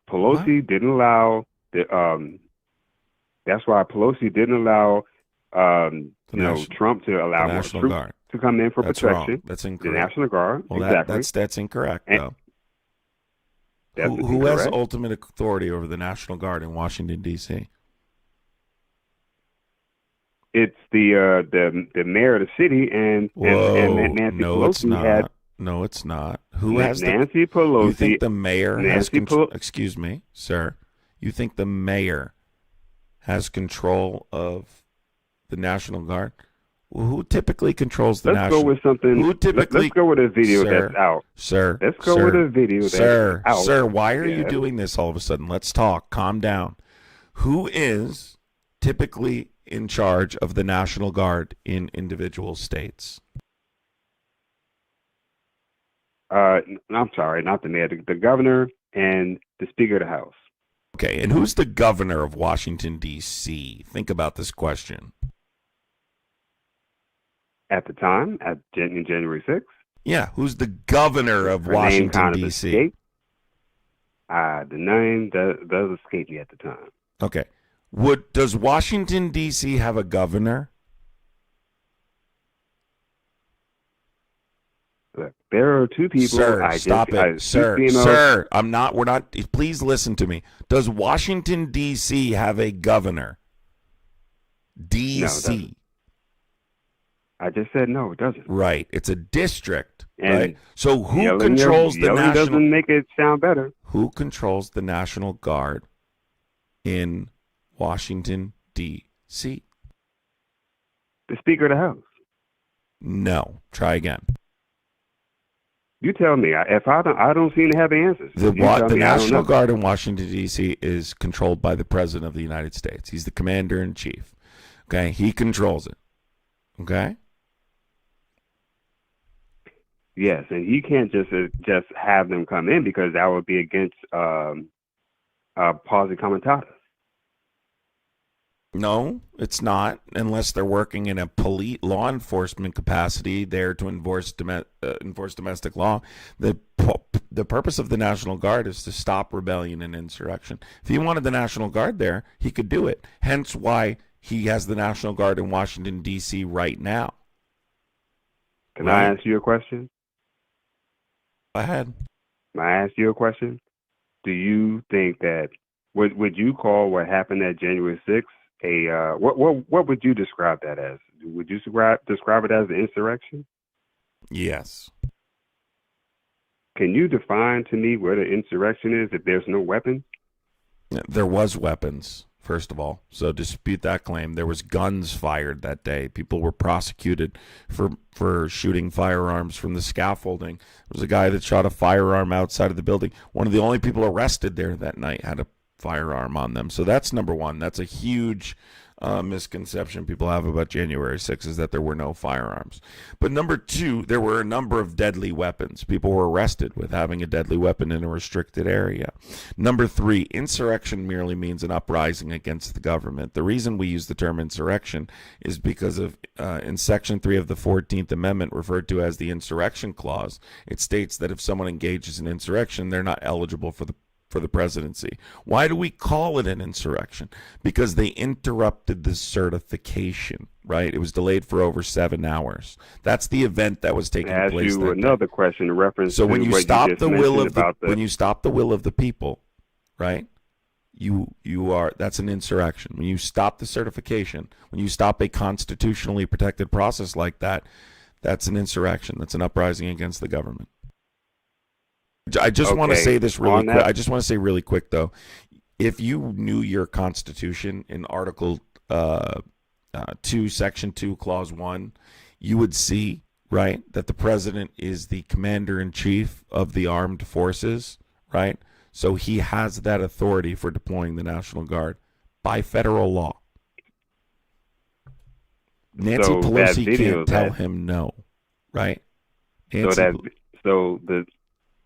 Speaker 11: Pelosi didn't allow the. That's why Pelosi didn't allow Trump to allow more troops to come in for protection.
Speaker 2: That's incorrect.
Speaker 11: The National Guard.
Speaker 2: Well,
Speaker 11: exactly.
Speaker 2: That's incorrect, though. Who has ultimate authority over the National Guard in Washington, D.C.?
Speaker 11: It's the mayor of the city and Nancy Pelosi.
Speaker 2: No, it's not. Who has
Speaker 11: Nancy Pelosi?
Speaker 2: You think the mayor has control? Excuse me, sir. You think the mayor has control of the National Guard? Well, who typically controls the National?
Speaker 11: Let's go with something. Let's go with a video that's out,
Speaker 2: sir.
Speaker 11: Let's go with a video that's out,
Speaker 2: sir. Why are you doing this all of a sudden? Let's talk. Calm down. Who is typically in charge of the National Guard in individual states?
Speaker 11: I'm sorry, not the mayor, the governor and the Speaker of the House.
Speaker 2: Okay, and who's the governor of Washington, D.C.? Think about this question.
Speaker 11: At the time, in January 6th?
Speaker 2: Yeah, who's the governor of Washington, D.C.?
Speaker 11: The name does escape me at the time.
Speaker 2: Okay. Does Washington, D.C. have a governor?
Speaker 11: Look, there are two people.
Speaker 2: Sir, stop it. Sir, I'm not. We're not. Please listen to me. Does Washington, D.C. have a governor? D.C.
Speaker 11: No, I just said no, it doesn't.
Speaker 2: Right. It's a district.
Speaker 11: And
Speaker 2: right. So who controls the national?
Speaker 11: Doesn't make it sound better.
Speaker 2: Who controls the National Guard in Washington, D.C.?
Speaker 11: The Speaker of the House.
Speaker 2: No. Try again.
Speaker 11: You tell me. If I don't seem to have answers.
Speaker 2: The National Guard in Washington, D.C. is controlled by the President of the United States. He's the Commander-in-Chief. Okay? He controls it. Okay?
Speaker 11: Yes, and he can't just have them come in because that would be against Pausi Comitatus.
Speaker 2: No, it's not, unless they're working in a law enforcement capacity there to enforce domestic law. The purpose of the National Guard is to stop rebellion and insurrection. If he wanted the National Guard there, he could do it. Hence why he has the National Guard in Washington, D.C. right now.
Speaker 11: Can I ask you a question?
Speaker 2: Go ahead.
Speaker 11: May I ask you a question? Do you think that, would you call what happened at January 6th what would you describe that as? Would you describe it as an insurrection?
Speaker 2: Yes.
Speaker 11: Can you define to me what an insurrection is if there's no weapons?
Speaker 2: There was weapons. first of all. So dispute that claim. There was guns fired that day. People were prosecuted for shooting firearms from the scaffolding. There was a guy that shot a firearm outside of the building. One of the only people arrested there that night had a firearm on them. So that's number one. That's a huge misconception people have about January 6th, is that there were no firearms. But number two, there were a number of deadly weapons. People were arrested with having a deadly weapon in a restricted area. Number three, insurrection merely means an uprising against the government. The reason we use the term insurrection is because of in Section 3 of the 14th Amendment, referred to as the Insurrection Clause, it states that if someone engages in insurrection, they're not eligible for the presidency. Why do we call it an insurrection? Because they interrupted the certification, right? It was delayed for over 7 hours. That's the event that was taking place.
Speaker 11: Ask you another question in reference
Speaker 2: so
Speaker 11: to
Speaker 2: when you
Speaker 11: what
Speaker 2: stop
Speaker 11: you just
Speaker 2: the will of
Speaker 11: about
Speaker 2: when you stop the will of the people, right? You are, that's an insurrection. When you stop the certification, when you stop a constitutionally protected process like that, that's an insurrection. That's an uprising against the government. I just want to say this really quick. I just want to say really quick, though. If you knew your Constitution in Article 2, Section 2, Clause 1, you would see, right, that the president is the commander-in-chief of the armed forces, right? So he has that authority for deploying the National Guard by federal law. Nancy Pelosi can't tell him no, right?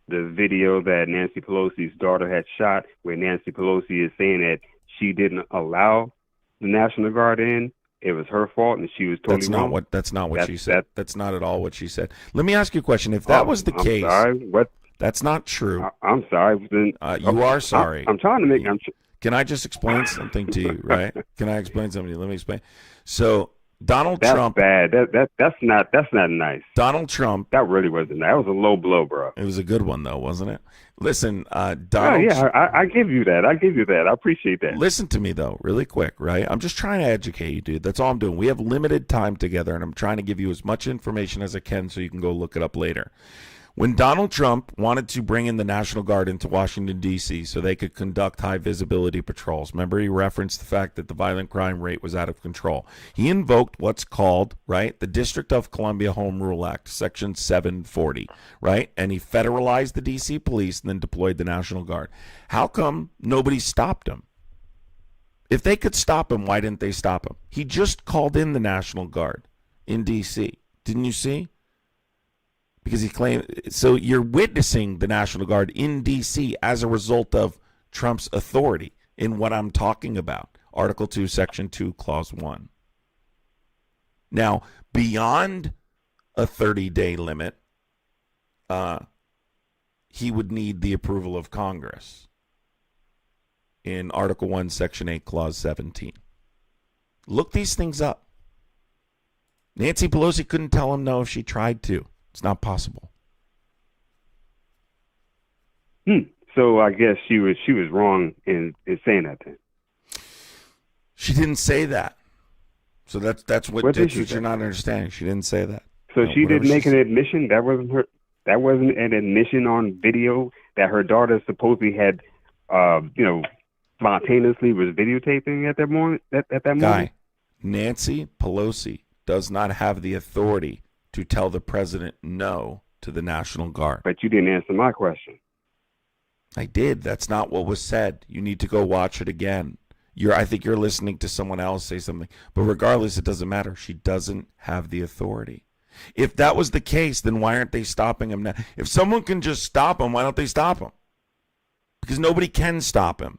Speaker 11: The video that Nancy Pelosi's daughter had shot, where Nancy Pelosi is saying that she didn't allow the National Guard in, it was her fault and she was totally wrong.
Speaker 2: That's not what she said. That's not at all what she said. Let me ask you a question. If that was the case,
Speaker 11: sorry, what?
Speaker 2: That's not true.
Speaker 11: I'm sorry.
Speaker 2: You are sorry.
Speaker 11: I'm trying to make.
Speaker 2: Can I just explain something to you, right? Can I explain something to you? Let me explain. So Donald Trump.
Speaker 11: That's bad. That's not nice.
Speaker 2: Donald Trump.
Speaker 11: That really wasn't. That was a low blow, bro.
Speaker 2: It was a good one though, wasn't it? Listen, Donald.
Speaker 11: I give you that. I appreciate that.
Speaker 2: Listen to me though, really quick, right? I'm just trying to educate you, dude. That's all I'm doing. We have limited time together, and I'm trying to give you as much information as I can so you can go look it up later. When Donald Trump wanted to bring in the National Guard into Washington, D.C. so they could conduct high-visibility patrols, remember he referenced the fact that the violent crime rate was out of control. He invoked what's called, right, the District of Columbia Home Rule Act, Section 740, right? And he federalized the D.C. police and then deployed the National Guard. How come nobody stopped him? If they could stop him, why didn't they stop him? He just called in the National Guard in D.C. Didn't you see? Because he claimed, so you're witnessing the National Guard in D.C. as a result of Trump's authority in what I'm talking about. Article 2, Section 2, Clause 1. Now, beyond a 30-day limit, he would need the approval of Congress in Article 1, Section 8, Clause 17. Look these things up. Nancy Pelosi couldn't tell him no if she tried to. It's not possible.
Speaker 11: So I guess she was wrong in saying that then.
Speaker 2: She didn't say that. So that's what you're not understanding. She didn't say that.
Speaker 11: So she didn't make an admission. That wasn't her. That wasn't an admission on video that her daughter supposedly had, spontaneously was videotaping at that moment. At that moment.
Speaker 2: Guy, Nancy Pelosi does not have the authority to tell the president no to the National Guard.
Speaker 11: But you didn't answer my question.
Speaker 2: I did. That's not what was said. You need to go watch it again. I think you're listening to someone else say something. But regardless, it doesn't matter. She doesn't have the authority. If that was the case, then why aren't they stopping him now? If someone can just stop him, why don't they stop him? Because nobody can stop him.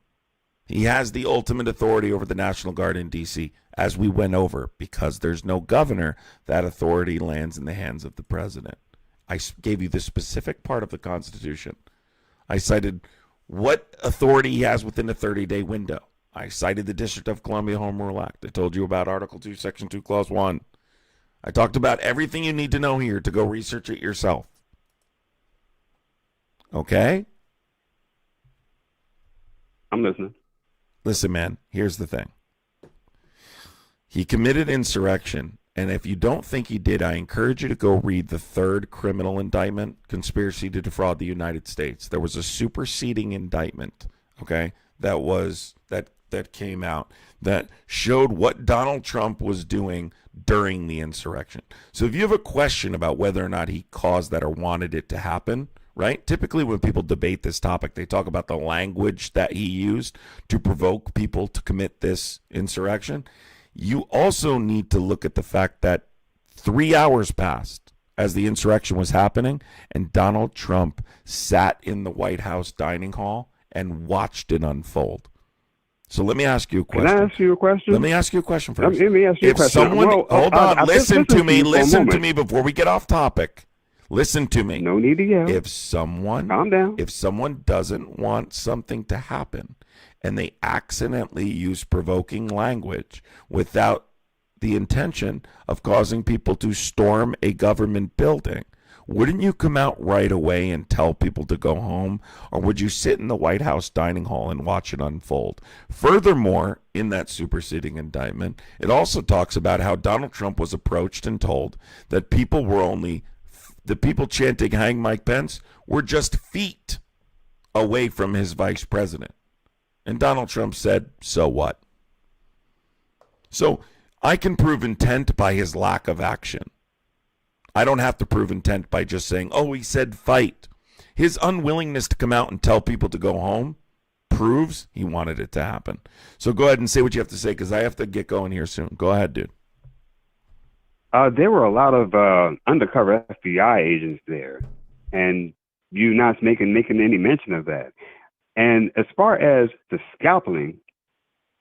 Speaker 2: He has the ultimate authority over the National Guard in D.C., as we went over. Because there's no governor, that authority lands in the hands of the president. I gave you the specific part of the Constitution. I cited what authority he has within a 30-day window. I cited the District of Columbia Home Rule Act. I told you about Article 2, Section 2, Clause 1. I talked about everything you need to know here to go research it yourself. Okay?
Speaker 11: I'm listening.
Speaker 2: Listen, man, here's the thing. He committed insurrection, and if you don't think he did, I encourage you to go read the third criminal indictment, conspiracy to defraud the United States. There was a superseding indictment, okay, that that came out that showed what Donald Trump was doing during the insurrection. So if you have a question about whether or not he caused that or wanted it to happen, right? Typically when people debate this topic, they talk about the language that he used to provoke people to commit this insurrection. You also need to look at the fact that 3 hours passed as the insurrection was happening, and Donald Trump sat in the White House dining hall and watched it unfold. So let me ask you a question.
Speaker 11: Can I ask you a question?
Speaker 2: Let me ask you a question first.
Speaker 11: Let me ask you a question.
Speaker 2: Someone,
Speaker 11: well,
Speaker 2: hold on, listen to me.
Speaker 11: for a
Speaker 2: Listen to
Speaker 11: moment.
Speaker 2: me before we get off topic. Listen to me.
Speaker 11: No need to yell.
Speaker 2: If someone,
Speaker 11: Calm down.
Speaker 2: if someone doesn't want something to happen and they accidentally use provoking language without the intention of causing people to storm a government building, wouldn't you come out right away and tell people to go home? Or would you sit in the White House dining hall and watch it unfold? Furthermore, in that superseding indictment, it also talks about how Donald Trump was approached and told that the people chanting "Hang Mike Pence" were just feet away from his vice president. And Donald Trump said, so what? So I can prove intent by his lack of action. I don't have to prove intent by just saying, oh, he said fight. His unwillingness to come out and tell people to go home proves he wanted it to happen. So go ahead and say what you have to say, because I have to get going here soon. Go ahead, dude.
Speaker 11: There were a lot of undercover FBI agents there, and you not making any mention of that. And as far as the scalping,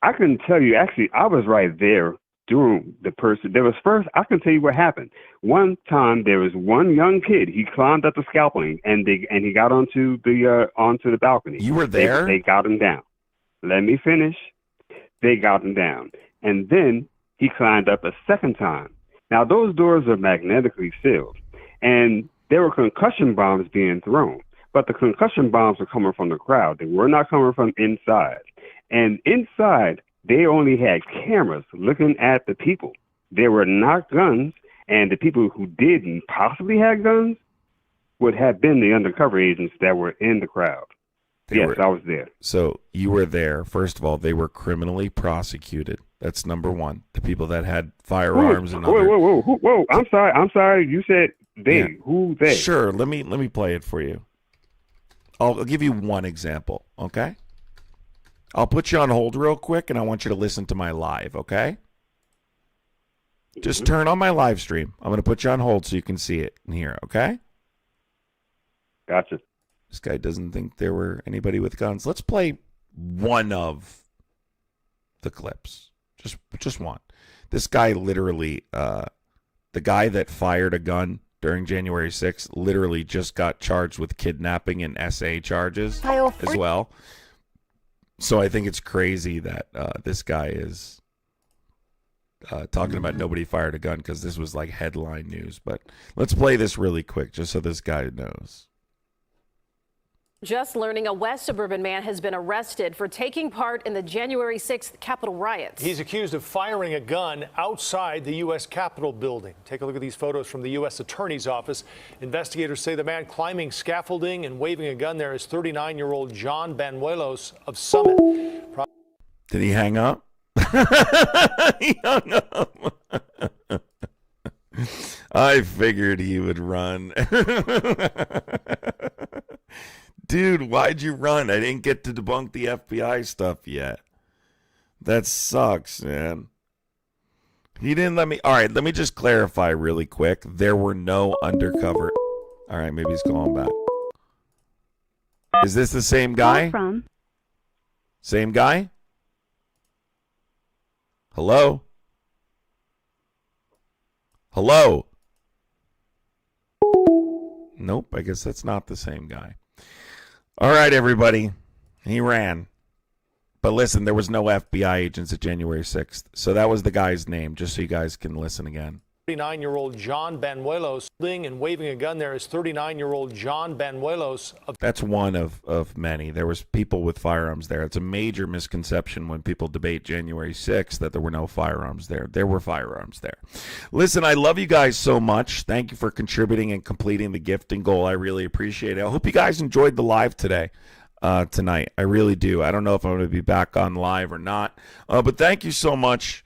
Speaker 11: I can tell you, actually, I was right there during the person. There was first, I can tell you what happened. One time, there was one young kid. He climbed up the scalping, and he got onto the balcony.
Speaker 2: You were there?
Speaker 11: They got him down. Let me finish. They got him down, and then he climbed up a second time. Now, those doors are magnetically sealed, and there were concussion bombs being thrown, but the concussion bombs were coming from the crowd. They were not coming from inside. And inside, they only had cameras looking at the people. There were not guns, and the people who didn't possibly have guns would have been the undercover agents that were in the crowd. I was there.
Speaker 2: So you were there. First of all, they were criminally prosecuted. That's number one. The people that had firearms and other...
Speaker 11: Whoa! I'm sorry. You said they.
Speaker 2: Yeah.
Speaker 11: Who they?
Speaker 2: Sure. Let me play it for you. I'll give you one example. Okay. I'll put you on hold real quick, and I want you to listen to my live. Okay. Just turn on my live stream. I'm going to put you on hold so you can see it and hear it. Okay.
Speaker 11: Gotcha.
Speaker 2: This guy doesn't think there were anybody with guns. Let's play one of the clips. Just one. This guy literally, the guy that fired a gun during January 6th literally just got charged with kidnapping and SA charges as well. So I think it's crazy that this guy is talking about nobody fired a gun, because this was like headline news. But let's play this really quick just so this guy knows.
Speaker 12: Just learning a West Suburban man has been arrested for taking part in the January 6th Capitol riots.
Speaker 13: He's accused of firing a gun outside the U.S. Capitol building. Take a look at these photos from the U.S. Attorney's Office. Investigators say the man climbing scaffolding and waving a gun there is 39-year-old John Banuelos of Summit.
Speaker 2: Did he hang up? He hung up. I figured he would run. Dude, why'd you run? I didn't get to debunk the FBI stuff yet. That sucks, man. He didn't let me. All right, let me just clarify really quick. There were no undercover. All right, maybe he's calling back. Is this the same guy? Same guy? Hello? Hello? Nope, I guess that's not the same guy. All right, everybody. He ran. But listen, there was no FBI agents at January 6th. So that was the guy's name, just so you guys can listen again.
Speaker 13: 39-year-old John Banuelos and waving a gun there is 39-year-old John Banuelos of...
Speaker 2: That's one of many. There was people with firearms there. It's a major misconception when people debate January 6th that there were no firearms there. There were firearms there. Listen, I love you guys so much. Thank you for contributing and completing the gifting goal. I really appreciate it. I hope you guys enjoyed the live today. tonight. I really do. I don't know if I'm going to be back on live or not. But thank you so much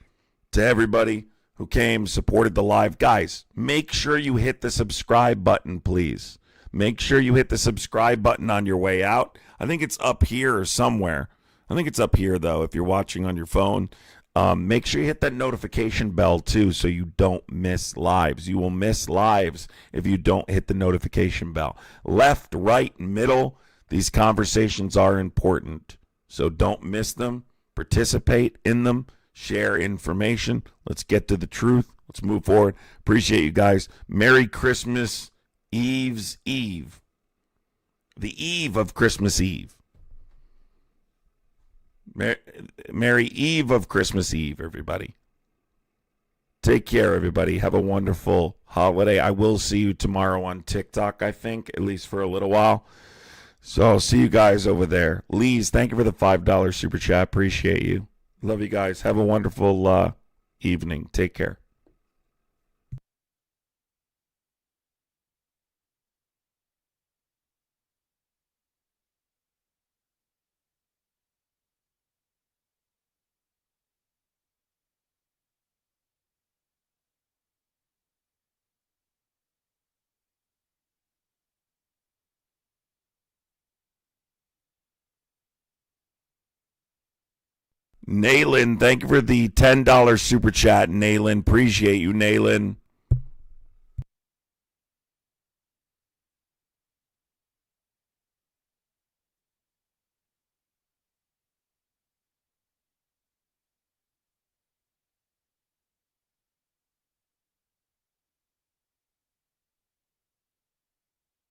Speaker 2: to everybody who came, supported the live. Guys, make sure you hit the subscribe button, please. Make sure you hit the subscribe button on your way out. I think it's up here or somewhere. I think it's up here, though, if you're watching on your phone. Make sure you hit that notification bell, too, so you don't miss lives. You will miss lives if you don't hit the notification bell. Left, right, middle, these conversations are important. So don't miss them. Participate in them. Share information. Let's get to the truth. Let's move forward. Appreciate you guys. Merry Christmas Eve's Eve. The eve of Christmas Eve. Merry Eve of Christmas Eve, everybody. Take care, everybody. Have a wonderful holiday. I will see you tomorrow on TikTok, I think, at least for a little while. So I'll see you guys over there. Lee's, thank you for the $5 super chat. Appreciate you. Love you guys. Have a wonderful evening. Take care. Naylin, thank you for the $10 super chat. Naylin, appreciate you, Naylin.